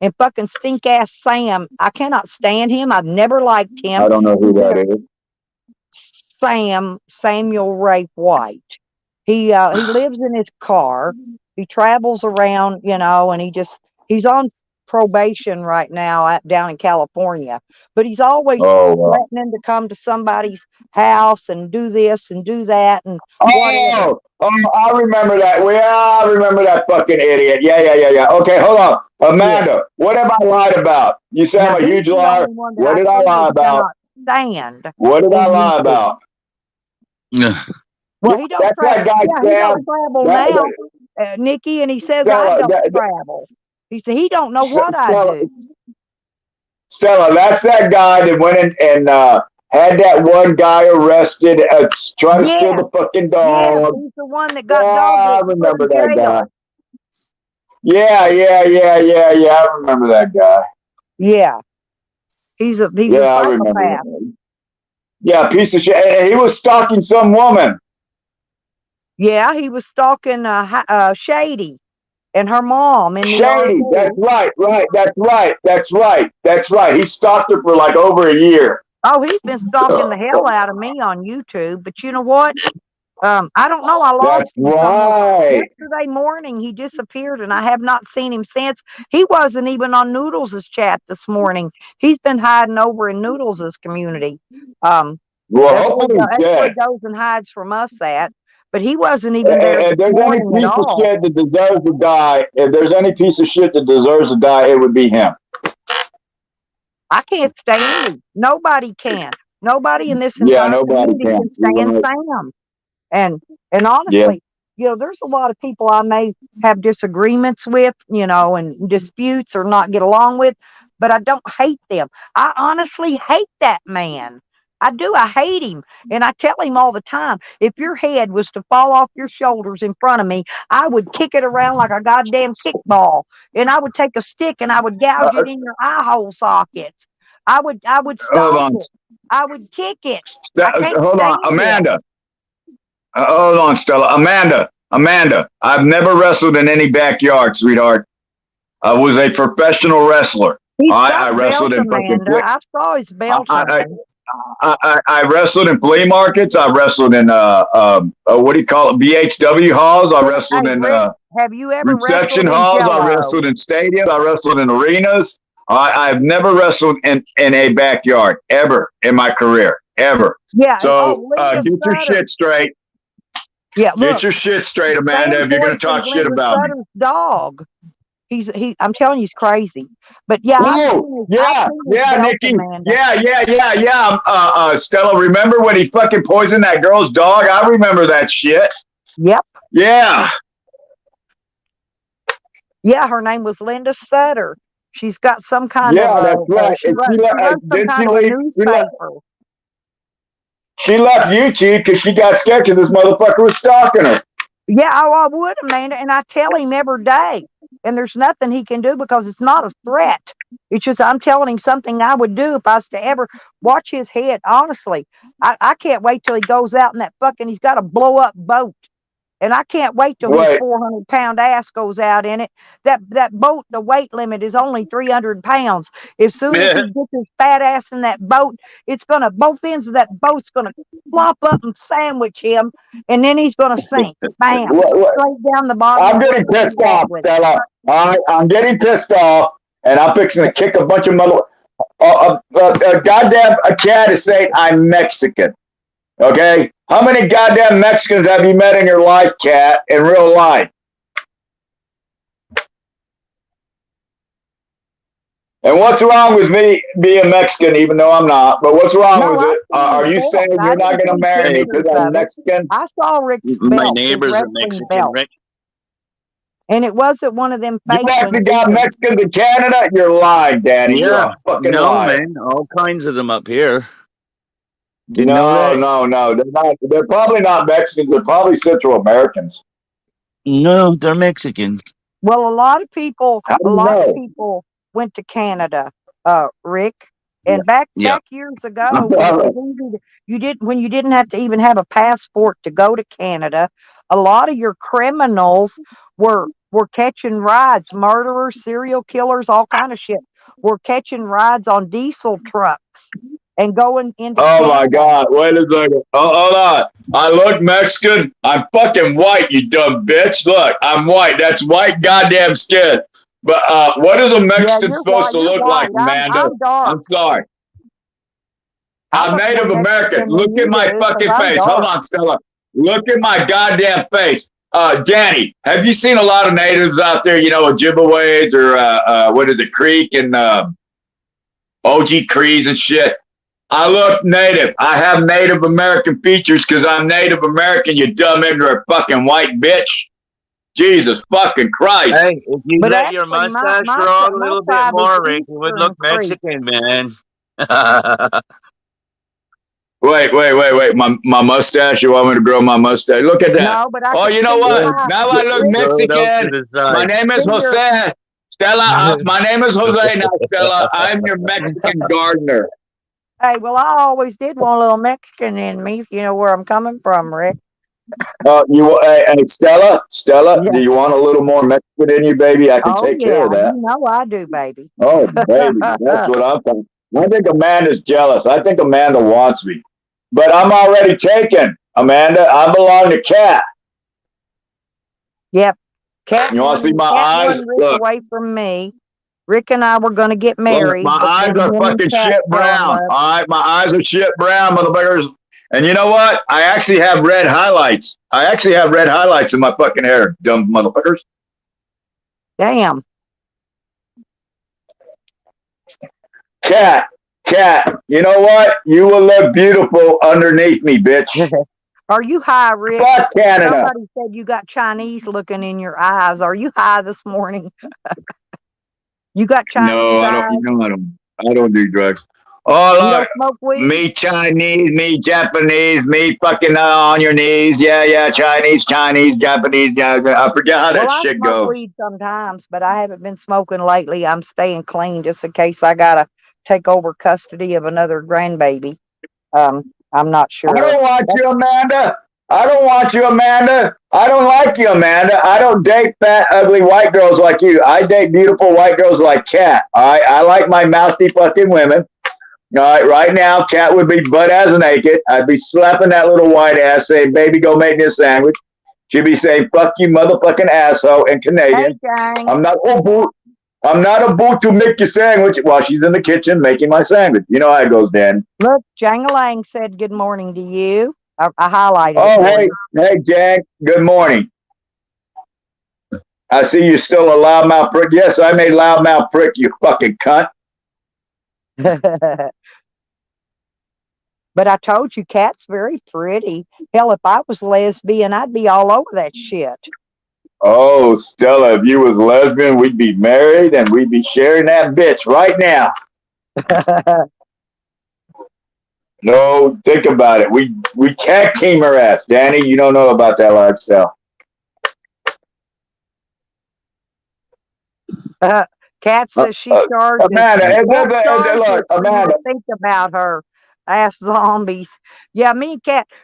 And fucking stink ass Sam, I cannot stand him. I've never liked him. I don't know who that is. Samuel Ray White. He lives in his car. He travels around, and he's on probation right now down in California. But he's always threatening to come to somebody's house and do this and do that and whatever. I remember that. I remember that fucking idiot. Yeah. Okay, hold on. Amanda, what have I lied about? You say I'm a huge liar. What did I lie about? What did I lie about? Well, he don't That's travel. that guy, He don't travel now, Nikki, and he says I don't travel. He said he don't know what I do. Stella, that's that guy that went in and had that one guy arrested, trying to steal Yes, the fucking yes, dog. he's the one that Yeah, got dog I whipped and put remember in that jail. guy. Yeah. I remember that guy. Yeah, he's a Yeah, I remember psychopath. that. Yeah, piece of shit. And he was stalking some woman. Yeah, he was stalking Shady and her mom in the Shady. That's RV. right. He stalked her for like over a year. Oh, he's been stalking the hell out of me on YouTube. But you know what? I don't know. I That's lost him somewhere. right. Yesterday morning, he disappeared, and I have not seen him since. He wasn't even on Noodles' chat this morning. He's been hiding over in Noodles' community. Well, That's hopefully he's where dead. he goes and hides from us at. But he wasn't even there And this there's any morning at piece of all. shit that deserves to die, if there's any piece of shit that deserves to die, it would be him. I can't stand him. Nobody can. Nobody in this Yeah, entire nobody community can. can stand Right. Sam. And Yeah. honestly, there's a lot of people I may have disagreements with, and disputes or not get along with, but I don't hate them. I honestly hate that man. I do. I hate him. And I tell him all the time, if your head was to fall off your shoulders in front of me, I would kick it around like a goddamn kickball. And I would take a stick and I would gouge Uh, it in your eye hole sockets. I would hold stomp on. it. I would kick it. I can't Hold on. stand him. Amanda. Hold on, Stella. Amanda. I've never wrestled in any backyard, sweetheart. I was a professional wrestler. He's I got wrestled belts, in fucking. Amanda. I saw his belt I, on I, him. I wrestled in flea markets. I wrestled in what do you call it? BHW halls. I wrestled Hey, in Rick, have you ever reception wrestled in halls. I Jello? wrestled in stadiums. I wrestled in arenas. I've never wrestled in a backyard ever in my career, ever. Yeah. So Linda get your Sutter. shit straight. Yeah, Get look, your shit straight, Amanda. Sam If you're gonna Boyd talk was shit Linda about me. Sutter's dog. I'm telling you, he's crazy. But yeah, Oh, I've seen his belt, Nikki. Amanda. Yeah. Stella, remember when he fucking poisoned that girl's dog? I remember that shit. Yep. Yeah. Yeah, her name was Linda Sutter. She's got some kind Yeah, of that's right. she And runs some kind of a newspaper. She left YouTube because she got scared because this motherfucker was stalking her. Yeah, I would, Amanda, and I tell him every day, and there's nothing he can do because it's not a threat. It's just I'm telling him something I would do if I was to ever watch his head. Honestly, I can't wait till he goes out in that he's got a blow up boat. And I can't wait till his 400-pound ass goes out in it. That boat, the weight limit is only 300 pounds. As soon as he gets his fat ass in that boat, both ends of that boat's gonna flop up and sandwich him, and then he's gonna sink. Bam, straight down the bottom. I'm getting pissed off, Stella. I'm getting pissed off, and I'm fixing to kick a bunch of a goddamn cat is saying I'm Mexican. Okay? How many goddamn Mexicans have you met in your life, Cat, in real life? And what's wrong with me being Mexican, even though I'm not? But what's wrong with it? Are you saying you're not going to marry me because I'm Mexican? I saw Rick's belt. My neighbor's a Mexican, Rick. And it wasn't one of them fake You actually got Mexicans in Canada? You're lying, Daddy. Yeah. You're a fucking liar. Man. All kinds of them up here. No. They're not. They're probably not Mexicans. They're probably Central Americans. No, they're Mexicans. Well, a lot of people went to Canada, Rick. And back years ago, when you didn't have to even have a passport to go to Canada, a lot of your criminals were catching rides. Murderers, serial killers, all kind of shit were catching rides on diesel trucks and going into Canada. My God. Wait a second. Hold on. I look Mexican. I'm fucking white, you dumb bitch. Look, I'm white. That's white goddamn skin. But what is a Mexican supposed to look like, Amanda? I'm sorry. I'm Native American. Look at my fucking face. Hold on, Stella. Look at my goddamn face. Danny, have you seen a lot of natives out there, Ojibways or what is it, Creek and OG Crees and shit? I look native. I have Native American features because I'm Native American, you dumb ignorant fucking white bitch. Jesus fucking Christ. Hey, if you But let your actually, mustache grow out a my little bit tribe is more, Rick, you would look Eastern Creek. Mexican, man. Wait. My mustache. You want me to grow my mustache? Look at that. No, but I Oh, could you know see your what? Grow eye. Now I look Rick, it out to Mexican. the My sides. name is see your. Jose. Stella, my name is Jose now, Stella. I'm your Mexican gardener. Hey, well, I always did want a little Mexican in me, if you know where I'm coming from, Rick. And Stella, Yeah. do you want a little more Mexican in you, baby? I can Oh take care yeah, of that. you know I do, baby. Oh, baby, that's what I'm thinking. I think Amanda's jealous. I think Amanda wants me, but I'm already taken. Amanda, I belong to Cat. Yep. Cat You want to see won. my Cat eyes? won Rick Look, away from me. Rick and I were going to get look, married, my but eyes then are him and fucking Cat shit fell in brown. love. All right, my eyes are shit brown, motherfuckers. And you know what? I actually have red highlights. I actually have red highlights in my fucking hair, dumb motherfuckers. Damn. Cat, you know what? You will look beautiful underneath me, bitch. Are you high, Rick? Fuck Canada. Somebody said you got Chinese looking in your eyes. Are you high this morning? You got Chinese No, I eyes? don't. You know, I don't do drugs. Oh, You look, don't smoke weed? me Chinese, me Japanese, me fucking on your knees. Yeah, Chinese, Japanese. Yeah, I forget how Well, that I shit smoke goes. weed sometimes, but I haven't been smoking lately. I'm staying clean just in case I gotta take over custody of another grandbaby. I'm not I sure. don't want you, Amanda. I don't want you, Amanda. I don't like you, Amanda. I don't date fat, ugly white girls like you. I date beautiful white girls like Cat. I like my mouthy fucking women. All right, right now, Cat would be butt ass naked. I'd be slapping that little white ass, saying, "Baby, go make me a sandwich." She'd be saying, "Fuck you, motherfucking asshole," in Hey, Canadian. Jang. I'm not a boot. I'm not a boot to make your sandwich while she's in the kitchen making my sandwich. You know how it goes, Dan. Look, Jangalang said good morning to you. I highlighted it Oh, for hey, you. hey, Jack. Good morning. I see you're still a loudmouth prick. Yes, I made loudmouth prick, you fucking cunt. But I told you, Cat's very pretty. Hell, if I was lesbian, I'd be all over that shit. Oh, Stella, if you was lesbian, we'd be married and we'd be sharing that bitch right now. No, think about it. We tag team her ass. Danny, you don't know about that lifestyle. Cat says she charges. Amanda, it Cat doesn't, charges look, for you Amanda. to think about her. Ask zombies. Yeah, me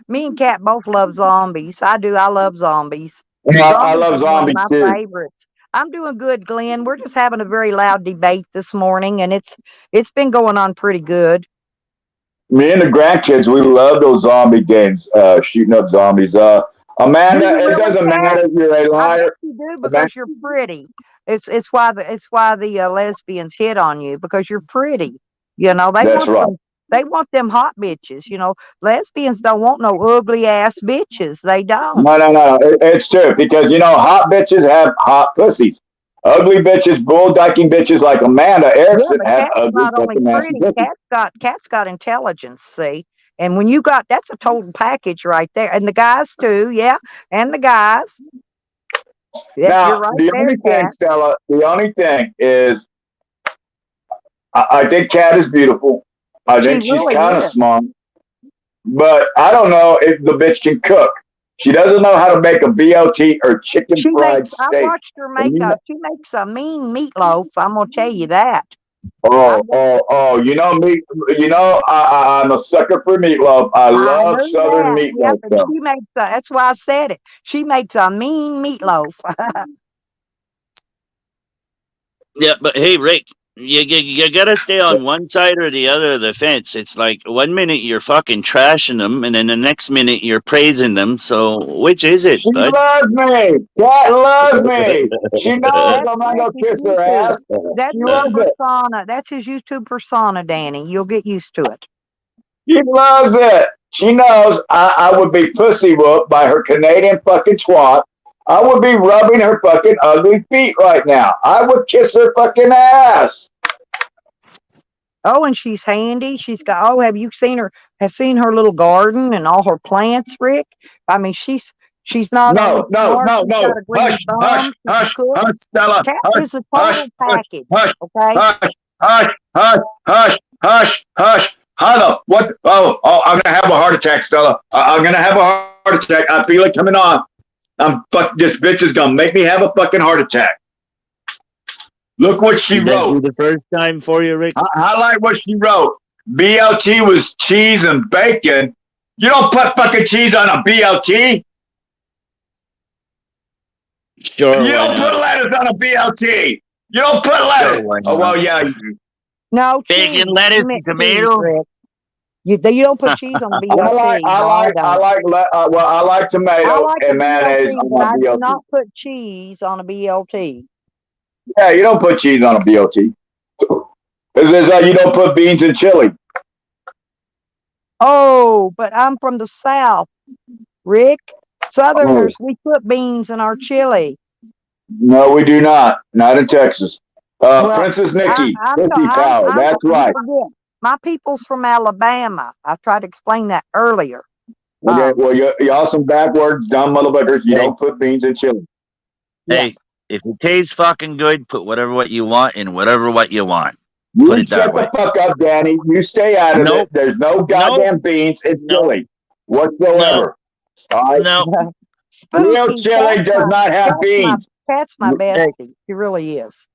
and Cat both love zombies. I do. I love zombies. I Zombies love are one of zombies my too. favorites. I'm doing good, Glenn. We're just having a very loud debate this morning, and it's been going on pretty good. Me and the grandkids, we love those zombie games, shooting up zombies. Do Amanda, you it really, doesn't Cat? matter if you're a I bet liar. you do Amanda, because you're pretty. It's why the lesbians hit on you because you're pretty. You know that's right. they want them hot bitches. You know lesbians don't want no ugly ass bitches. They don't. No. It's true because you know hot bitches have hot pussies. Ugly bitches, bullducking bitches like Amanda Yeah, Erickson but have Cat's ugly not only fucking ass pretty. pussies. Cat's got intelligence. See, and when you got that's a total package right there. And the guys too. Yeah, and the guys. Yep, you're Now, right the there, only thing, Cat. Stella, the only thing is, I think Kat is beautiful. I She think she's really kind of is. smart, but I don't know if the bitch can cook. She doesn't know how to make a BLT or chicken She fried makes. I steak. watched her And make you know, a. She makes a mean meatloaf. I'm gonna tell you that. I you know me. You know, I'm a sucker for meatloaf. I I love knew Southern that. Yep, meatloaf, and though. she makes. That's why I said it. She makes a mean meatloaf. Yeah, but hey, Rick, you gotta stay on one side or the other of the fence. It's like 1 minute you're fucking trashing them, and then the next minute you're praising them. So which is it, She bud? loves me. Cat loves me. She knows That's I'm not Rick. gonna It's kiss her YouTube. ass. That's She his loves it. persona. That's his YouTube persona, Danny. You'll get used to it. She loves it. She knows I would be pussy whooped by her Canadian fucking twat. I would be rubbing her fucking ugly feet right now. I would kiss her fucking ass. Oh, and she's handy. She's got. Oh, have you seen her? Have seen her little garden and all her plants, Rick? I mean, She's not only No, no, smart, no, she's got no. a green Hush, hush, thumb. She can hush, cook. hush, Stella. Cat Hush, is the hush, total hush, package. hush, Okay. hush, hush, hush, hush, hush, hush. Hello. What? Oh, I'm gonna have a heart attack, Stella. I'm gonna have a heart attack. I feel it coming on. This bitch is gonna make me have a fucking heart attack. Look what she Did that be wrote. the first time for you, Rick? I like what she wrote. BLT was cheese and bacon. You don't put fucking cheese on a BLT. Sure, You why don't put not? lettuce on a BLT. You don't put Sure, lettuce. why Oh, not? well, yeah. No Bacon, cheese. lettuce, You meant and cheese, tomato. Rick. You don't put cheese on the I BLT. like, I No, like, I don't. like, I like I tomato like the and mayonnaise BLT, on but my I do BLT. not put cheese on a BLT. Yeah, you don't put cheese on a BLT. It's like you don't put beans in chili. Oh, but I'm from the South, Rick. Oh, Southerners, we put beans in our chili. no, we do not. Not in Texas. Well, Princess Nikki, I'm, pussy power. That's you right. forget. My people's from Alabama. I tried to explain that earlier. Okay, well, y'all some backwards, dumb motherfuckers. You Hey, don't put beans in chili. Yeah. hey, if it tastes fucking good, put whatever what you want in whatever what you want. Put You it that shut the way. fuck up, Danny. You stay out of it. Nope, There's no nope, goddamn beans in nope, chili nope, whatsoever. All right? nope. Real Spooky. chili does not have beans. Cat's my Hey. bestie. She really is.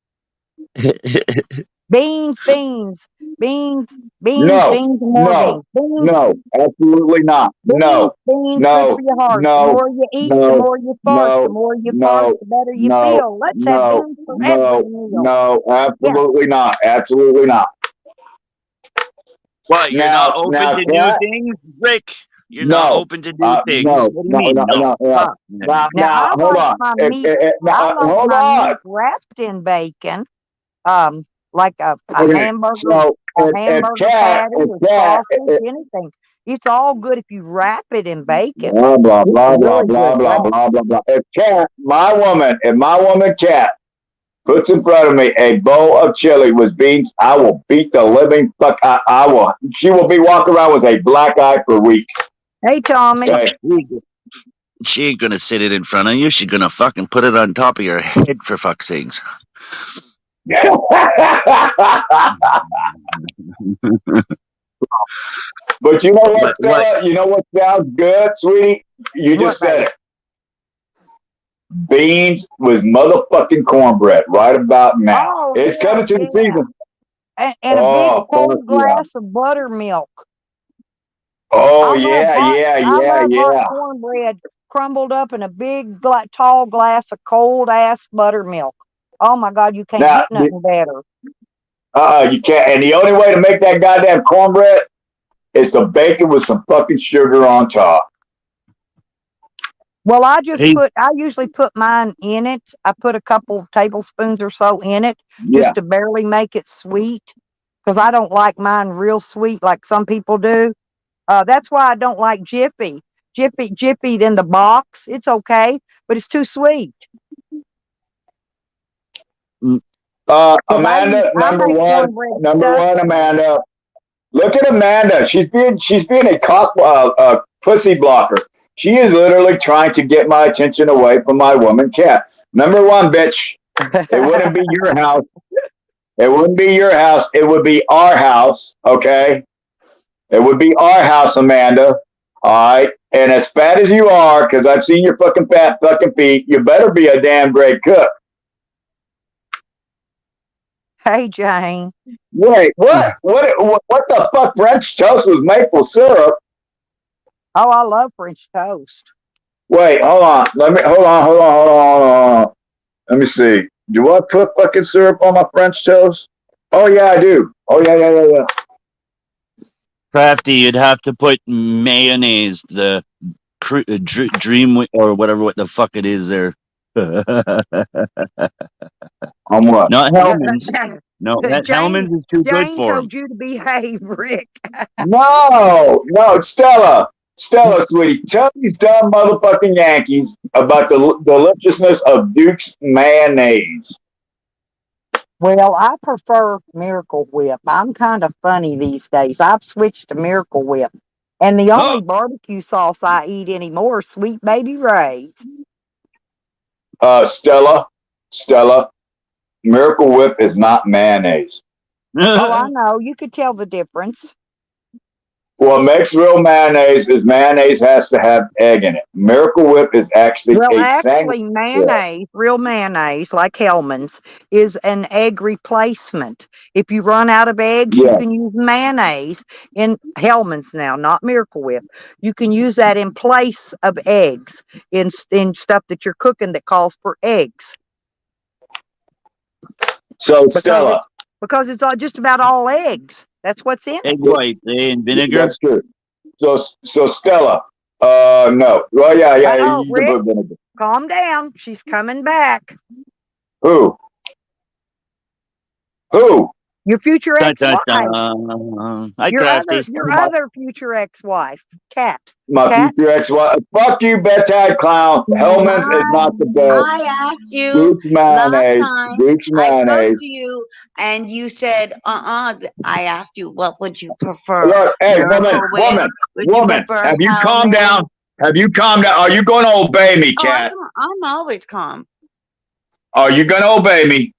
Beans, beans, beans, beans, No, beans, and more no, beans. Beans, no, absolutely not. beans, No, beans, good no, for your heart. The no, more you eat, the no, more you fart. The no, more you fart, no, the better you no, feel. Let's have no, beans for every no, meal. no, Yeah. absolutely not. Absolutely not. What? You're not open Now, to new cat, things, Rick? You're not no, open to new things. no, What do you no, mean? no, No. no, no. Fuck, man. Now Now, hold on. I like Hold my on. meat wrapped in bacon. Like a Okay, so hamburger patty with sausage, anything. It's all good if you wrap it in bacon. blah blah It's blah blah really blah good blah wrap. blah blah blah. If my woman cat puts in front of me a bowl of chili with beans, I will beat the living fuck. I will. She will be walking around with a black eye for weeks. Hey, Tommy. Okay. She ain't gonna sit it in front of you. She's gonna fucking put it on top of your head, for fuck's sakes. But you know what, What? Stella? You know what sounds good, sweetie? You What, just said baby? it. Beans with motherfucking cornbread right about now. Oh, It's yeah, coming to the yeah. season. And a big Oh, fuck cold yeah. glass of buttermilk. Oh, I yeah. love hot cornbread crumbled up in a big, tall glass of cold ass buttermilk. Oh my God, you can't Now, get nothing better. you can't. And the only way to make that goddamn cornbread is to bake it with some fucking sugar on top. Well, I Hey, usually put mine in it. I put a couple tablespoons or so in it Yeah. just to barely make it sweet because I don't like mine real sweet like some people do. That's why I don't like Jiffy. Jiffy in the box. It's okay, but it's too sweet. Amanda, I number make one, cornbread stuffing. Amanda. Look at Amanda. She's being a pussy blocker. She is literally trying to get my attention away from my woman cat. Number one, bitch. It wouldn't be your house. It wouldn't be your house. It would be our house. Okay. It would be our house, Amanda. All right. And as fat as you are, because I've seen your fucking fat fucking feet, you better be a damn great cook. Hey, Jane. Wait, what? What the fuck? French toast with maple syrup? Oh, I love French toast. Wait, hold on. Hold on. Let me see. Do I put fucking syrup on my French toast? Oh yeah, I do. Oh yeah. Crafty, you'd have to put mayonnaise, the dream or whatever what the fuck it is there. On what? Not Hellman's. No, that Jane, Hellman's is too good Jane for him. told you to behave, Rick. No, Stella, sweetie, tell these dumb motherfucking Yankees about the deliciousness of Duke's mayonnaise. Well, I prefer Miracle Whip. I'm kind of funny these days. I've switched to Miracle Whip. And the Oh, only barbecue sauce I eat anymore is Sweet Baby Ray's. Stella, Miracle Whip is not mayonnaise. Oh, I know. You could tell the difference. What makes real mayonnaise is mayonnaise has to have egg in it. Miracle Whip is actually Well, a actually, sandwich. real mayonnaise, like Hellman's, is an egg replacement. If you run out of eggs, you Yeah. can use mayonnaise in Hellman's now, not Miracle Whip. You can use that in place of eggs in stuff that you're cooking that calls for eggs So because Stella, it's all, just about all eggs. That's what's in egg it. white and vinegar. that's true. So Stella, no. Well, yeah, Oh, you can Rick, put vinegar. calm down. She's coming back. Who? Who? Your future Dun, dun, ex-wife. dun. Hi, Crafty. Your other future ex-wife, Kat. My Kat, future ex-wife. Fuck you, bedtime clown. Hellman's is not the best. I asked you Duke's last mayonnaise. time. Duke's I spoke mayonnaise. to you, and you said, I asked you, what would you prefer? Look, hey, Miracle Whip? Would you woman. prefer Have you calmed Hellman? down? Have you calmed down? Are you going to obey me, Oh, Cat? I'm always calm. Are you going to obey me?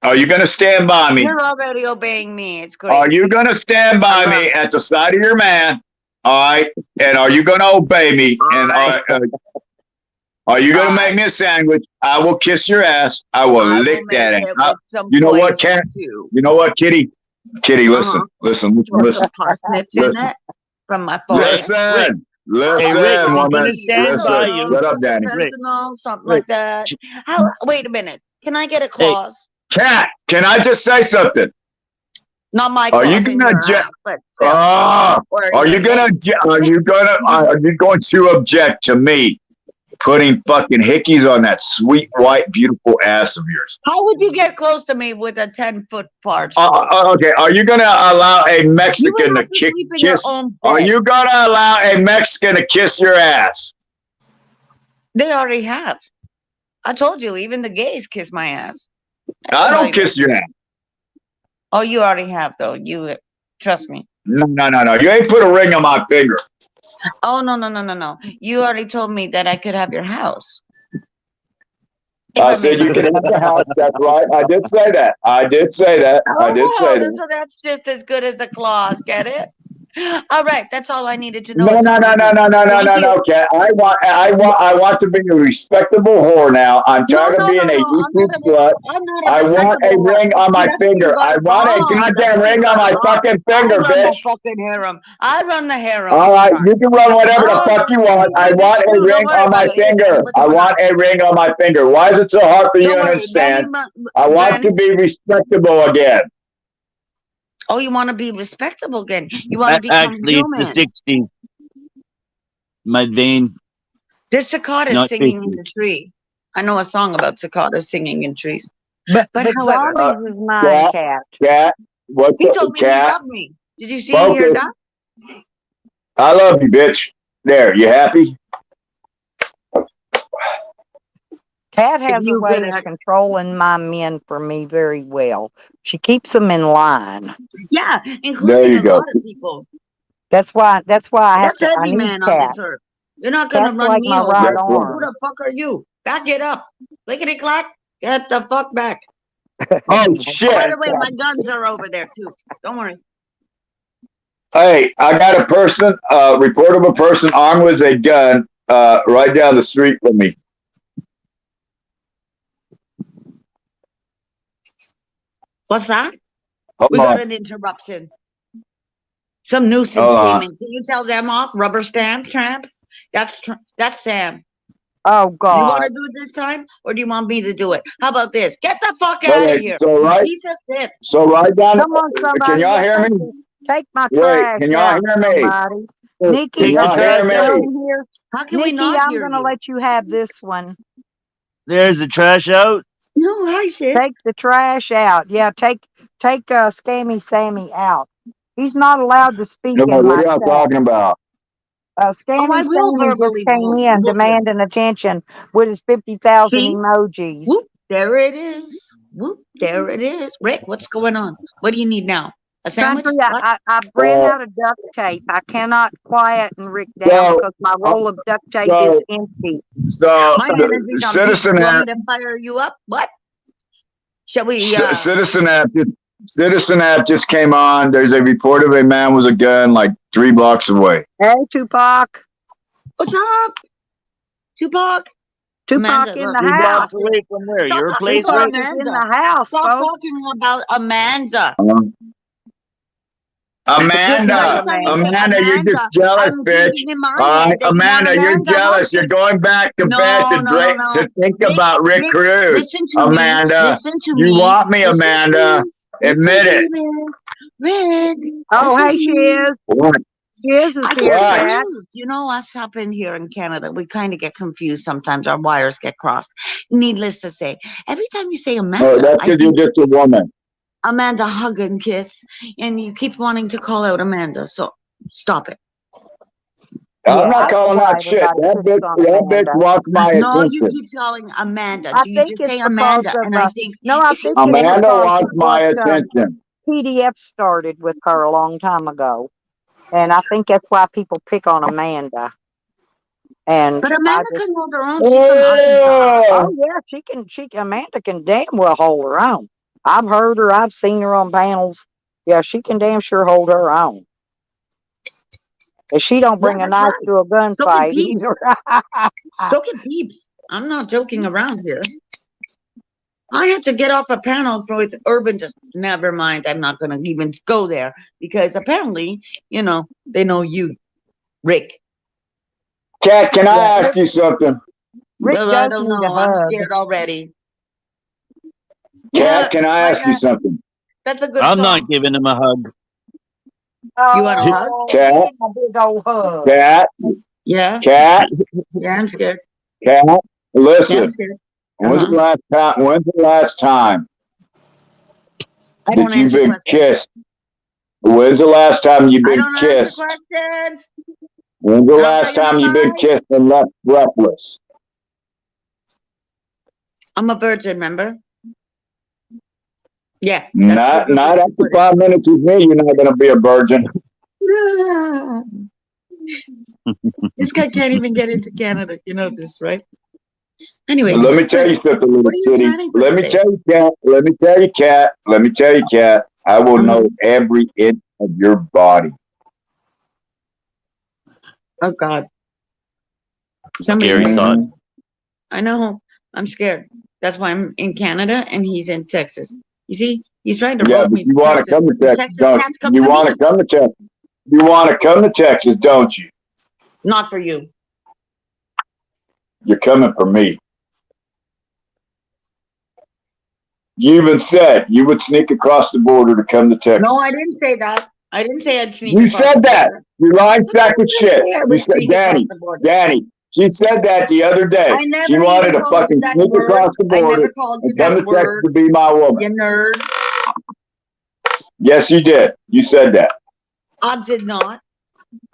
Are you going to stand by me? You're already obeying me. It's great. Are you going to stand by me at the side of your man? All right. And are you going to obey me? And are you going to make me a sandwich? I will kiss your ass. I will lick that ass. You know what, Cat? You know what, Kitty? Kitty, listen. Listen. Put some parsnips in it from my forest. Listen. Hey, Rick, Listen, I'm woman. gonna stand by Listen. you. Shut up, Danny. Rick. Something like that. Wait a minute. Can I get a clause? Cat, can I just say something? Not my Are clause. you in gonna your object? ass, but Are you going to object to me putting fucking hickeys on that sweet, white, beautiful ass of yours? How would you get close to me with a 10-foot barge? Okay, are you gonna allow a You would Mexican have to to sleep in your kiss? own Are bed. you gonna allow a Mexican to kiss your ass? They already have. I told you, even the gays kiss my ass. I don't kiss your ass. Oh, you already have, though. You trust me. No. You ain't put a ring on my finger. Oh, no. You already told me that I could have your house. I said you can have the house. That's right. I did say that. So that's just as good as a clause. Get it? All right. That's all I needed to know. No, Kat. I want to be a respectable whore now. I'm tired of being a YouTube slut. I want a ring on my finger. I want a goddamn ring on my fucking finger, bitch. I run the harem. All right, you can run whatever the fuck you want. I want a ring on my finger. I want a ring on my finger. Why is it so hard for you to understand? I want to be respectable again. Oh, you want to be respectable again? You want to become Actually, human? it's the 60s. My vein. There's cicadas Not singing in 50s. the tree. I know a song about cicadas singing in trees. But however, zombies is mine, Cat. Cat, what's he up, told me he Cat? loved me. Did you see your Focus. duck? I love you, bitch. There, you happy? Cat has a You way good. of controlling my men for me very well. She keeps them in line. Yeah, There including you a go. lot of people. That's why I have That's to. I every need man on Cat. this earth. You're not gonna Cat's run like me my over. right That's Who arm. the fuck are you? Back it up. Lickety clack. Get the fuck back. Oh By shit! the way, my guns are over there too. Don't worry. Hey, I got a person, report of a person armed with a gun, right down the street from me. What's that? Hold We got on. an interruption. Some nuisance Hold on. came in. Can you tell them off? Rubber stamp, tramp. That's Sam. Oh You want God! to do it this time, or do you want me to do it? How about this? Get the fuck out of Okay, here. so Piece of shit. right down. Come on, Can somebody! y'all hear me? Take my Wait, trash can y'all out, hear me? somebody. Nikki, Can Take the y'all hear trash me? out. come here. How can we Nikki, not I'm hear gonna you? let you have this one. There's the trash out. No, I shit. Take the trash out. Yeah, take Scammy Sammy out. He's not allowed to speak No, in what my are y'all chat. talking about? I Scammy will Sammy just verbally came whoop in you. demanding attention with his 50,000 See? emojis. Whoop, there it is. Whoop, there it is. Rick, what's going on? What do you need now? A sandwich? Country, What? I've ran Uh, out of duct tape. I cannot quieten Rick down so, because my uh, roll of duct tape is so, empty. so, My energy's on peak. Citizen You want App, me to fire you up? What? Shall we? Citizen App just came on. There's a report of a man with a gun like 3 blocks away. Hey, Tupac. What's up, Tupac? Tupac Amanda, in look. the 3 blocks house. away from where? Stop Your talking place, about Tupac Rick? is in Amanda. the house, Stop folks. talking about Amanda. Good night, Amanda, Every time you say Amanda. Amanda, you're just Amanda, jealous, I'm bitch. thinking in my All right, head that you want Amanda, you're Amanda jealous. You're hostage. going back to bed No, no, no, no. to think Rick, about Rick Rick, Cruz. listen to me. Amanda, Listen to you me. want me, Listen to Amanda? me. Admit Listen it. to me. Rick, Oh, listen hey, to me. Shiz. What? Shiz is I get here, What? Cat. confused. You know, us up in here in Canada, we kind of get confused sometimes. Our wires get crossed. Needless to say, every time you say Oh, Amanda, that's I because you're think just a woman. Amanda hug and kiss, and you keep wanting to call out Amanda. So stop it. I'm Yeah, not I know calling why out shit. everybody picks on That bitch Amanda. wants my No, you attention. keep calling Amanda. I You think just it's say because Amanda, of and I think, no, I is he think it's gay? Amanda because wants of my what attention. PDF started with her a long time ago. And I think that's why people pick on Amanda. And But I Amanda just, can hold her own. She's from Arkansas. Oh, oh yeah, Amanda can damn well hold her own. I've heard her, I've seen her on panels. Yeah, she can damn sure hold her own. And she don't Yeah, bring a that's knife right. to a So can gunfight Peeps. either. So can Peeps. I'm not joking around here. I had to get off a panel with Urban. Never mind. I'm not going to even go there because apparently, they know you, Rick. Cat, can I Yeah, ask you something? Rick Well, I does don't need a know. I'm hug. scared already. Cat, can I Why ask you not? something? That's a good I'm not song. giving him a hug. You want a hug? Oh, Cat, give him a big old hug. Cat, Yeah. Cat, Yeah, I'm scared. Cat. Yeah, I'm Listen, scared. when's the last time? When's the last time I that don't you've answer been questions. kissed? When's the last time you've I been don't answer kissed? questions. When's the And I'll tell last you time you've been why. kissed and left breathless? I'm a virgin, remember? Yeah, that's the good way Not to after put it. 5 minutes with me. You're not going to be a virgin. This guy can't even get into Canada. You know this, right? Anyways, Let me tell you something, little what are you kitty. planning for Let me today? tell you, Cat. Let me tell you, Cat. Let me tell you, Cat. I will Mhm. know every inch of your body. Oh God, somebody Scary get thought. Mhm. I know. I'm scared. That's why I'm in Canada and he's in Texas. You see, he's trying to Yeah, rope but me you to want to Texas, come to but the Texas, Texas don't cats you? come You to want me. to come to Texas. You want to come to Texas, don't you? Not for you. You're coming for me. You even said you would sneak across the border to come to Texas. No, I didn't say that. I didn't say I'd sneak You across said the that. border. You lying I sack of didn't shit. say I You would said, sneak across the border. Danny. She said that the other day. I never She wanted even to called you fucking that sneak word. across the I border never called you and come that to Texas word, to be my woman. you nerd. Yes, you did. You said that. I did not.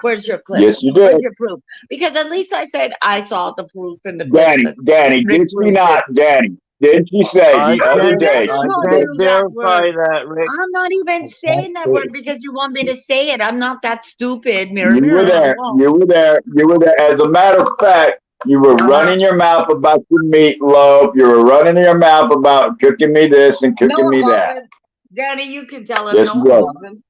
Where's your clip? Yes, you Where's did. your proof? Because at least I said I saw the proof in the clip. Danny, Rick did she proved it. not? Danny, did she say I the other can't. day? I Call can't you that verify word. that, Rick. I'm not even saying that word because you want me to say it. I'm not that stupid. Mirror, You were mirror on the there. wall. You were there. You were there. As a matter of fact, you were running your mouth about your meatloaf. You were running your mouth about cooking me this and No, cooking me it that. wasn't. Danny, you can tell him. Yes, you No, it was. wasn't.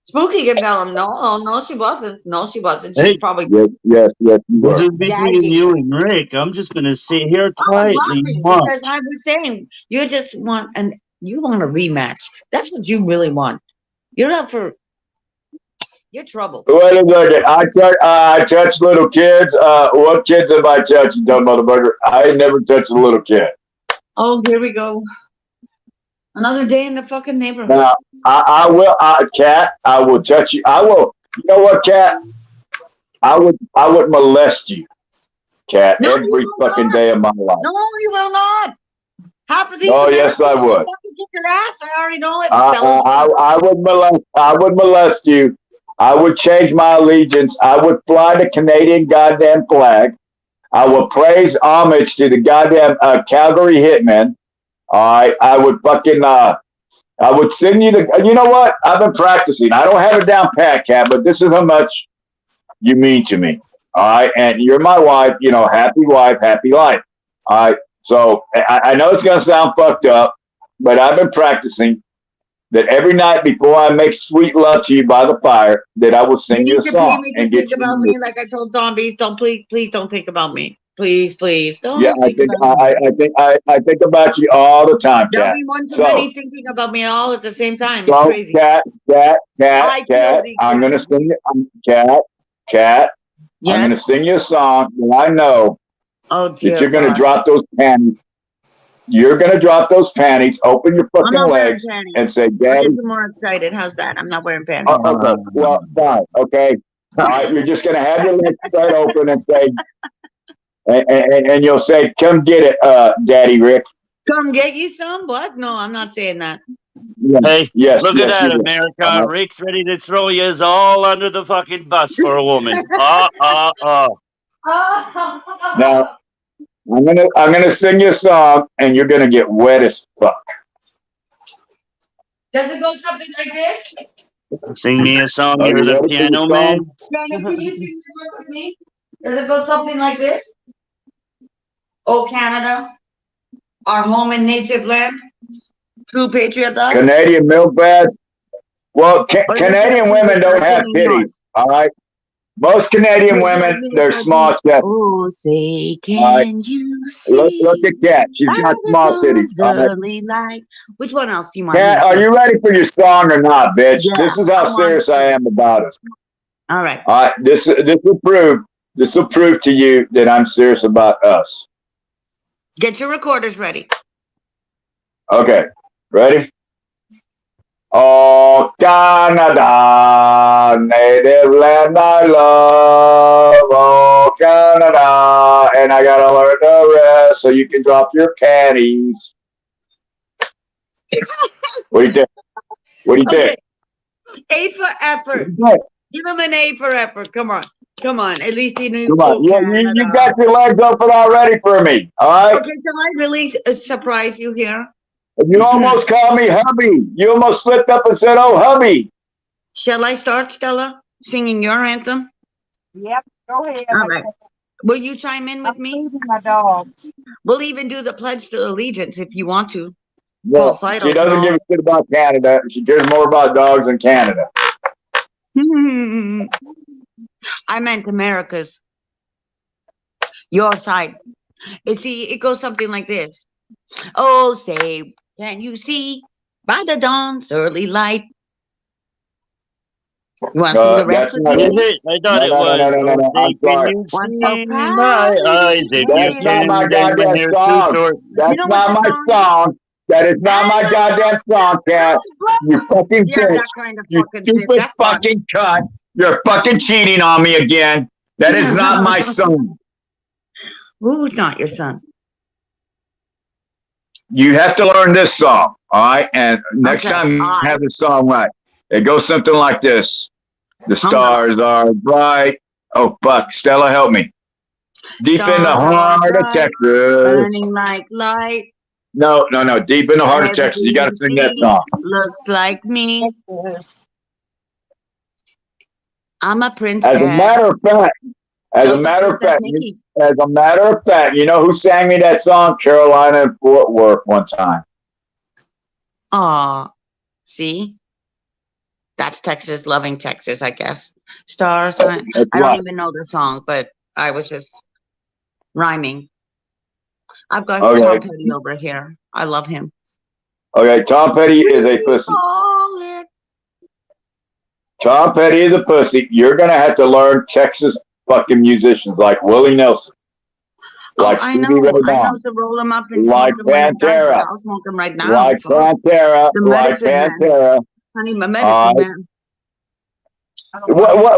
Spooky can tell him. No, oh, no, she wasn't. No, she wasn't. She's Hey, probably Yes, you this were. is between gagging. you and Rick. I'm just gonna sit here I was quietly and laughing watch. because I was saying you just want you want a rematch. That's what you really want. You're up for your trouble. Wait a second. I touch little kids. What kids have I touched, you dumb motherfucker? I ain't never touched a little kid. Oh, here we go. Another day in the fucking neighborhood. Now, I will, Cat. I will touch you. I will. You know what, Cat? I would molest you, Cat, No, you every will fucking not. day of my life. No, you will not. Half of these Oh, Americans yes, I will would. fucking kick your ass. I already know it. Stella's I would molest. I would molest you. I would change my allegiance. I would fly the Canadian goddamn flag. I would praise homage to the goddamn Calgary Hitmen. All right, I would fucking I would sing you the. You know what? I've been practicing. I don't have it down pat, Cat, but this is how much you mean to me. All right, and you're my wife. You know, happy wife, happy life. All right. So I know it's gonna sound fucked up, but I've been practicing that every night before I make sweet love to you by the fire, that I will You sing you need a to pay song me to and get think you. about me, like I told zombies. Don't please don't think about me. Please Yeah, don't I think think about me. I think about you all the time, There'll Cat. be one too So many thinking about me all at the same time. It's so crazy. cat. I killed the I'm gonna sing cannibals. you, cat. I'm gonna Yes. sing you a song, and I know Oh that dear you're gonna God. drop those panties. You're gonna drop those panties, open your I'm fucking not wearing legs, panties. and say, I'll get "Daddy." you more excited. How's that? I'm not wearing panties. Okay, well, fine. Okay, all right. You're just gonna have your legs spread open and say, and you'll say, "Come get it, Daddy Rick." Come get you some? What? No, I'm not saying that. Yes, Hey, yes, look at yes, you that, will. America. Rick's ready to throw you all under the fucking bus for a woman. Now I'm gonna sing you a song, and you're gonna get wet as fuck. Does it go something like this? Sing me a song. Are You're you the ready for your piano song? man. Jenny, can you sing the word with me? Does it go something like this? Oh, Canada, our home and native land, true patriot love? Canadian milk baths. Well, Or is it Canadian like me to women don't start have singing titties. yours? All right, most Canadian Would you like women, me to they're start small singing? chested. Oh, say, All right, can you look see at Cat. She's by got the small titties. dawn's All right, early light? Which one else do you want me to Cat, are sing? you ready for your song or not, bitch? Yeah, This is how I want serious I to. am about it. All right. All right, this will prove to you that I'm serious about us. Get your recorders ready. Okay, ready? Oh, Canada, native land I love. Oh, Canada, and I gotta learn the rest so you can drop your panties. What do you think? What do you Okay. think? A for What effort. do you think? Give him an A for effort. Come on. Come on. At least he knew, Come on, oh, you Canada. got your legs open already for me. All right, Okay, shall I really surprise you here? you almost called me hubby. You almost slipped up and said, "Oh, hubby." Shall I start, Stella, singing your anthem? Yep, go ahead. All right. Will you chime in I'm with me? feeding my dogs. We'll even do the Pledge to Allegiance if you want to. No, False she idols and doesn't all. give a shit about Canada. She cares more about dogs in Canada. I meant America's, your side. You see, it goes something like this. Oh, say, can you see by the dawn's early light? You want to sing the rest That's with not Is it. me? it? I thought No, it no, no, no, was. no, no, Oh, no. say, I'm can sorry. you Once so see in my eyes? proudly If you That's not my can, waving. then my goddamn hair's too song. short. You That's know what not the my song is? song. That is not And my the goddamn song, Cat. You fucking yeah, bitch. that kind of You fucking shit. stupid That's fun. fucking cunt. You're fucking cheating on me again. That is not my song. Who's not your son? You have to learn this song, all right? And next Okay, time you I have the song right. It goes something like this. The hung up. stars are bright. Oh, fuck. Stella, help me. Deep in the Stars are heart of bright, Texas. burning like light. No, no, no. Deep in the heart of Texas. You Everything got to you sing that see song. looks like me. Yes. I'm a As a princess. matter of fact, as a So's a matter of Princess fact, Nikki. as a matter of fact, you know who sang me that song? Carolina and Fort Worth one time. Aw, see? That's Texas, loving Texas, I guess. Stars. I That's don't right. even know the song, but I was just rhyming. I've got Okay. Tom Petty over here. I love him. Okay. Tom Petty is a pussy. Call it. Tom Petty is a pussy. You're gonna have to learn Texas fucking musicians like Willie Nelson, Oh, like I Stevie know. Ray I know Vaughan, to roll him up and like smoke him when he dies, but Pantera, I'll smoke him right now. like Fuck. Pantera, The like medicine man. Pantera. Honey, my Uh, medicine man.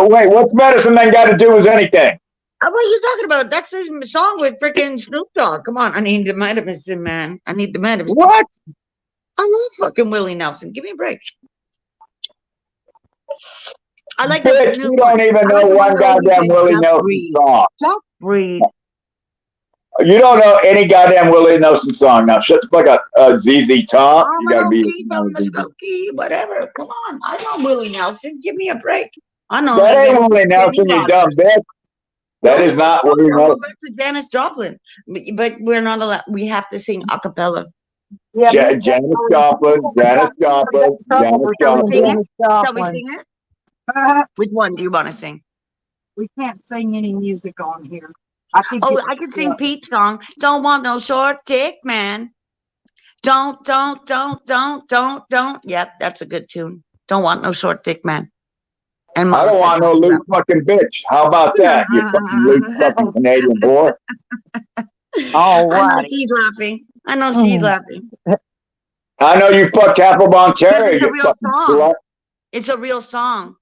wait, what's medicine man got to do with anything? What are you talking about? That's his song with freaking Snoop Dogg. Come on. I need the medicine man. I need the medicine. What? I love fucking Willie Nelson. Give me a break. I like the Bitch, new you one. don't even I like know the one one the lady goddamn said, Willie just Nelson breathe. song. Just breathe. You don't know any goddamn Willie Nelson song. Now shut the fuck up. ZZ Top. You I'm gotta an be. Okie from the Skokie, whatever. Come on. I know Willie Nelson. Give me a break. I know That ain't even Willie Kenny Nelson, you dumb Rogers. bitch. That No, is not we'll Willie go Nelson. back to Janis Joplin. But we're not allowed. We have to sing a cappella. Yeah, me Janis definitely. Joplin. Janis Joplin. Trouble Janis for Shall we singing sing Joplin. it? Janis Shall we Joplin. sing it? Which one do you want to sing? We can't sing any music on here. I could Oh, get I could sing Pete's song. Don't want no short dick, man. Don't. Yep, that's a good tune. Don't want no short dick, man. And I Mama don't said, want no loose fucking bitch. How about that, you fucking loose fucking Canadian whore? all I know righty. she's laughing. I know she's laughing. I know you fucked Apple Because Ontario, it's a you real fucking song. slut. It's a real song.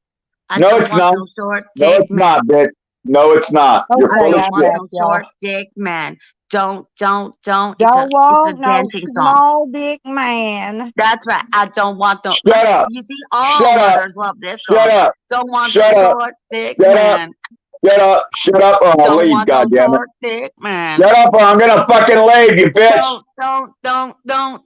I No, don't it's want not. no short No, dick it's man. not, bitch. No, it's not. You're Okay, I full of don't I'm want shit. back, no y'all. short dick man. Don't. It's Don't a want no dancing song. small dick man. That's right. I don't want no. Shut up. You see, all Shut up. mothers love this Shut song. up. Don't want Shut no up. short dick Shut up. man. Shut up. Shut up or I'll Don't leave, want no goddammit. short dick man. Shut up or I'm gonna fucking leave, you bitch. Don't.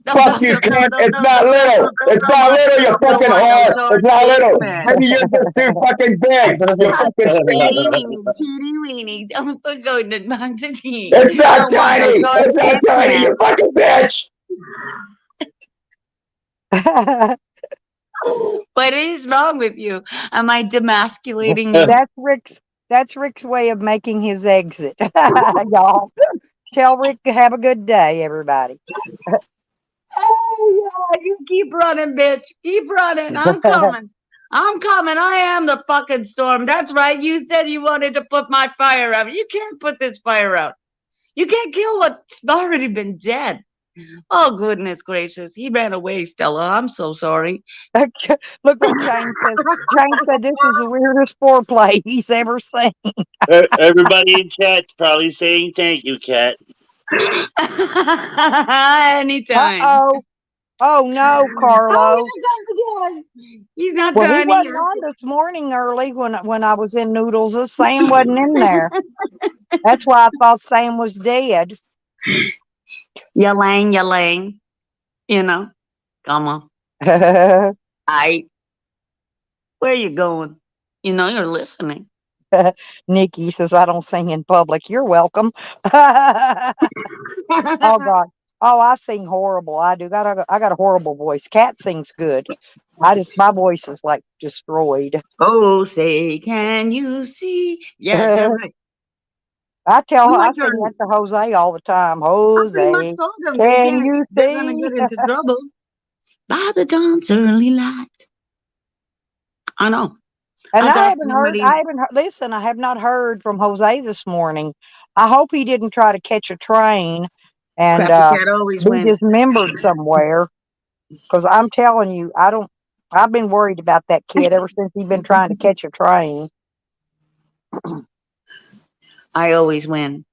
Fuck you, cunt. It's not little. It's not little, you Don't fucking want no whore. short It's not dick little. man. Maybe you're just too fucking big. You fucking Teeny stink. weeny, teeny weeny. Don't go to the tea. It's not Don't want no tiny. short It's not dick tiny, man. you fucking bitch. What is wrong with you? Am I demasculating you? That's Rick's way of making his exit. Y'all. Tell Rick to have a good day, everybody. Oh yeah, you keep running, bitch. Keep running. I'm coming. I am the fucking storm. That's right. You said you wanted to put my fire out. You can't put this fire out. You can't kill what's already been dead. Oh goodness gracious. He ran away, Stella. I'm so sorry. Look what Jane says. Jane said this is the weirdest foreplay he's ever seen. Everybody in chat's probably saying thank you, Cat. Anytime. Uh-oh. Oh no, Carlos. Oh, here it comes again. He's not Well, he done wasn't yet. on this morning early when I was in Noodles. Sam wasn't in there. That's why I thought Sam was dead. Yelling. You know. Come on. Where are you going? You know you're listening. Nikki says I don't sing in public. You're welcome. Oh God. Oh, I sing horrible. I do. I got a horrible voice. Cat sings good. My voice is like destroyed. Oh, say, can you see? Yeah, right. I tell her, My I sing turn. that to Jose all the time. I pretty much Jose, told them can you they're gonna see? get into trouble by the dawn's early light. I know. And I I thought haven't heard. somebody I haven't heard. Listen, I have not heard from Jose this morning. I hope he didn't try to catch a train and crap the cat always be wins. dismembered somewhere. Because I'm telling you, I don't. I've been worried about that kid ever since he's been trying to catch a train. I always win.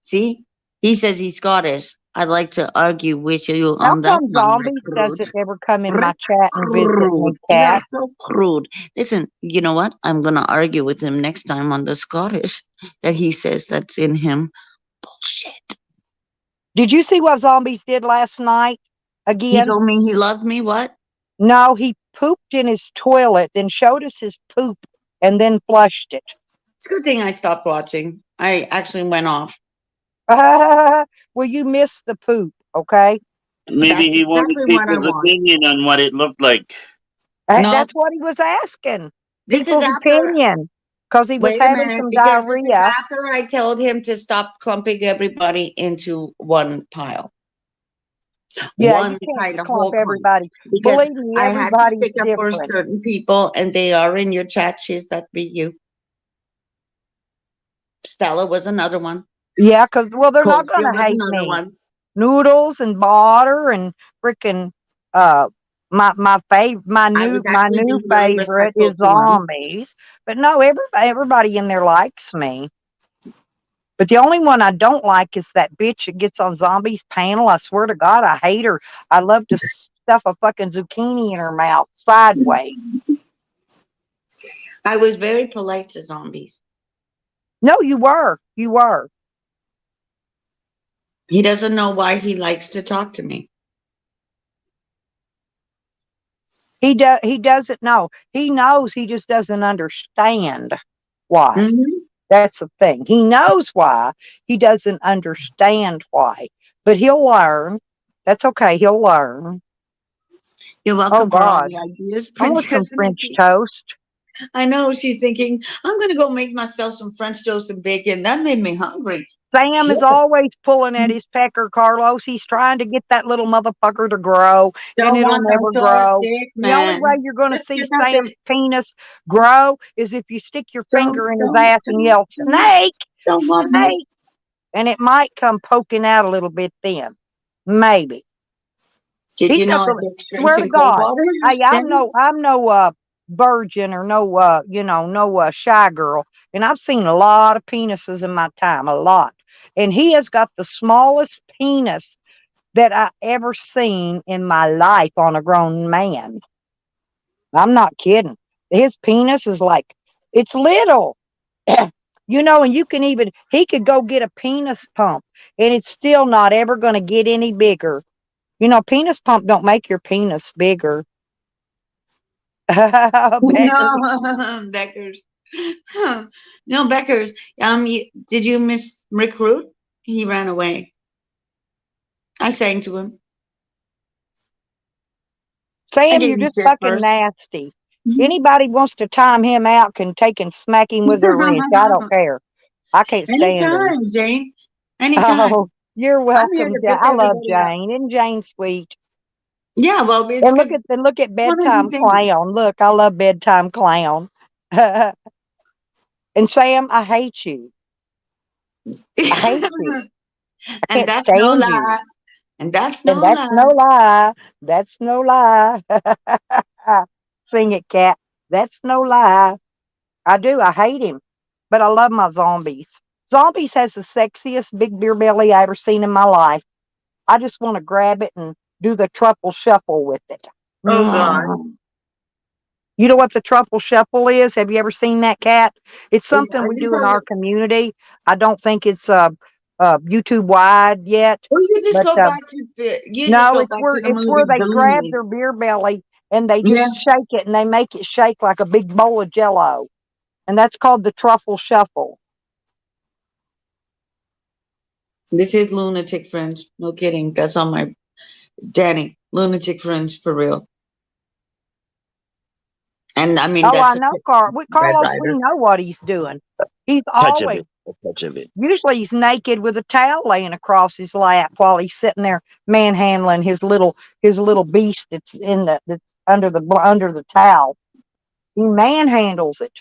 See? He says he's Scottish. I'd like to argue with you How on that come one, Zombie Recruit. doesn't ever come in my chat and visit me, You're Cat? so crude. Listen, you know what? I'm gonna argue with him next time on the Scottish that he says that's in him. Bullshit. Did you see what Zombies did last night? He Again? told me he loved me. What? No, he pooped in his toilet, then showed us his poop, and then flushed it. It's a good thing I stopped watching. I actually went off. Well, you missed the poop, okay? Maybe That's he wanted exactly what I people's want. opinion on what it looked like. No. That's what he was asking. This is People's after. opinion. Because he was Wait a having minute, some because this is diarrhea. after I told him to stop clumping everybody into one pile. Yeah, One you can't kind of clump whole pile. everybody. Because Believe me, I had to everybody's stick up for different. certain people, and they are in your chat. She's that be you. Stella was another one. Yeah, because, well, they're not going Coldfield to was hate another me. one. Noodles and Butter and freaking my I was actually new being really favorite respectful is to him. Zombies. But no, everybody in there likes me. But the only one I don't like is that bitch that gets on Zombies panel. I swear to God, I hate her. I love to stuff a fucking zucchini in her mouth sideways. I was very polite to Zombies. No, you were. You were. He doesn't know why he likes to talk to me. He doesn't know. He knows, he just doesn't understand why. Hmm. That's the thing. He knows why. He doesn't understand why. But he'll learn. That's okay. He'll learn. You're Oh welcome for all God. the ideas, I want Princess some French Nikki. toast. I know she's thinking, I'm going to go make myself some French toast and bacon. That made me hungry. Sam Shit. is always pulling at his pecker, Carlos. He's trying to get that little motherfucker to grow, and Don't it'll want that never dog grow. dick, The only way man. you're going to Let's see get that Sam's bitch. penis grow is if you stick your Don't, finger in his don't, ass and don't, yell, don't, "Snake! don't want me. Snake!" And it might come poking out a little bit then. Maybe. Did He's you got know I the, get shrimps swear to in cold God. water, Hey, Danny? I'm no virgin or no no shy girl. And I've seen a lot of penises in my time, a lot. And he has got the smallest penis that I ever seen in my life on a grown man. I'm not kidding. His penis is like, it's little. And you can even, he could go get a penis pump and it's still not ever going to get any bigger. Penis pump don't make your penis bigger. Becker. No, Beckers. No, Beckers. Did you miss recruit? He ran away. I sang to him. I Sam, gave you're him just shit fucking first. nasty. Anybody wants to time him out can take and smack him with their wrist. I don't care. I can't stand him. Anytime, Jane. Anytime. Oh, you're I'm here welcome, to Jane. pick I love everybody up. Jane. Isn't Jane sweet? Yeah, well, it's And good. look at One of these bedtime days. clown. Look, I love bedtime clown. And Sam, I hate you. I hate you. I And can't that's no stand you. lie. And that's And no that's lie. no lie. That's no lie. Sing it, cat. That's no lie. I do. I hate him. But I love my zombies. Zombies has the sexiest big beer belly I ever seen in my life. I just want to grab it and do the truffle shuffle with it. Oh God. Mm. You know what the truffle shuffle is? Have you ever seen that, cat? It's Yeah, something we you do in go. our community. I don't think it's YouTube wide yet, Well, you just but go back to no, the it's where movie they grab Believe. their beer belly and they Yeah. just shake it and they make it shake like a big bowl of Jello, and that's called the truffle shuffle. This is lunatic fringe. No kidding. That's on my Danny. Lunatic fringe for real. And I mean Oh, I that's a know, Red Carlos. We Rider. know what he's doing. He's Touch of always it. A touch of it. Usually he's naked with a towel laying across his lap while he's sitting there manhandling his little beast that's under the towel. He manhandles it.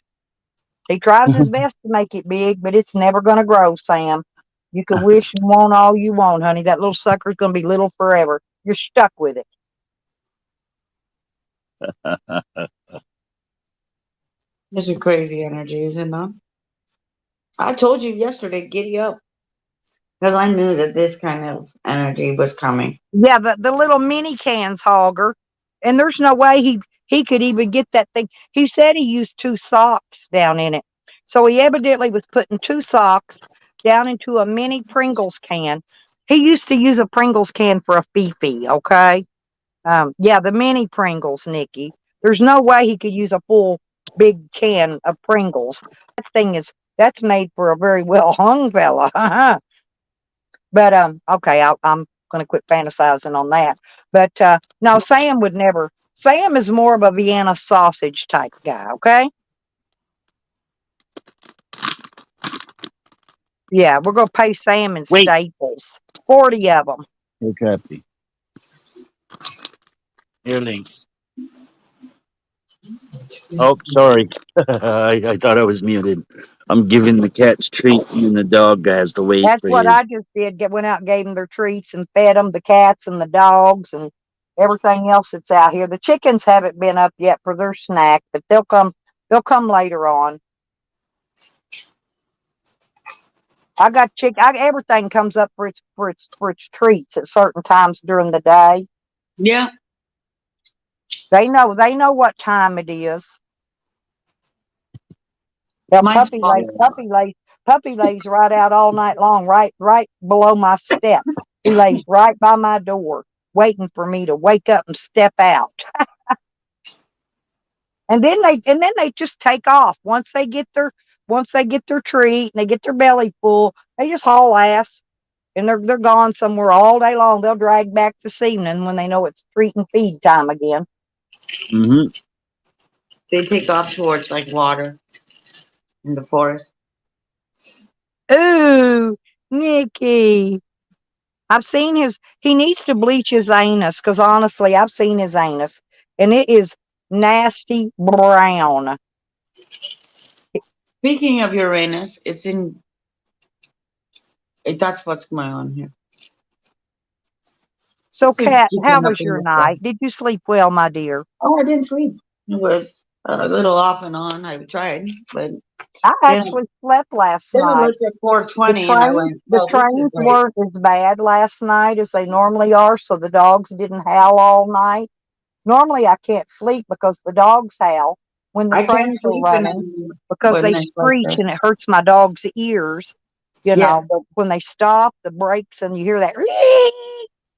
He tries his best to make it big, but it's never going to grow, Sam. You can wish and want all you want, honey. That little sucker's going to be little forever. You're stuck with it. This is crazy energy, is it not? I told you yesterday, giddy up. Because I knew that this kind of energy was coming. Yeah, the little mini cans hogger, and there's no way he could even get that thing. He said he used two socks down in it, so he evidently was putting two socks down into a mini Pringles can. He used to use a Pringles can for a Fifi. Okay, yeah, the mini Pringles, Nikki. There's no way he could use a full big can of Pringles. That's made for a very well hung fella. But okay, I'm going to quit fantasizing on that. But no, Sam would never. Sam is more of a Vienna sausage type guy. Okay, yeah, we're going to pay Sam in Wait. staples, 40 of them. Hey, Crafty. Here, Links. Oh, sorry. I thought I was muted. I'm giving the cats treat, and the dog has to wait That's for what his. I just did. Went out and gave them their treats and fed them, the cats and the dogs and everything else that's out here. The chickens haven't been up yet for their snack, but they'll come. They'll come later on. I got everything comes up for its treats at certain times during the day. Yeah. They know what time it is. Now Mine's puppy fault. lays right out all night long, right below my step. He lays right by my door, waiting for me to wake up and step out. And then they just take off. Once they get their treat and they get their belly full, they just haul ass and they're gone somewhere all day long. They'll drag back this evening when they know it's treat and feed time again. Hmm. They take off towards like water in the forest. Ooh, Nikki. He needs to bleach his anus because honestly, I've seen his anus and it is nasty brown. Speaking of Uranus, that's what's going on here. So, This is Kat, how keeping up was in your the sky. night? Did you sleep well, my dear? Oh, I didn't sleep. It was a little off and on. I tried, but I then actually slept last then I night. looked at The 420 and I trains, went, the "Oh, this is trains great." weren't as bad last night as they normally are, so the dogs didn't howl all night. Normally, I can't sleep because the dogs howl when the I can't trains are sleep in running it because when they it's like screech this. and it hurts my dog's ears. Yeah, But when they stop the brakes and you hear that,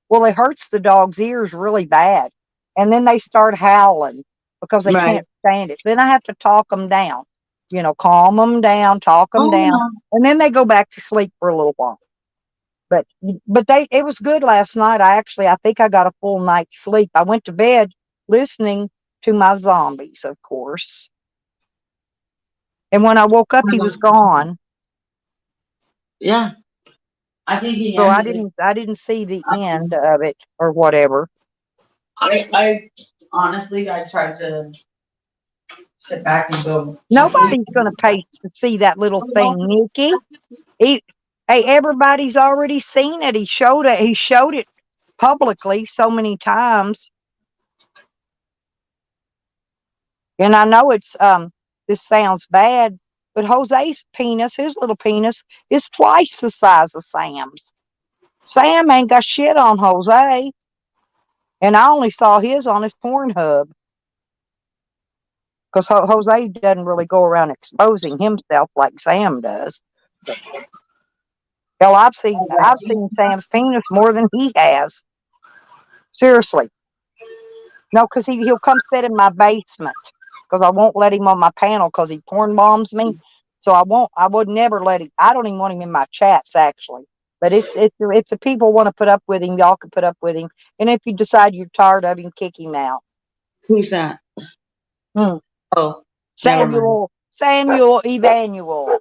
well, it hurts the dog's ears really bad. And then they start howling because they right. can't stand it. Then I have to talk them down, calm them down, talk them Oh down, no, and then they go back to sleep for a little while. But it was good last night. I think I got a full night's sleep. I went to bed listening to my zombies, of course. And when I woke up, he was gone. yeah. I think he So I ended it. didn't see the end of it or whatever. I honestly, I tried to sit back and go to sleep. Nobody's going to pay to see that little thing, Nikki. He, hey, everybody's already seen it. He showed it. He showed it publicly so many times. And I know this sounds bad, but Jose's penis, his little penis, is twice the size of Sam's. Sam ain't got shit on Jose, and I only saw his on his Pornhub because Jose doesn't really go around exposing himself like Sam does. Hell, I've seen Sam's penis more than he has. Seriously, no, because he'll come sit in my basement because I won't let him on my panel because he porn bombs me. So I would never let him. I don't even want him in my chats actually. But if the people want to put up with him, y'all can put up with him. And if you decide you're tired of him, kick him out. Who's that? Hmm. Oh, never mind. Samuel Emanuel.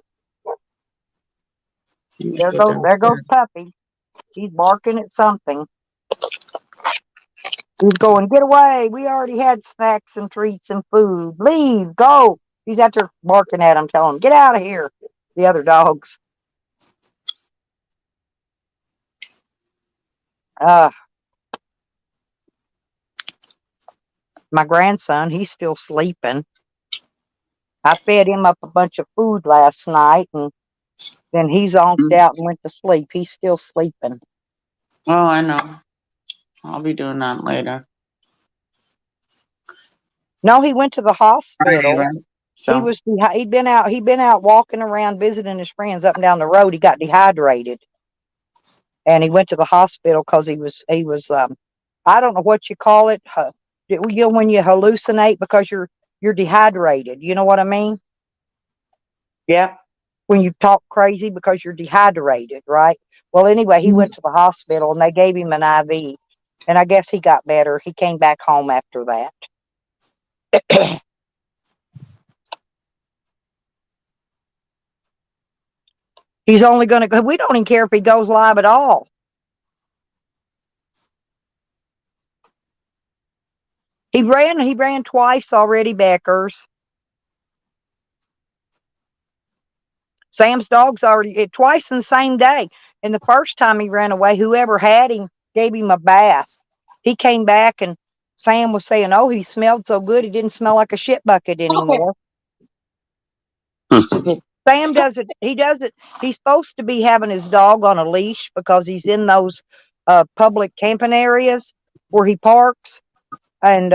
Let me There go goes downstairs. Puppy. He's barking at something. He's going, get away. We already had snacks and treats and food. Leave, go. He's out there barking at him, telling him, get out of here. The other dogs. Uh, my grandson, he's still sleeping. I fed him up a bunch of food last night and then he's zonked out and went to sleep. He's still sleeping. Oh, I know. I'll be doing that later. No, he went to the Friday, hospital. right? So, He'd been out walking around visiting his friends up and down the road. He got dehydrated and he went to the hospital because he was I don't know what you call it. When you hallucinate because you're dehydrated. You know what I mean? yeah. When you talk crazy because you're dehydrated, right? Well, anyway, he went to the hospital and they gave him an IV, and I guess he got better. He came back home after that. He's only going to. We don't even care if he goes live at all. He ran twice already, Beckers. Sam's dog's already twice in the same day. And the first time he ran away, whoever had him gave him a bath. He came back and Sam was saying, "Oh, he smelled so good, he didn't smell like a shit bucket anymore." Stupid. Sam doesn't. He doesn't. He's supposed to be having his dog on a leash because he's in those public camping areas where he parks, and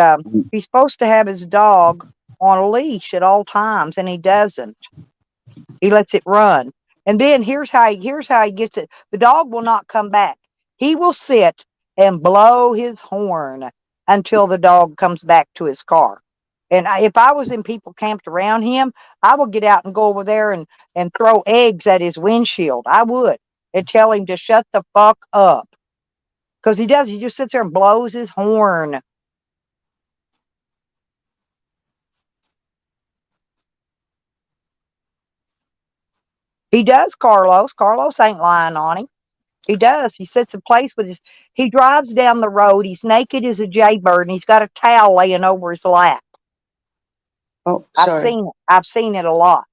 he's supposed to have his dog on a leash at all times, and he doesn't. He lets it run. And then here's how he gets it. The dog will not come back. He will sit and blow his horn until the dog comes back to his car. And if I was in people camped around him, I would get out and go over there and throw eggs at his windshield. I would, and tell him to shut the fuck up. Because he does. He just sits there and blows his horn. He does, Carlos. Carlos ain't lying on him. He does. He sits in place with his. He drives down the road. He's naked as a jaybird, and he's got a towel laying over his lap. Oh, I've sorry. seen it. I've seen it a lot.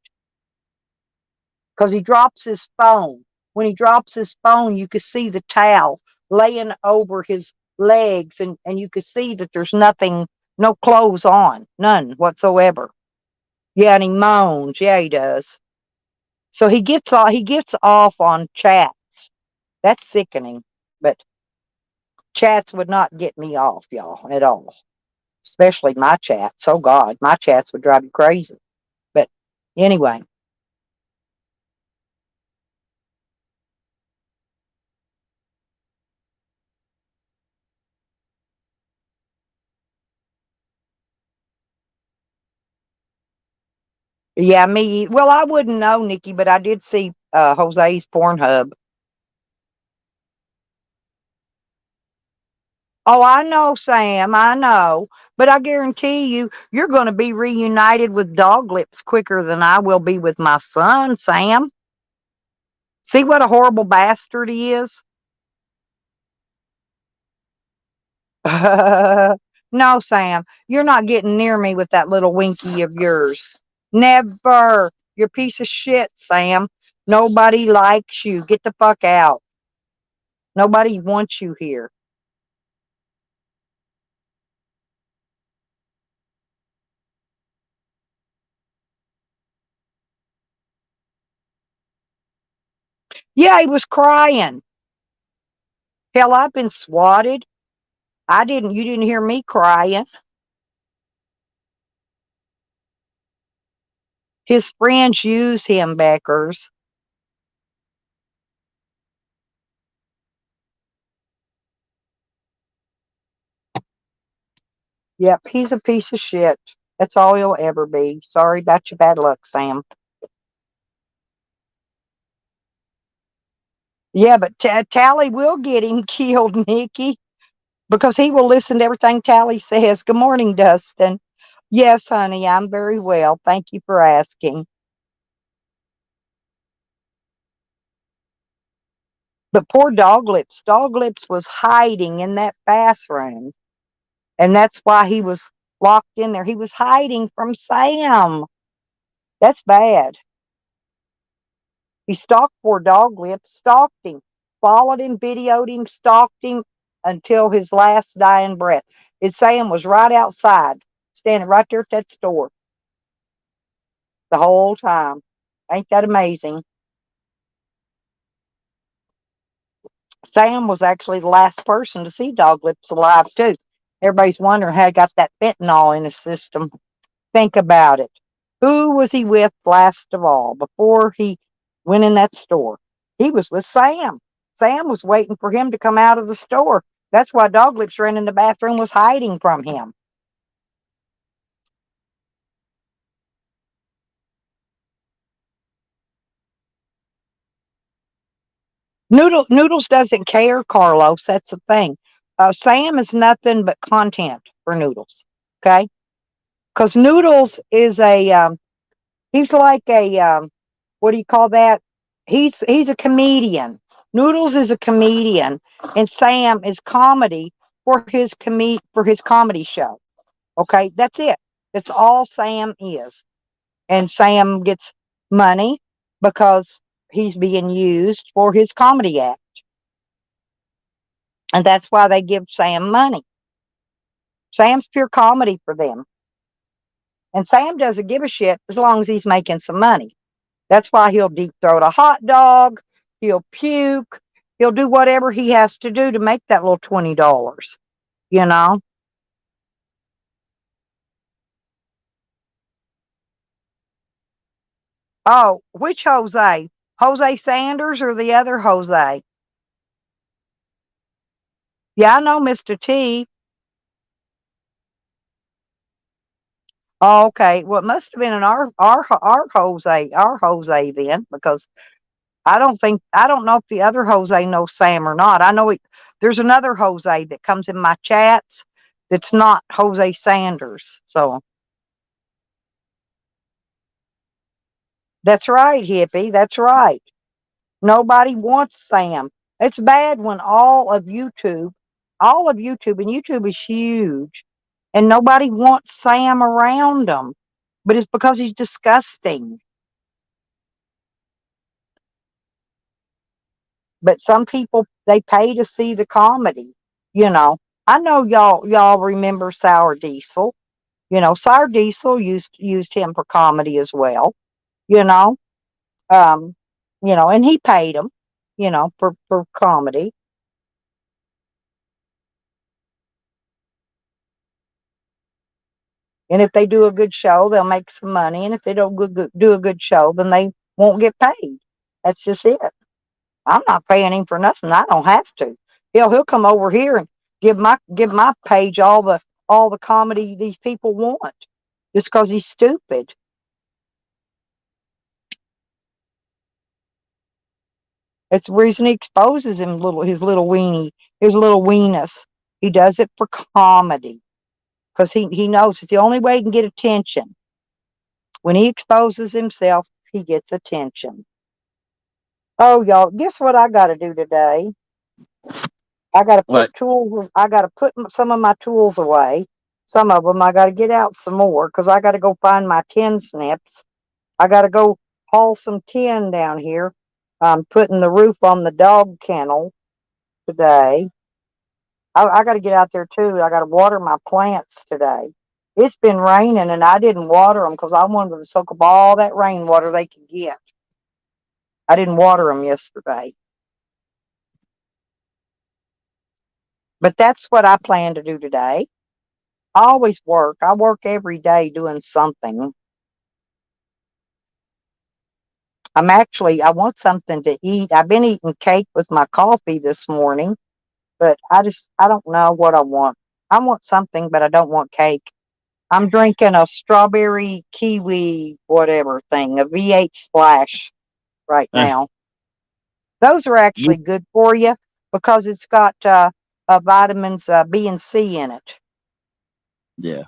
Because he drops his phone. When he drops his phone, you can see the towel laying over his legs, and you can see that there's nothing, no clothes on, none whatsoever. Yeah, and he moans. Yeah, he does. So he gets off on chats. That's sickening. But chats would not get me off, y'all, at all. Especially my chats. Oh God, my chats would drive you crazy. But anyway, yeah, me. Well, I wouldn't know, Nikki, but I did see Jose's Pornhub. Oh, I know, Sam. I know. But I guarantee you, you're going to be reunited with Dog Lips quicker than I will be with my son, Sam. See what a horrible bastard he is? No, Sam, you're not getting near me with that little winky of yours. Never. You're a piece of shit, Sam. Nobody likes you. Get the fuck out. Nobody wants you here. Yeah, he was crying. Hell, I've been swatted. You didn't hear me crying. His friends use him, Beckers. Yep, he's a piece of shit. That's all he'll ever be. Sorry about your bad luck, Sam. Yeah, but Tally will get him killed, Nikki, because he will listen to everything Tally says. Good morning, Dustin. Yes, honey, I'm very well. Thank you for asking. But poor Dog Lips was hiding in that bathroom, and that's why he was locked in there. He was hiding from Sam. That's bad. He stalked poor Dog Lips, stalked him, followed him, videoed him, stalked him until his last dying breath. And Sam was right outside, standing right there at that store the whole time. Ain't that amazing? Sam was actually the last person to see Dog Lips alive, too. Everybody's wondering how he got that fentanyl in his system. Think about it. Who was he with last of all before he went in that store? He was with Sam. Sam was waiting for him to come out of the store. That's why Dog Lips ran in the bathroom, was hiding from him. Noodles doesn't care, Carlos. That's the thing. Sam is nothing but content for Noodles. Okay, because Noodles is he's like a what do you call that? He's a comedian. Noodles is a comedian, and Sam is comedy for his comedy show. Okay, that's it. That's all Sam is, and Sam gets money because he's being used for his comedy act, and that's why they give Sam money. Sam's pure comedy for them, and Sam doesn't give a shit as long as he's making some money. That's why he'll deep throat a hot dog. He'll puke. He'll do whatever he has to do to make that little $20. You know? Oh, which Jose? Jose Sanders or the other Jose? Yeah, I know Mr. T. Oh, okay. Well, it must have been in our Jose then, because I don't know if the other Jose knows Sam or not. I know there's another Jose that comes in my chats that's not Jose Sanders. So that's right, hippie. That's right. Nobody wants Sam. It's bad when all of YouTube, and YouTube is huge, and nobody wants Sam around them. But it's because he's disgusting. But some people, they pay to see the comedy. You know, I know y'all remember Sour Diesel. You know, Sour Diesel used him for comedy as well. You know, um, and he paid him. For comedy. And if they do a good show, they'll make some money. And if they don't do a good show, then they won't get paid. That's just it. I'm not paying him for nothing. I don't have to. He'll come over here and give my page all the comedy these people want, just because he's stupid. It's the reason he exposes his little weenus. He does it for comedy, because he knows it's the only way he can get attention. When he exposes himself, he gets attention. Oh, y'all, guess what I got to do today? I got to What? put tools. I got to put some of my tools away. Some of them I got to get out some more, because I got to go find my tin snips. I got to go haul some tin down here. I'm putting the roof on the dog kennel today. I got to get out there too. I got to water my plants today. It's been raining and I didn't water them because I wanted to soak up all that rainwater they could get. I didn't water them yesterday. But that's what I plan to do today. I always work. I work every day doing something. I want something to eat. I've been eating cake with my coffee this morning, but I don't know what I want. I want something, but I don't want cake. I'm drinking a strawberry kiwi whatever thing, a V8 splash right Eh, now. Those are you, actually good for you because it's got vitamins B and C in it. yeah.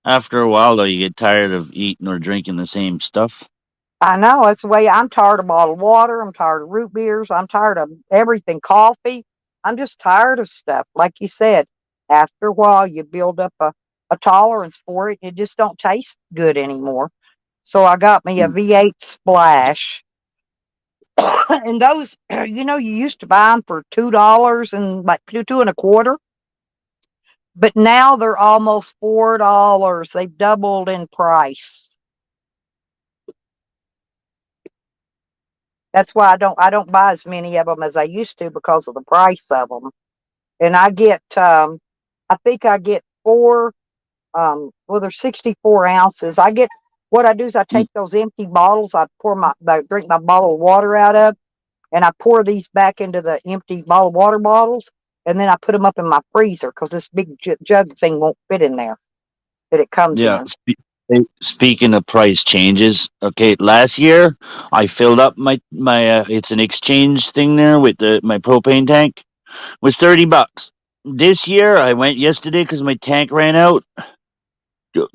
After a while, though, you get tired of eating or drinking the same stuff. I know that's the way. I'm tired of bottled water. I'm tired of root beers. I'm tired of everything, coffee. I'm just tired of stuff. Like you said, after a while, you build up a tolerance for it. It just don't taste good anymore. So I got me a Mm. V8 splash. And those, you used to buy them for $2 and like two and a quarter, but now they're almost $4. They've doubled in price. That's why I don't buy as many of them as I used to because of the price of them. And I think I get four. Well, they're 64 ounces. What I do is I Mm. take those empty bottles I drink my bottle of water out of, and I pour these back into the empty bottled water bottles, and then I put them up in my freezer because this big jug thing won't fit in there that it comes Yeah. in. Speaking of price changes, okay, last year I filled up my it's an exchange thing there with my propane tank was $30. This year I went yesterday because my tank ran out.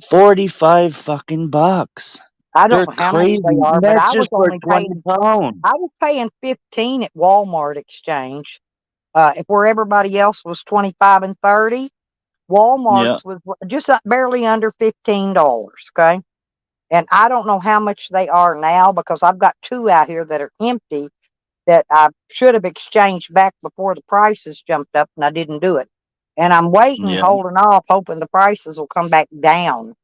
45 fucking bucks. I don't They're know how much crazy. they are, And but that's just for 20 pounds. I was paying 15 at Walmart exchange. If where everybody else was 25 and 30, Yeah. Walmart's was just barely under $15. Okay. And I don't know how much they are now because I've got two out here that are empty that I should have exchanged back before the prices jumped up and I didn't do it. And I'm waiting, Yeah. holding off, hoping the prices will come back down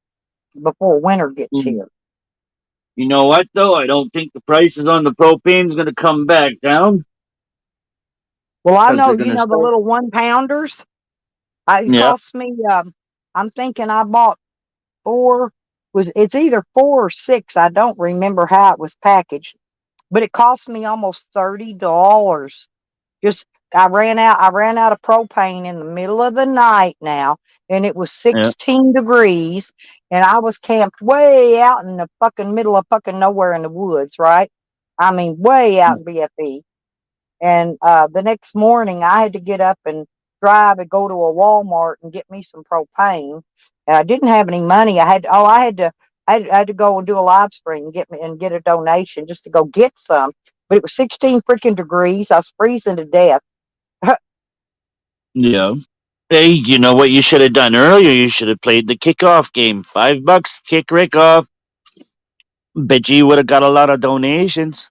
before winter gets Mm. here. You know what though? I don't think the prices on the propane's gonna come back down Well, I because know, they're gonna the start. little 1 pounders. It Yeah. cost me. I'm thinking I bought four. It's either 4 or 6? I don't remember how it was packaged, but it cost me almost $30 just I ran out of propane in the middle of the night now, and it was Yeah. 16 degrees, and I was camped way out in the fucking middle of fucking nowhere in the woods, right? I mean, way out in BFE. And the next morning, I had to get up and drive and go to a Walmart and get me some propane. And I didn't have any money. I had to go and do a live stream and get a donation just to go get some. But it was 16 freaking degrees. I was freezing to death. Yeah. Hey, you know what you should have done earlier? You should have played the kickoff game. $5, kick Rick off. Bet you would have got a lot of donations.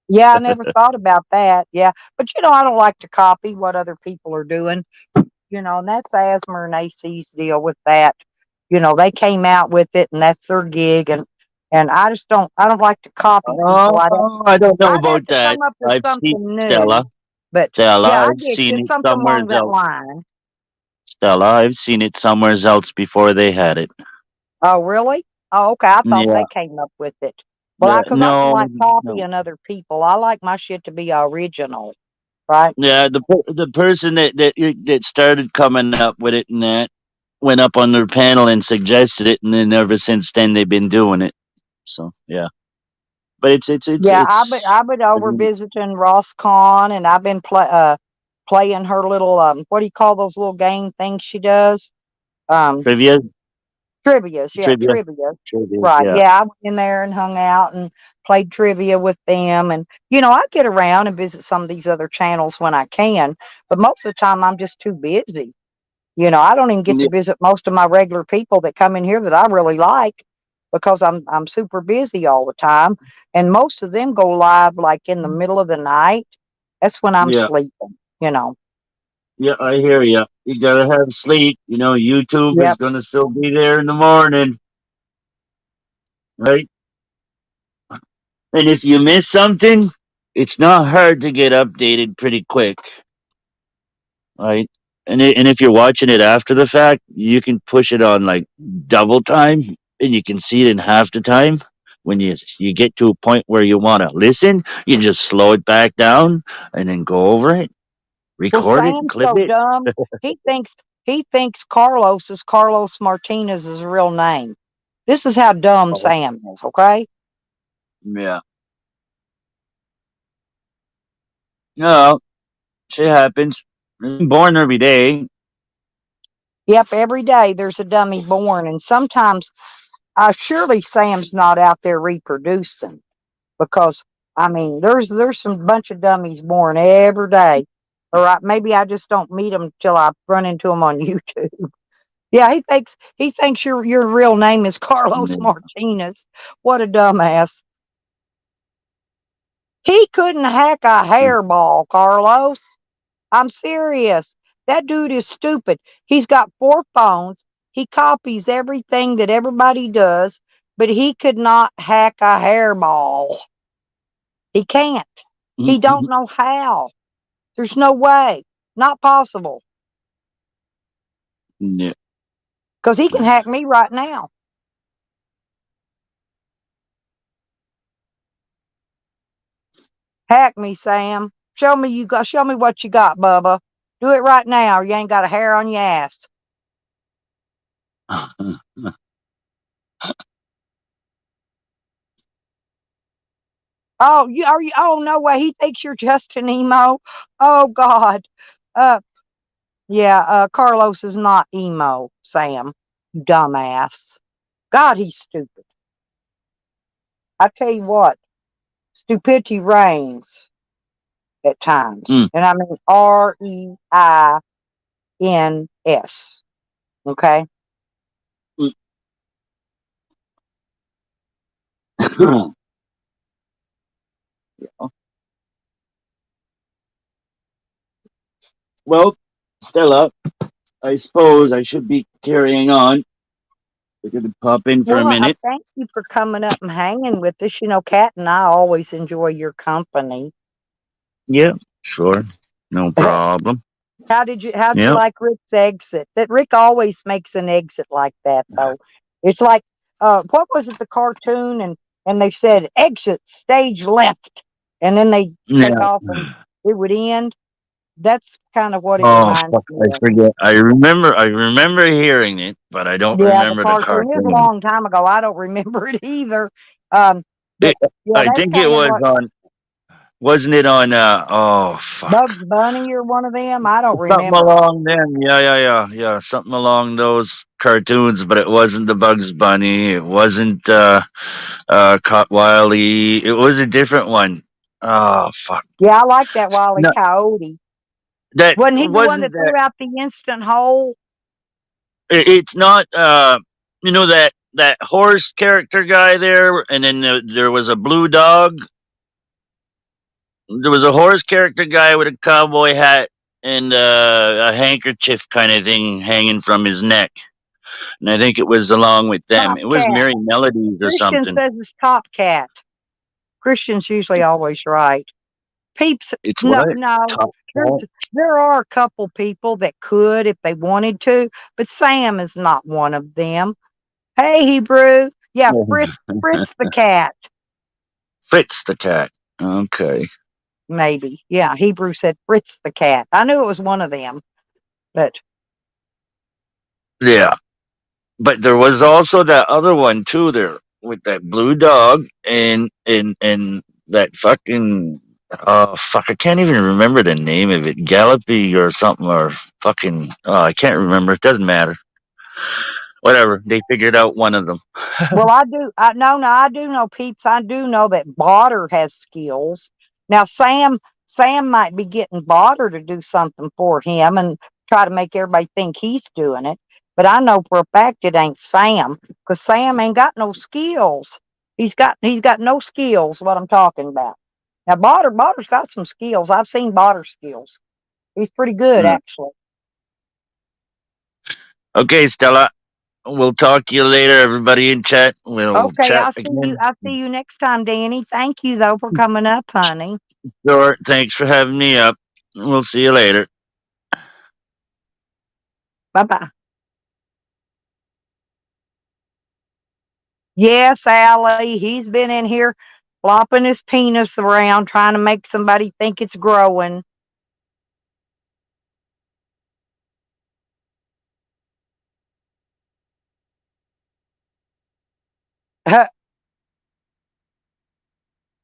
Yeah, I never thought about that. Yeah, but I don't like to copy what other people are doing. And that's Asthma and AC's deal with that. They came out with it, and that's their gig, and I don't like to copy people. Oh, I don't know I'd have about to that. come up with I've seen something new. Stella. But yeah, Stella, I I've get seen you it something somewhere along that else. line. Stella, I've seen it somewhere else before they had it. Oh, really? Oh, okay. I thought they Yeah. came up with it. Well, because I don't No, like no. copying other people. I like my shit to be original, right? Yeah, the person that started coming up with it and that went up on their panel and suggested it, and then ever since then they've been doing it. So yeah, but Yeah, I've been it's I've been over visiting Roscon, and I've been playing her little what do you call those little game things she does? Um, trivia, Trivia's, yeah, trivia, trivia. trivia. Right. Yeah, Yeah, I went in there and hung out and played trivia with them. And, I get around and visit some of these other channels when I can, but most of the time I'm just too busy. I don't even get yeah, to visit most of my regular people that come in here that I really like because I'm super busy all the time. And most of them go live like in the middle of the night. That's when I'm yeah. sleeping. Yeah, I hear you. You gotta have sleep. You know, YouTube is Yep. gonna still be there in the morning, right? And if you miss something, it's not hard to get updated pretty quick, right? And if you're watching it after the fact, you can push it on like double time, and you can see it in half the time. When you get to a point where you want to listen, you just slow it back down and then go over it, Well, record it, Sam's clip so it. dumb. He thinks Carlos is Carlos Martinez's real name. This is how dumb Oh. Sam is, okay? Yeah. No, shit happens. I'm born every day. Yep, every day there's a dummy born, and sometimes surely Sam's not out there reproducing because I mean there's some bunch of dummies born every day. Or maybe I just don't meet them till I run into them on YouTube. Yeah, he thinks your real name is Carlos Yeah. Martinez. What a dumbass. He couldn't hack a hairball, Carlos. I'm serious. That dude is stupid. He's got 4 phones. He copies everything that everybody does, but he could not hack a hairball. He can't. He don't know how. There's no way. Not possible. Yeah. Because he can hack me right now. Hack me, Sam. Show me what you got, Bubba. Do it right now, or you ain't got a hair on your ass. Oh, oh no way. He thinks you're just an emo. Oh God. Uh yeah, Carlos is not emo, Sam. You dumbass. God, he's stupid. I tell you what, stupidity reigns at times. Mm. And I mean REINS. Okay? Well, Stella, I suppose I should be carrying on. We're gonna pop in for a Well, I minute. thank you for coming up and hanging with us. Kat and I always enjoy your company. Yeah, sure. No problem. How'd you Yeah. like Rick's exit? That Rick always makes an exit like that though. It's like what was it, the cartoon, and they said exit stage left, and then they take Yeah. off and it would end. That's kind of what it Oh reminds fuck! me I of. forget. I remember. I remember hearing it, but I don't Yeah, the remember the cartoon. It was a cartoon. long time ago. I don't remember it either. Um, It, but yeah, I that's think it kind of was what on. Wasn't it on? Oh fuck! Bugs Bunny or one of them. I don't Something remember. along them. Yeah. Something along those cartoons, but it wasn't the Bugs Bunny. It wasn't Caught Wiley. It was a different one. Oh fuck! Yeah, I like that Wile E. No, Coyote. that Wasn't he the one wasn't that that. threw out the instant hole? It's not. You know that horse character guy there, and then there was a blue dog. There was a horse character guy with a cowboy hat and a handkerchief kind of thing hanging from his neck. And I think it was along with them. Top It was Cat. Merry Melodies or Christian something. says it's Top Cat. Christian's usually always right. Peeps, It's no, what? no. Top There's, Cat? there are a couple people that could if they wanted to, but Sam is not one of them. Hey, Hebrew. Yeah, Fritz the cat. Fritz the cat. Okay. Maybe. Yeah, Hebrew said Fritz the cat. I knew it was one of them, but Yeah. But there was also that other one too there with that blue dog and that fucking fuck, I can't even remember the name of it. Gallopy or something or fucking I can't remember. It doesn't matter. Whatever. They figured out one of them. well, I do. No, I do know Peeps. I do know that Botter has skills. Now, Sam might be getting Botter to do something for him and try to make everybody think he's doing it. But I know for a fact it ain't Sam because Sam ain't got no skills. He's got no skills. What I'm talking about. Now, Botter's got some skills. I've seen Botter's skills. He's pretty good Mm. actually. Okay, Stella. We'll talk to you later, everybody in chat. We'll Okay, chat I'll see you. again. I'll see you next time, Danny. Thank you though for coming up, honey. Sure. Thanks for having me up. We'll see you later. Bye bye. Yes, Allie, he's been in here flopping his penis around trying to make somebody think it's growing.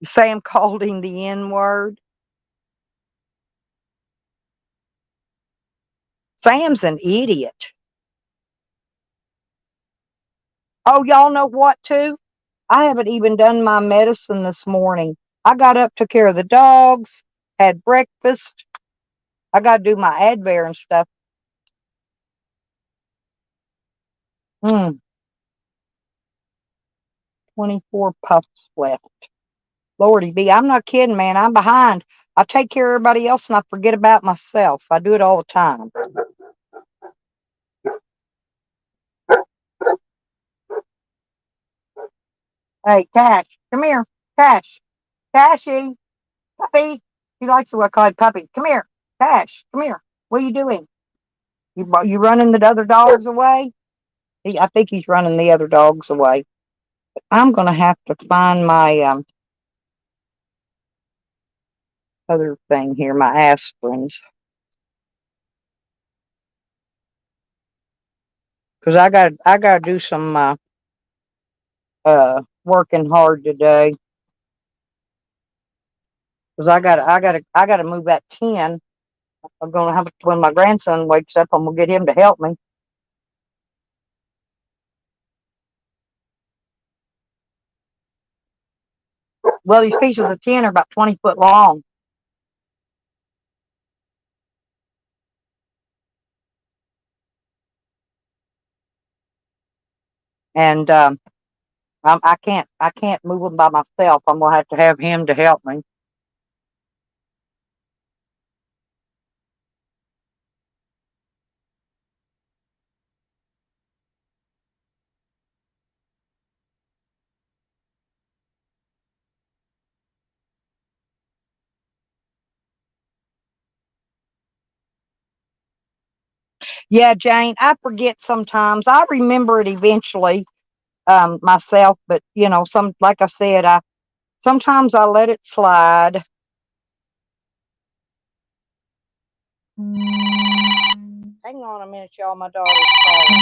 Sam called him the N word. Sam's an idiot. Oh, y'all know what, too? I haven't even done my medicine this morning. I got up, took care of the dogs, had breakfast. I got to do my Advair and stuff. 24 puffs left. Lordy be, I'm not kidding, man. I'm behind. I take care of everybody else and I forget about myself. I do it all the time. Hey, Cash, come here. Cash, Cashy, puppy. He likes the way I call him puppy. Come here, Cash. Come here. What are you doing? You running the other dogs away? I think he's running the other dogs away. I'm gonna have to find my other thing here, my aspirins, because I got to do some working hard today. Because I got to move that 10. I'm gonna have it when my grandson wakes up. I'm gonna get him to help me. Well, these pieces of tin are about 20 foot long. And I can't move them by myself. I'm gonna have to have him to help me. Yeah, Jane, I forget sometimes. I remember it eventually myself, but some like I said, I sometimes I let it slide. Hang on a minute, y'all. My daughter's calling.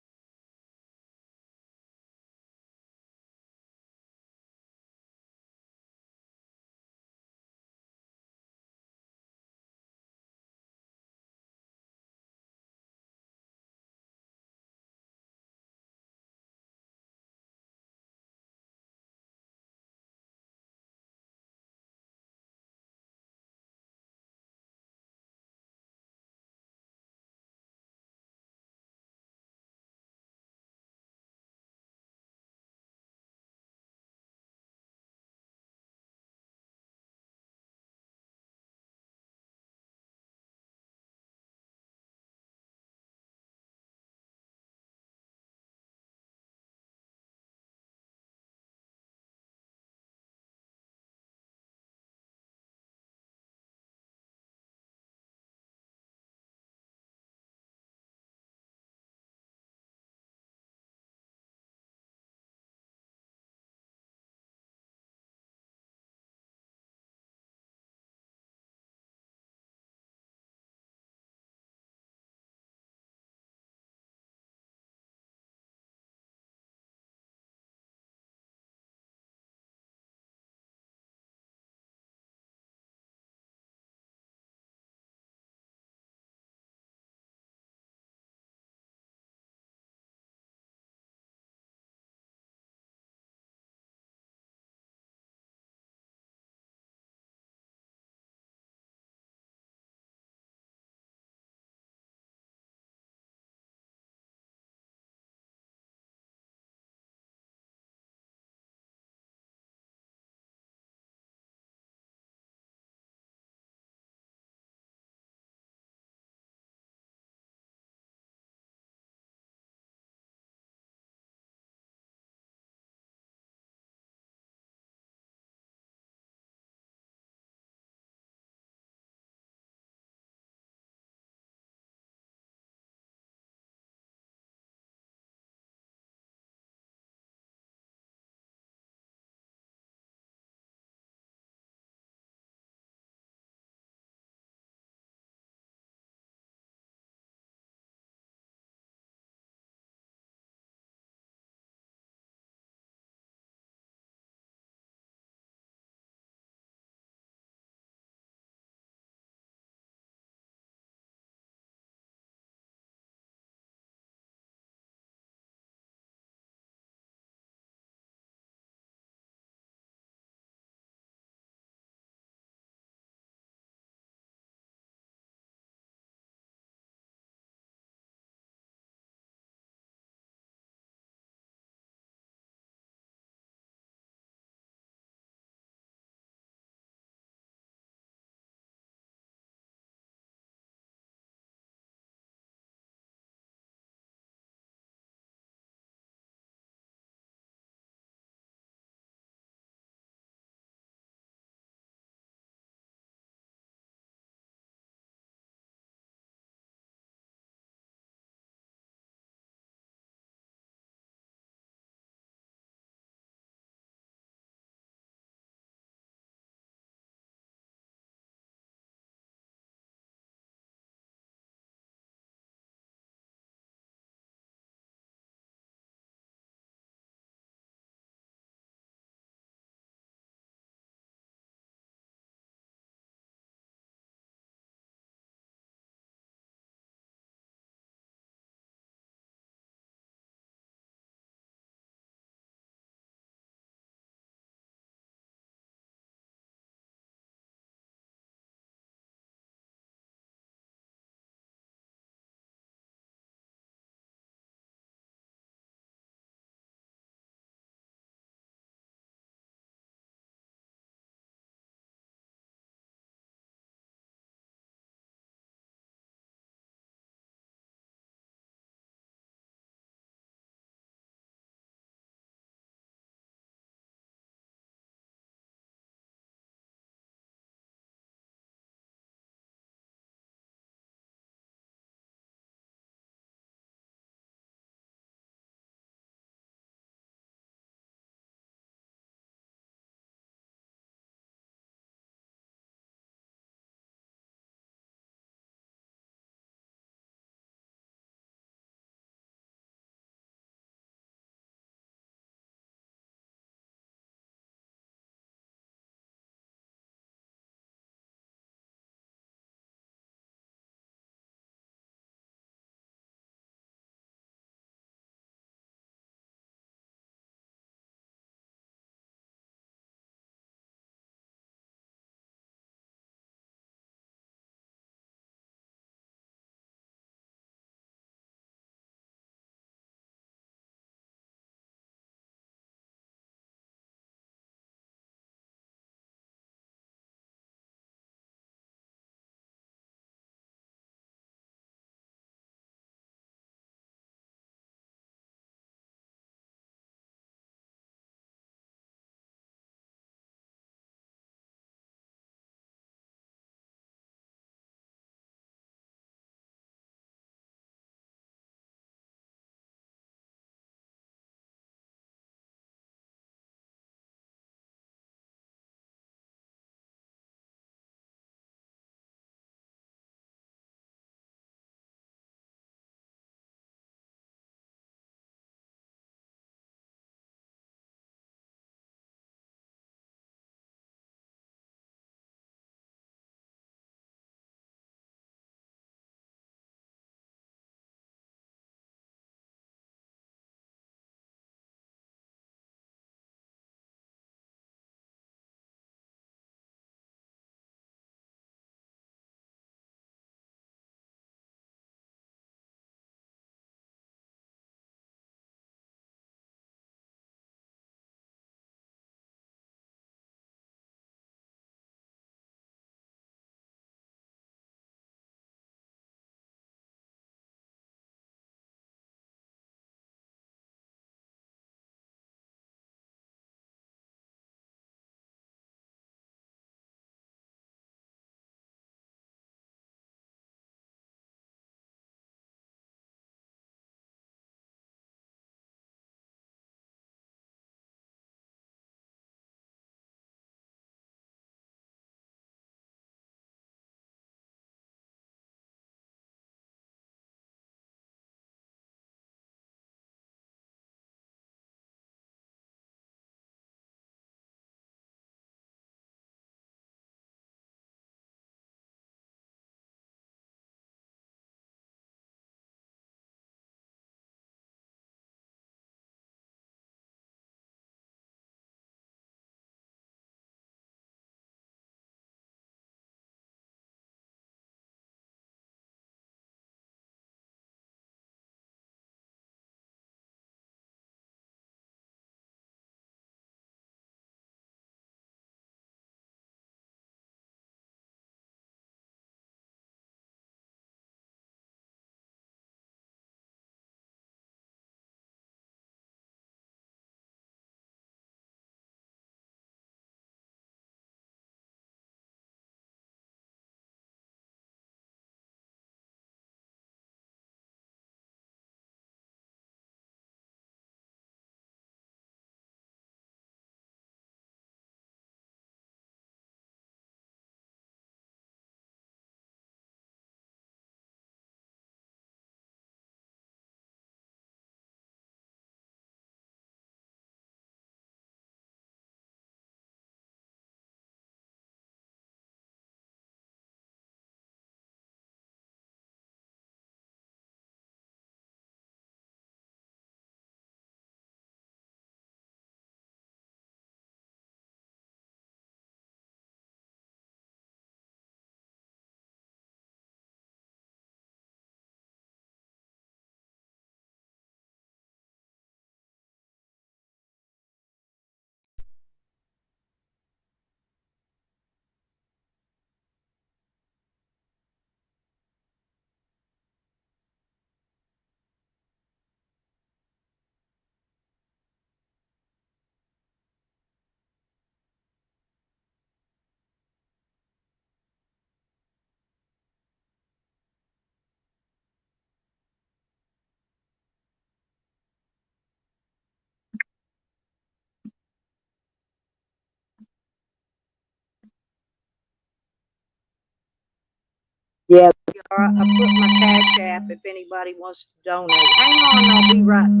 I put my Cash App if anybody wants to donate. Hang on, I'll be right back.